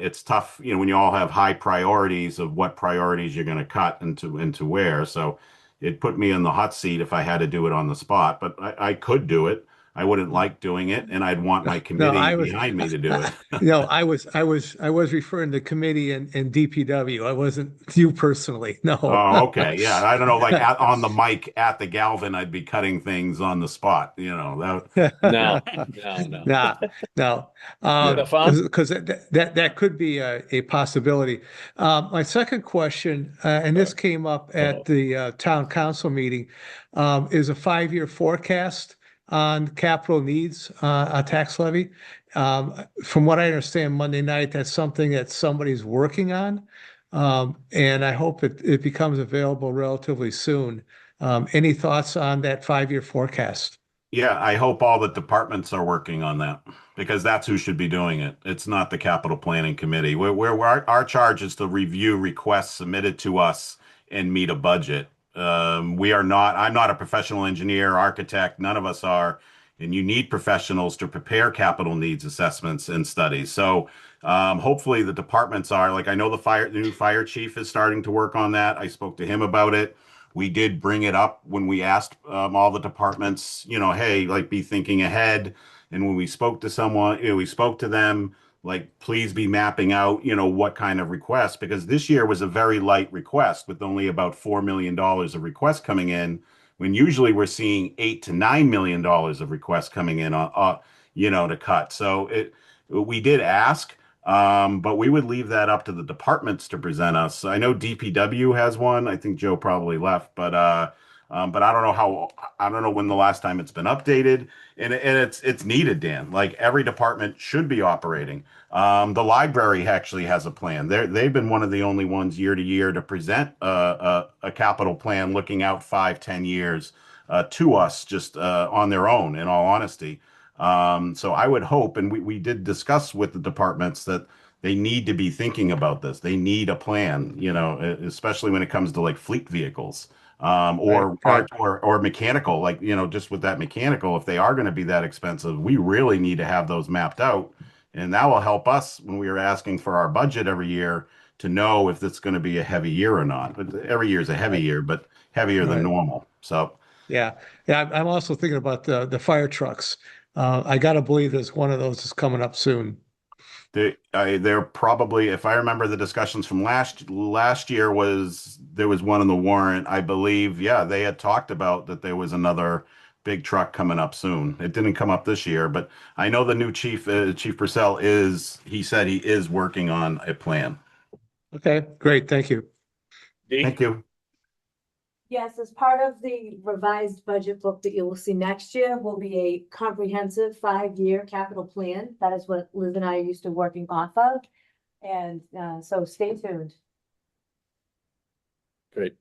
It's tough, when you all have high priorities of what priorities you're going to cut into where. So it put me in the hot seat if I had to do it on the spot, but I could do it. I wouldn't like doing it, and I'd want my committee behind me to do it. No, I was referring to committee and DPW. I wasn't you personally. No. Oh, okay. Yeah. I don't know, like on the mic at the Galvin, I'd be cutting things on the spot, No. No. Because that could be a possibility. My second question, and this came up at the town council meeting, is a 5-year forecast on capital needs, a tax levy. From what I understand, Monday night, that's something that somebody's working on. And I hope it becomes available relatively soon. Any thoughts on that 5-year forecast? Yeah, I hope all the departments are working on that because that's who should be doing it. It's not the capital planning committee. Our charge is to review requests submitted to us and meet a budget. I'm not a professional engineer, architect, none of us are. And you need professionals to prepare capital needs assessments and studies. So hopefully the departments are, like, I know the new fire chief is starting to work on that. I spoke to him about it. We did bring it up when we asked all the departments, hey, like, be thinking ahead. And when we spoke to someone, we spoke to them, like, please be mapping out, what kind of requests, because this year was a very light request with only about $4 million of requests coming in, when usually we're seeing $8 to $9 million of requests coming in, to cut. So we did ask, but we would leave that up to the departments to present us. I know DPW has one. I think Joe probably left, but I don't know when the last time it's been updated, and it's needed, Dan. Like, every department should be operating. The library actually has a plan. They've been one of the only ones year to year to present a capital plan looking out 5-10 years to us, just on their own, in all honesty. So I would hope, and we did discuss with the departments, that they need to be thinking about this. They need a plan, especially when it comes to, like, fleet vehicles, or mechanical, like, just with that mechanical, if they are going to be that expensive, we really need to have those mapped out. And that will help us when we are asking for our budget every year to know if it's going to be a heavy year or not. But every year is a heavy year, but heavier than normal. So Yeah. I'm also thinking about the fire trucks. I got to believe there's one of those is coming up soon. they're probably, if I remember the discussions from last year, there was one in the warrant, I believe. Yeah, they had talked about that there was another big truck coming up soon. It didn't come up this year, but I know the new chief, Chief Purcell, he said he is working on a plan. Okay, great. Thank you. Thank you. Yes, as part of the revised budget book that you will see next year will be a comprehensive 5-year capital plan. That is what Liz and I are used to working off of. And so stay tuned. Great.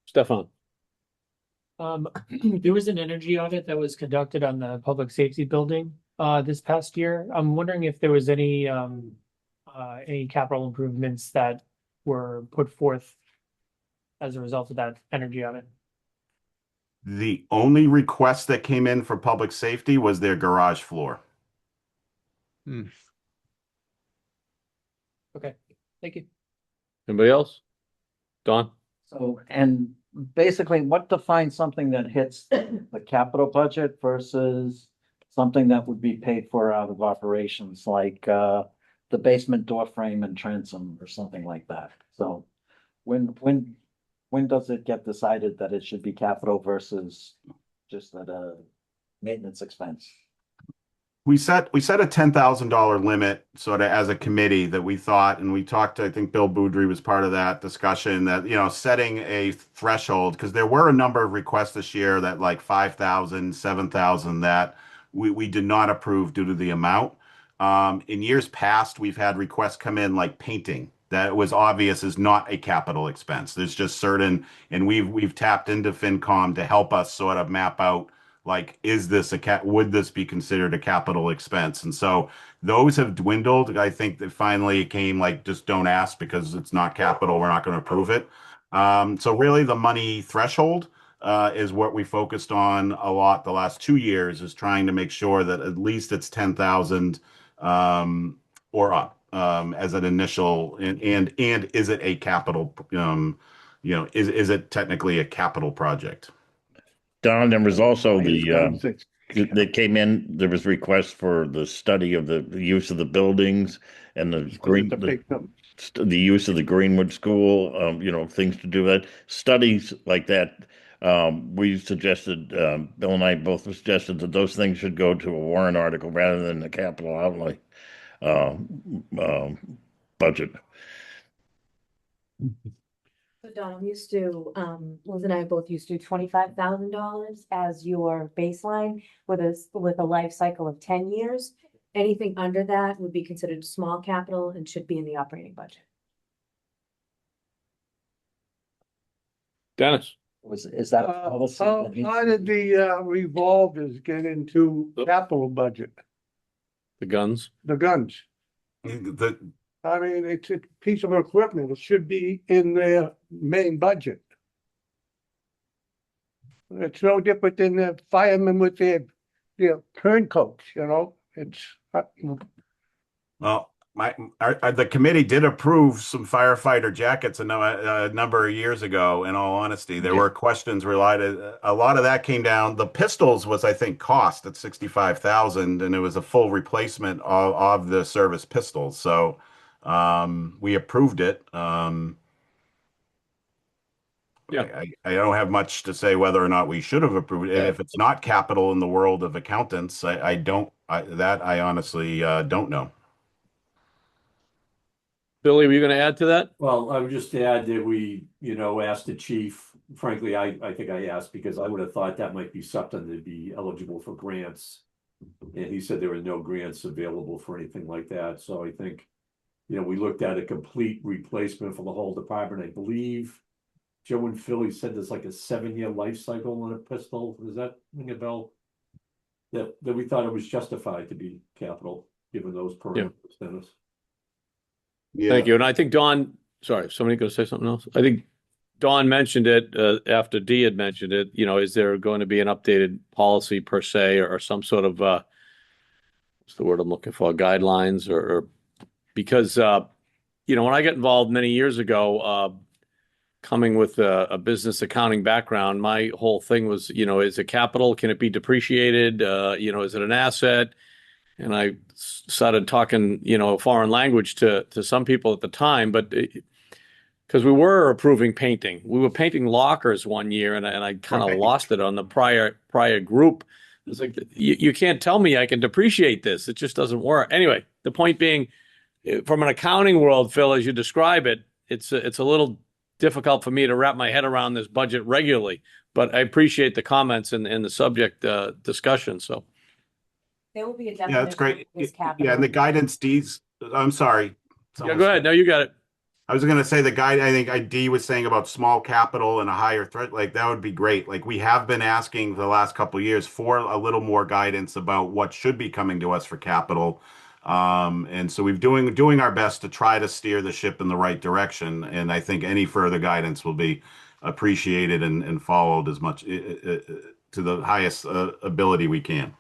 Stefan. There was an energy audit that was conducted on the public safety building this past year. I'm wondering if there was any capital improvements that were put forth as a result of that energy audit. The only request that came in for public safety was their garage floor. Okay, thank you. Anybody else? Don? So, and basically what defines something that hits the capital budget versus something that would be paid for out of operations, like the basement door frame and transom or something like that. So when does it get decided that it should be capital versus just at a maintenance expense? We set a $10,000 limit sort of as a committee that we thought, and we talked to, I think Bill Boudry was part of that discussion, that, setting a threshold, because there were a number of requests this year that like 5,000, 7,000 that we did not approve due to the amount. In years past, we've had requests come in like painting that was obvious is not a capital expense. There's just certain, and we've tapped into FinCom to help us sort of map out, like, is this would this be considered a capital expense? And so those have dwindled. I think that finally it came like, just don't ask because it's not capital. We're not going to approve it. So really the money threshold is what we focused on a lot the last 2 years, is trying to make sure that at least it's 10,000 or up as an initial, and is it a capital, is it technically a capital project? Don, there was also that came in, there was requests for the study of the use of the buildings and the use of the Greenwood School, things to do with that. Studies like that, we suggested, Bill and I both suggested that those things should go to a warrant article rather than the capital outlay budget. So Don, we used to, Liz and I both used to do $25,000 as your baseline with a life cycle of 10 years. Anything under that would be considered small capital and should be in the operating budget. Dennis? Is that policy? How did the revolvers get into capital budget? The guns? The guns. I mean, it's a piece of equipment. It should be in their main budget. It's no different than the firemen with their turncoats, it's. Well, the committee did approve some firefighter jackets a number of years ago. In all honesty, there were questions related. A lot of that came down. The pistols was, I think, cost at 65,000, and it was a full replacement of the service pistols. So we approved it. I don't have much to say whether or not we should have approved it. If it's not capital in the world of accountants, I honestly don't know. Billy, were you going to add to that? Well, I would just add that we, asked the chief. Frankly, I think I asked because I would have thought that might be something to be eligible for grants. And he said there were no grants available for anything like that. So I think, we looked at a complete replacement for the whole department. I believe Joe and Philly said there's like a 7-year life cycle on a pistol. Does that ring a bell? That we thought it was justified to be capital, given those parameters, Dennis. Yeah. Thank you. And I think Don, sorry, somebody going to say something else? I think Don mentioned it after Dee had mentioned it. Is there going to be an updated policy per se, or some sort of, what's the word I'm looking for, guidelines, or because, when I got involved many years ago, coming with a business accounting background, my whole thing was, is it capital? Can it be depreciated? Is it an asset? And I started talking, a foreign language to some people at the time, but because we were approving painting, we were painting lockers one year, and I kind of lost it on the prior group. It's like, you can't tell me I can depreciate this. It just doesn't work. Anyway, the point being, from an accounting world, Phil, as you describe it, it's a little difficult for me to wrap my head around this budget regularly, but I appreciate the comments and the subject discussion. So. There will be a Yeah, that's great. capital. Yeah, and the guidance D's, I'm sorry. Yeah, go ahead. No, you got it. I was going to say I think Dee was saying about small capital and a higher threat, like that would be great. Like we have been asking for the last couple of years for a little more guidance about what should be coming to us for capital. And so we've doing our best to try to steer the ship in the right direction. And I think any further guidance will be appreciated and followed as much to the highest ability we can.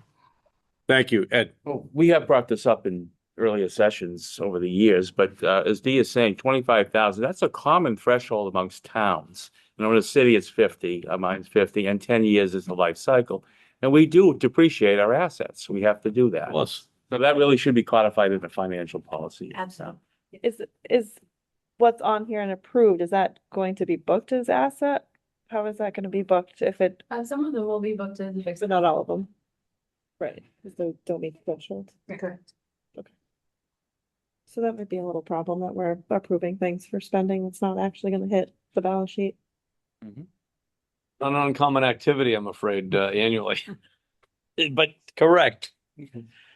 Thank you, Ed. Well, we have brought this up in earlier sessions over the years, but as Dee is saying, 25,000, that's a common threshold amongst towns. In a city, it's 50, mine's 50, and 10 years is the life cycle. And we do depreciate our assets. We have to do that. Plus. So that really should be codified in the financial policy. Absolutely. Is what's on here and approved, is that going to be booked as asset? How is that gonna be booked if it, Some of them will be booked as fixed. but not all of them? Right, because they don't meet the threshold. Correct. So that might be a little problem that we're approving things for spending that's not actually gonna hit the balance sheet. Not an uncommon activity, I'm afraid, annually. But correct.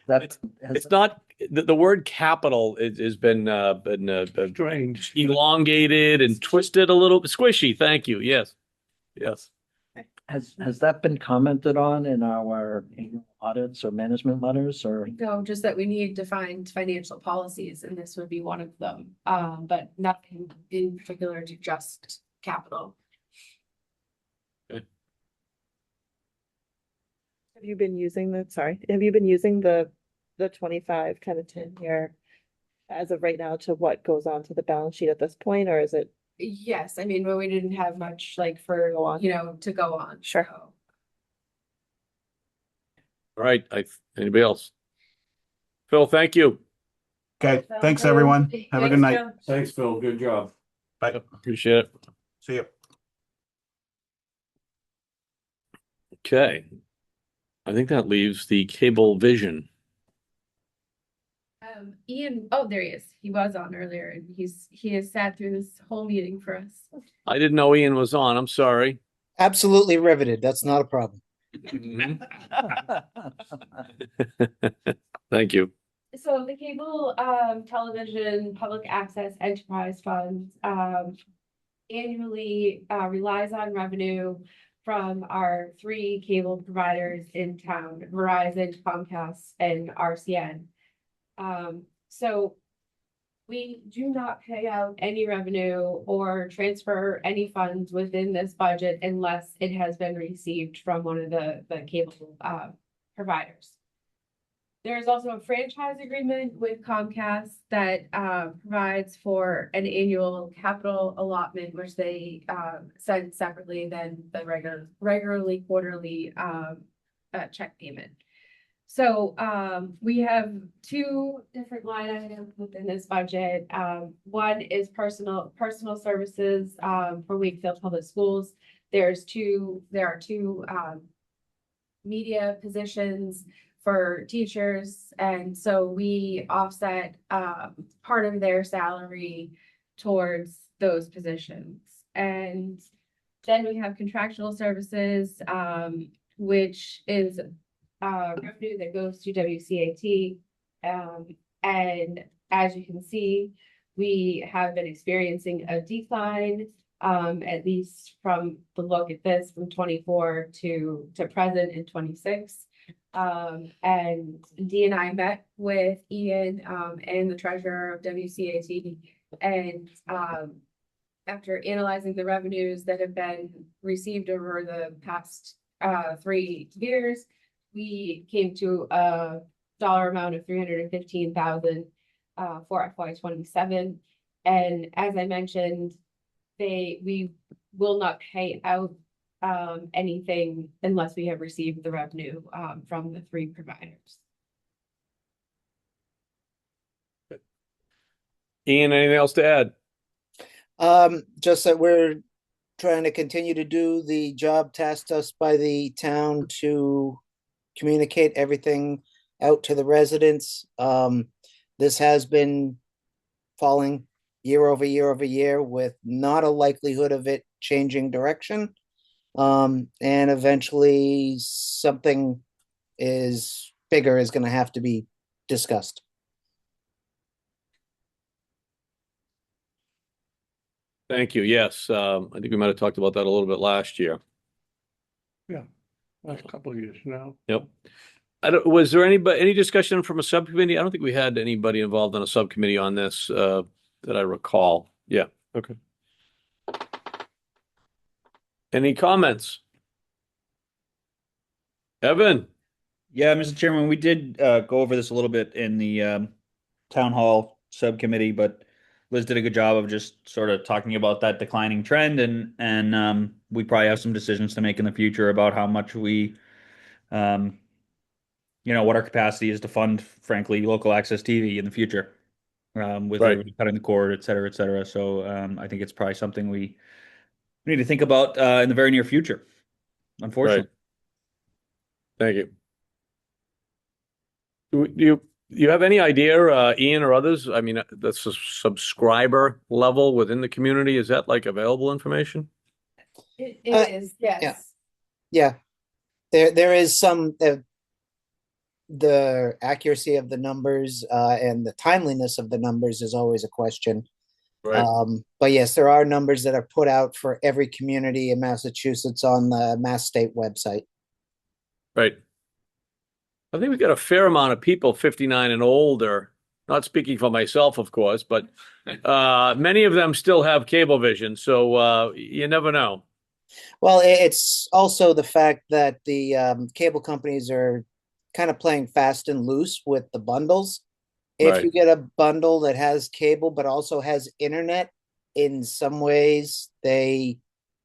That's, It's not, the word capital has been Strange. elongated and twisted a little, squishy, thank you, yes. Yes. has that been commented on in our annual audits or management letters or? No, just that we need defined financial policies, and this would be one of them, but nothing in particular to just capital. Have you been using the 25 kind of 10-year as of right now to what goes on to the balance sheet at this point, or is it? Yes, I mean, but we didn't have much like for, to go on. Sure. So. All right, anybody else? Phil, thank you. Okay, thanks, everyone. Have a good night. Thanks, Phil. Good job. Bye. Appreciate it. See you. Okay. I think that leaves the cable vision. Ian, oh, there he is. He was on earlier, and he has sat through this whole meeting for us. I didn't know Ian was on. I'm sorry. Absolutely riveted. That's not a problem. Thank you. So the cable, television, public access enterprise funds, annually, relies on revenue from our three cable providers in town, Verizon, Comcast, and RCN. So we do not pay out any revenue or transfer any funds within this budget unless it has been received from one of the cable, providers. There is also a franchise agreement with Comcast that provides for an annual capital allotment, which they send separately than the regularly quarterly check payment. So we have two different line items within this budget. One is personal services for Wakefield Public Schools. There are two media positions for teachers, and so we offset part of their salary towards those positions. And then we have contractual services, which is revenue that goes to WCAT. And as you can see, we have been experiencing a decline, at least from the look at this from 24 to present in 26. And Dee and I met with Ian and the treasurer of WCAT, and after analyzing the revenues that have been received over the past 3 years, we came to a dollar amount of $315,000 for FY27. And as I mentioned, we will not pay out anything unless we have received the revenue from the three providers. Ian, anything else to add? Just that we're trying to continue to do the job tasked us by the town to communicate everything out to the residents. This has been falling year over year over year with not a likelihood of it changing direction. And eventually something bigger is going to have to be discussed. Thank you. Yes, I think we might have talked about that a little bit last year. Yeah, last couple of years now. Yep. Was there any discussion from a subcommittee? I don't think we had anybody involved in a subcommittee on this, that I recall. Yeah, okay. Any comments? Evan? Yeah, Mr. Chairman, we did go over this a little bit in the town hall subcommittee, but Liz did a good job of just sort of talking about that declining trend, and we probably have some decisions to make in the future about how much we, what our capacity is to fund, frankly, local access TV in the future. with Right. everybody cutting the cord, et cetera, et cetera. So I think it's probably something we need to think about in the very near future, unfortunately. Thank you. Do you have any idea, Ian or others? I mean, the subscriber level within the community, is that like available information? It Uh, is, yes. Yeah, there is some, the accuracy of the numbers, and the timeliness of the numbers is always a question. Right. But yes, there are numbers that are put out for every community in Massachusetts on the Mass State website. Right. I think we got a fair amount of people 59 and older, not speaking for myself, of course, but many of them still have cable vision. So you never know. Well, it's also the fact that the cable companies are kind of playing fast and loose with the bundles. If Right. you get a bundle that has cable but also has internet, in some ways they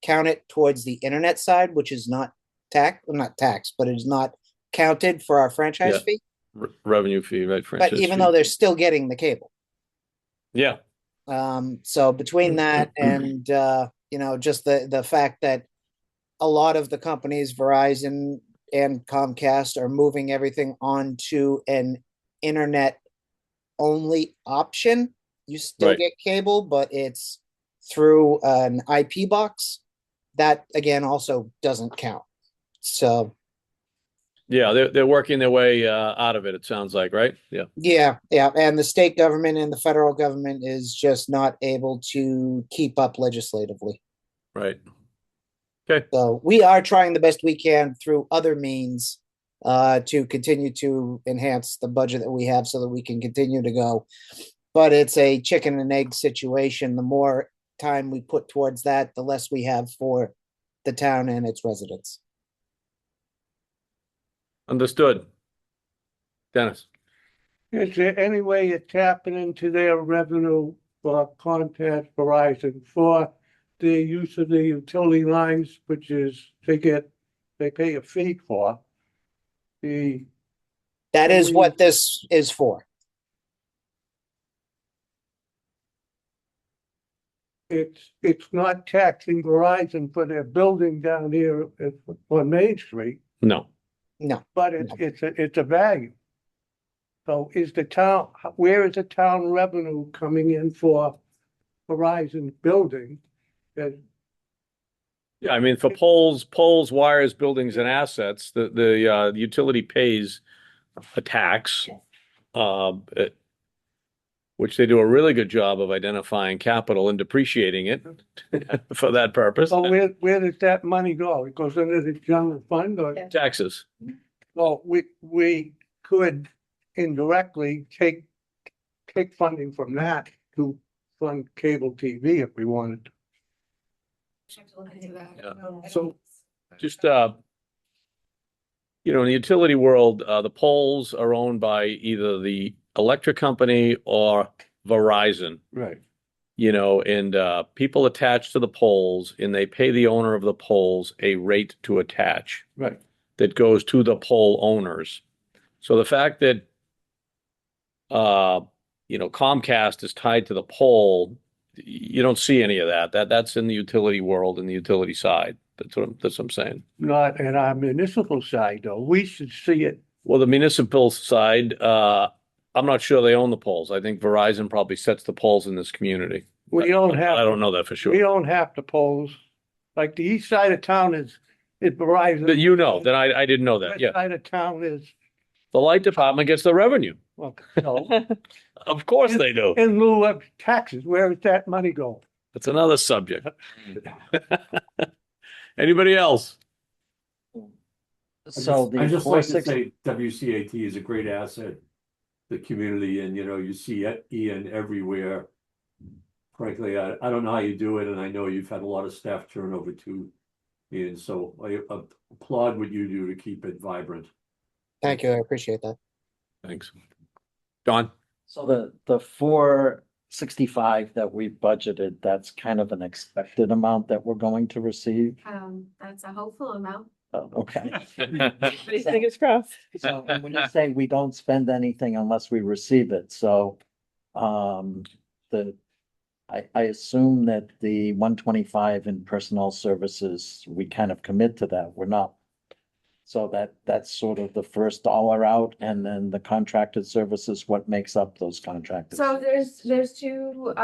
count it towards the internet side, which is not not tax, but it is not counted for our franchise Yeah. fee. Revenue fee, right? But Franchise even fee. though they're still getting the cable. Yeah. So between that and just the fact that a lot of the companies, Verizon and Comcast, are moving everything onto an internet only option. You still Right. get cable, but it's through an IP box. That again also doesn't count. So Yeah, they're working their way out of it, it sounds like, right? Yeah. yeah, and the state government and the federal government is just not able to keep up legislatively. Right. Okay. So we are trying the best we can through other means to continue to enhance the budget that we have so that we can continue to go. But it's a chicken and egg situation. The more time we put towards that, the less we have for the town and its residents. Understood. Dennis. Is there any way you're tapping into their revenue for Comcast, Verizon, for the use of the utility lines, which is they pay a fee for? That is what this is for. It's not taxing Verizon for their building down here on Main Street, No. No. but it's a value. So is the town, where is the town revenue coming in for Verizon building? That Yeah, I mean, for poles, wires, buildings, and assets, the utility pays a tax, which they do a really good job of identifying capital and depreciating it for that purpose. So where does that money go? It goes into the general fund or? Taxes. Well, we could indirectly take funding from that to fund cable TV if we wanted. So just, in the utility world, the poles are owned by either the electric company or Verizon. Right. And people attach to the poles and they pay the owner of the poles a rate to attach. Right. That goes to the pole owners. So the fact that Comcast is tied to the pole, you don't see any of that. That's in the utility world and the utility side. That's what I'm saying. Not in our municipal side, though. We should see it. Well, the municipal side, I'm not sure they own the poles. I think Verizon probably sets the poles in this community. We don't have. I don't know that for sure. We own half the poles. Like the east side of town is Verizon. Then I didn't know that. West Yeah. side of town is, The light department gets the revenue. well, no. Of course they do. In lieu of taxes, where does that money go? That's another subject. Anybody else? So I the just like to 460 say WCAT is a great asset, the community, and you see Ian everywhere. Frankly, I don't know how you do it, and I know you've had a lot of staff turnover too, Ian. So I applaud what you do to keep it vibrant. Thank you. I appreciate that. Thanks. Don? So the 465 that we budgeted, that's kind of an expected amount that we're going to receive. That's a hopeful amount. Oh, okay. Fingers crossed. So and when you say we don't spend anything unless we receive it, so the, I assume that the 125 in personnel services, we kind of commit to that. We're not. So that's sort of the first dollar out, and then the contracted services, what makes up those contracted? So there's two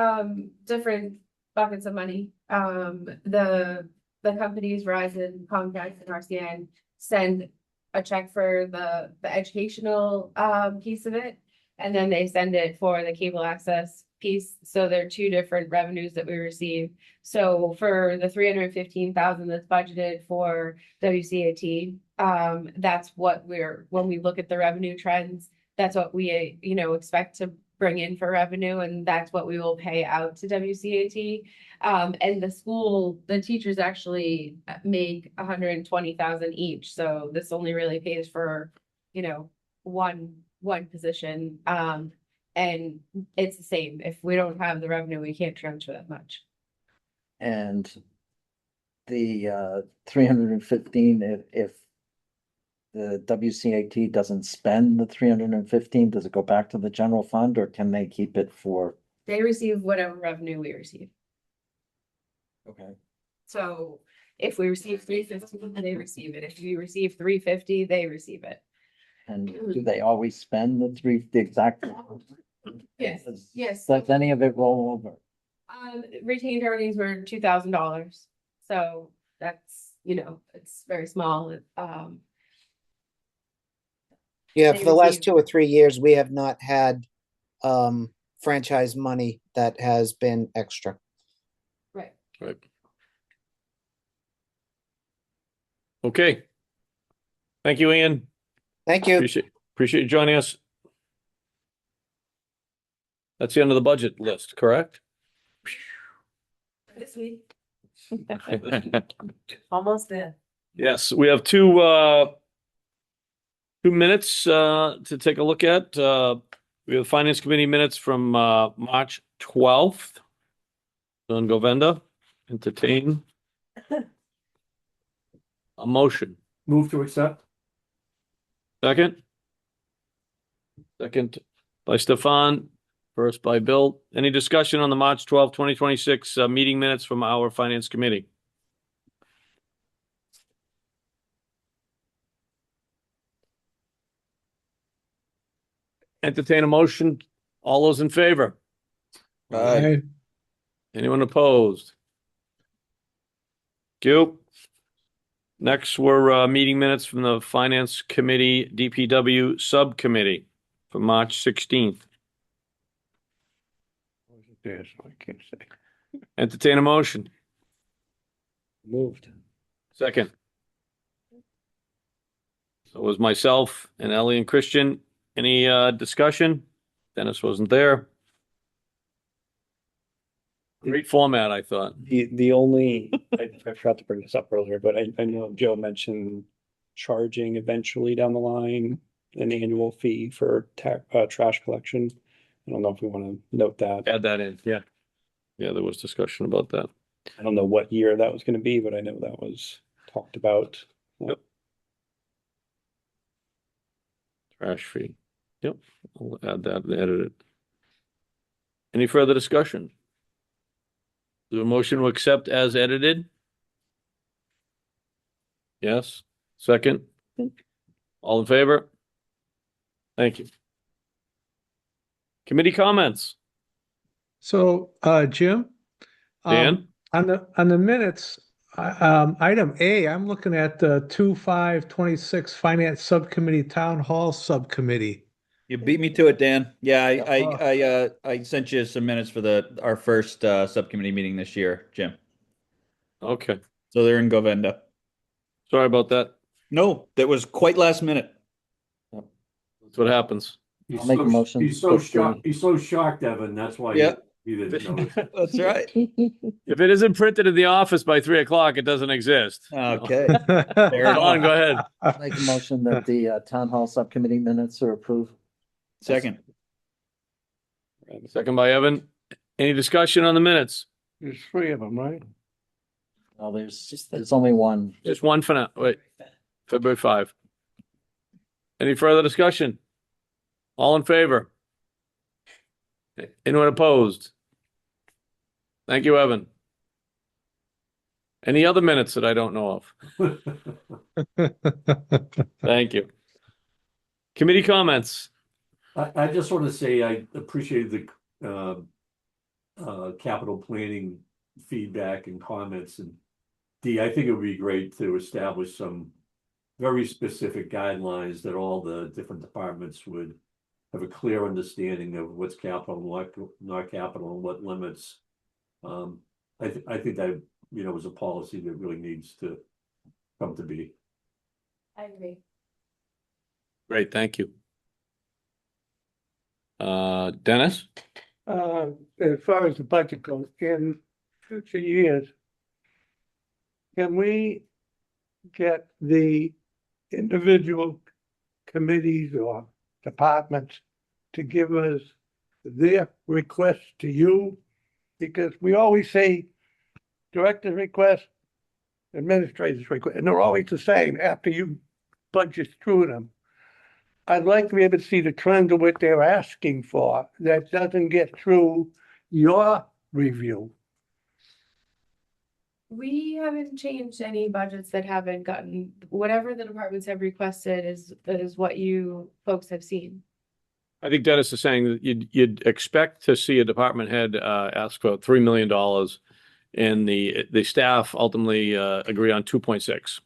different buckets of money. The companies Verizon, Comcast, and RCN send a check for the educational piece of it, and then they send it for the cable access piece. So there are two different revenues that we receive. So for the 315,000 that's budgeted for WCAT, that's what when we look at the revenue trends, that's what we, expect to bring in for revenue, and that's what we will pay out to WCAT. And the teachers actually make 120,000 each. So this only really pays for, one position. And it's the same. If we don't have the revenue, we can't transfer that much. And the 315, if the WCAT doesn't spend the 315, does it go back to the general fund, or can they keep it for? They receive whatever revenue we receive. Okay. So if we receive 350, they receive it. If we receive 350, they receive it. And do they always spend the exact? Yes, yes. Does any of it roll over? Retained earnings were $2,000. So that's, it's very small. Yeah, They for the last receive- 2 or 3 years, we have not had franchise money that has been extra. Right. Right. Okay. Thank you, Ian. Thank you. Appreciate you joining us. That's the end of the budget list, correct? This week. Almost there. Yes, we have two minutes to take a look at. We have Finance Committee minutes from March 12th. Don Govenda, entertain a motion. Move to accept. Second? Second by Stefan, first by Bill. Any discussion on the March 12th, 2026 meeting minutes from our Finance Committee? Entertain a motion. All those in favor? Aye. Anyone opposed? Thank you. Next, we're meeting minutes from the Finance Committee DPW Subcommittee for March 16th. Yes, I can't say. Entertain a motion. Moved. Second. So it was myself and Ellie and Christian. Any discussion? Dennis wasn't there. Great format, I thought. The only, I forgot to bring this up earlier, but I know Joe mentioned charging eventually down the line an annual fee for trash collection. I don't know if we want to note that. Add that in, yeah. Yeah, there was discussion about that. I don't know what year that was going to be, but I know that was talked about. Yep. Trash fee. Yep, I'll add that and edit it. Any further discussion? Is there a motion to accept as edited? Yes. Second? All in favor? Thank you. Committee comments? So, Jim? Dan? On the minutes, item A, I'm looking at the 2/5/26 Finance Subcommittee Town Hall Subcommittee. You beat me to it, Dan. Yeah, I sent you some minutes for our first subcommittee meeting this year, Jim. Okay. So they're in Govenda. Sorry about that. No, that was quite last minute. That's what happens. I'll make a motion. He's so shocked. He's so shocked, Evan. That's why Yeah. he didn't know. That's right. If it isn't printed in the office by 3 o'clock, it doesn't exist. Okay. Don, go ahead. Make a motion that the Town Hall Subcommittee minutes are approved. Second. Second by Evan. Any discussion on the minutes? There's 3 of them, right? No, there's only one. Just one for now. Wait. February 5. Any further discussion? All in favor? Anyone opposed? Thank you, Evan. Any other minutes that I don't know of? Thank you. Committee comments. I just want to say I appreciate the capital planning feedback and comments. And Dee, I think it would be great to establish some very specific guidelines that all the different departments would have a clear understanding of what's capital and what not capital and what limits. I think that, is a policy that really needs to come to be. I agree. Great, thank you. Dennis? As far as the budget goes, in future years, can we get the individual committees or departments to give us their requests to you? Because we always say director's request, administrator's request, and they're always the same after you budget through them. I'd like to be able to see the trend of what they're asking for that doesn't get through your review. We haven't changed any budgets that haven't gotten, whatever the departments have requested is what you folks have seen. I think Dennis is saying that you'd expect to see a department head ask for $3 million and the staff ultimately agree on 2.6.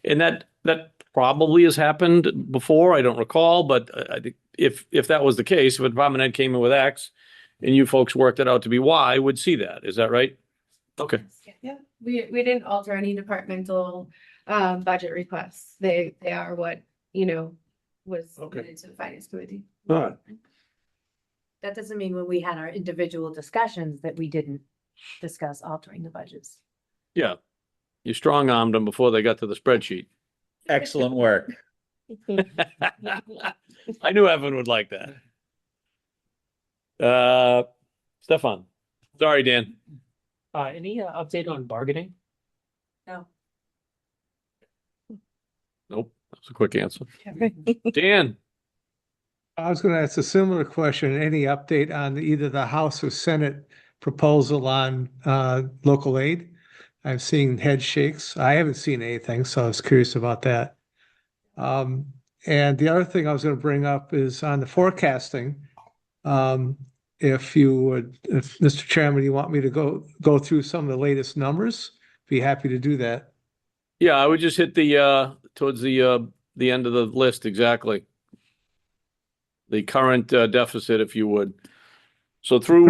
And that probably has happened before. I don't recall, but I think if that was the case, if a department head came in with X and you folks worked it out to be Y, would see that. Is that right? Okay. Yeah, we didn't alter any departmental budget requests. They are what, was submitted to the finance committee. But That doesn't mean when we had our individual discussions that we didn't discuss altering the budgets. Yeah. You strong armed them before they got to the spreadsheet. Excellent work. I knew Evan would like that. Stefan. Sorry, Dan. Any update on bargaining? No. Nope. That's a quick answer. Dan. I was going to ask a similar question. Any update on either the House or Senate proposal on local aid? I've seen head shakes. I haven't seen anything, so I was curious about that. And the other thing I was going to bring up is on the forecasting. If Mr. Chairman, you want me to go through some of the latest numbers, be happy to do that. Yeah, I would just hit the towards the end of the list exactly. The current deficit, if you would. So through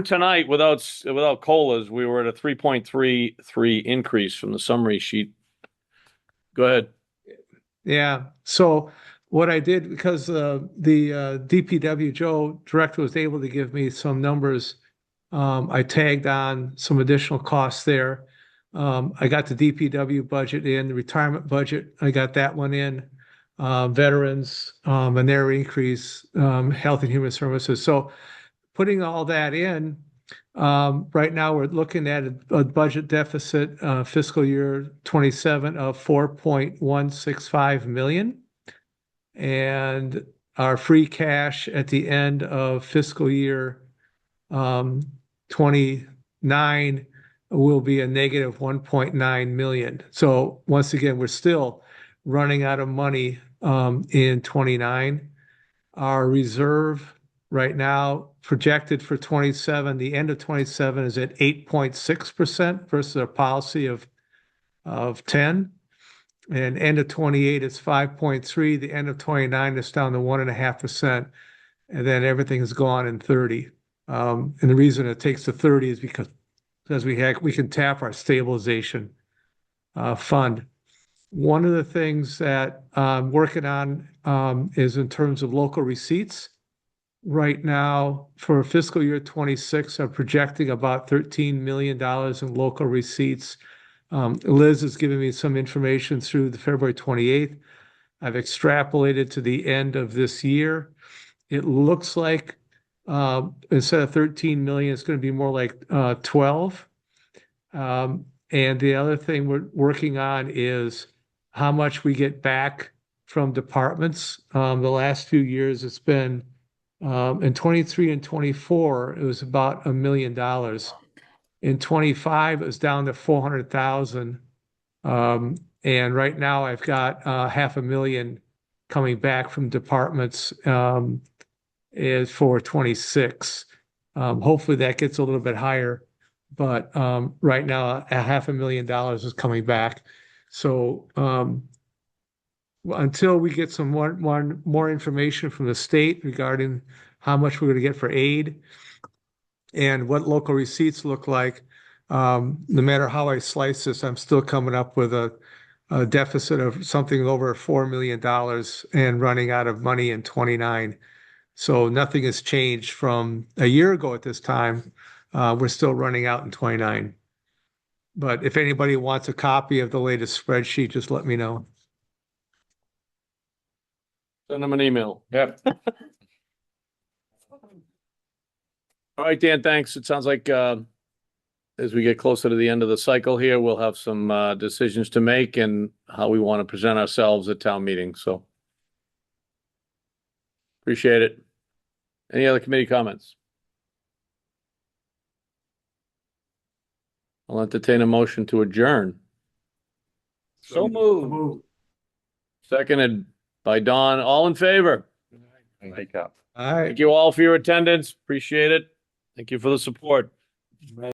tonight, without COLAs, we were at a 3.33 increase from the summary sheet. Go ahead. Yeah. So what I did, because the DPW Joe director was able to give me some numbers, I tagged on some additional costs there. I got the DPW budget in, the retirement budget, I got that one in, veterans, and their increase, health and human services. So putting all that in, right now we're looking at a budget deficit fiscal year 27 of 4.165 million. And our free cash at the end of fiscal year 29 will be a negative 1.9 million. So once again, we're still running out of money in 29. Our reserve right now projected for 27, the end of 27 is at 8.6% versus a policy of 10. And end of 28 is 5.3. The end of 29 is down to 1.5%. And then everything is gone in 30. And the reason it takes to 30 is because we can tap our stabilization fund. One of the things that I'm working on is in terms of local receipts. Right now, for fiscal year 26, I'm projecting about $13 million in local receipts. Liz has given me some information through the February 28th. I've extrapolated to the end of this year. It looks like instead of 13 million, it's going to be more like 12. And the other thing we're working on is how much we get back from departments. The last few years, it's been In 23 and 24, it was about $1 million. In 25, it was down to 400,000. And right now I've got $500,000 coming back from departments is for 26. Hopefully that gets a little bit higher, but right now $500,000 is coming back. So until we get some more information from the state regarding how much we're going to get for aid and what local receipts look like, no matter how I slice this, I'm still coming up with a deficit of something over $4 million and running out of money in 29. So nothing has changed from a year ago at this time. We're still running out in 29. But if anybody wants a copy of the latest spreadsheet, just let me know. Send them an email. Yep. All right, Dan, thanks. It sounds like as we get closer to the end of the cycle here, we'll have some decisions to make and how we want to present ourselves at town meeting. So appreciate it. Any other committee comments? I'll entertain a motion to adjourn. So moved. Seconded by Don. All in favor? Make up. All right. Thank you all for your attendance. Appreciate it. Thank you for the support.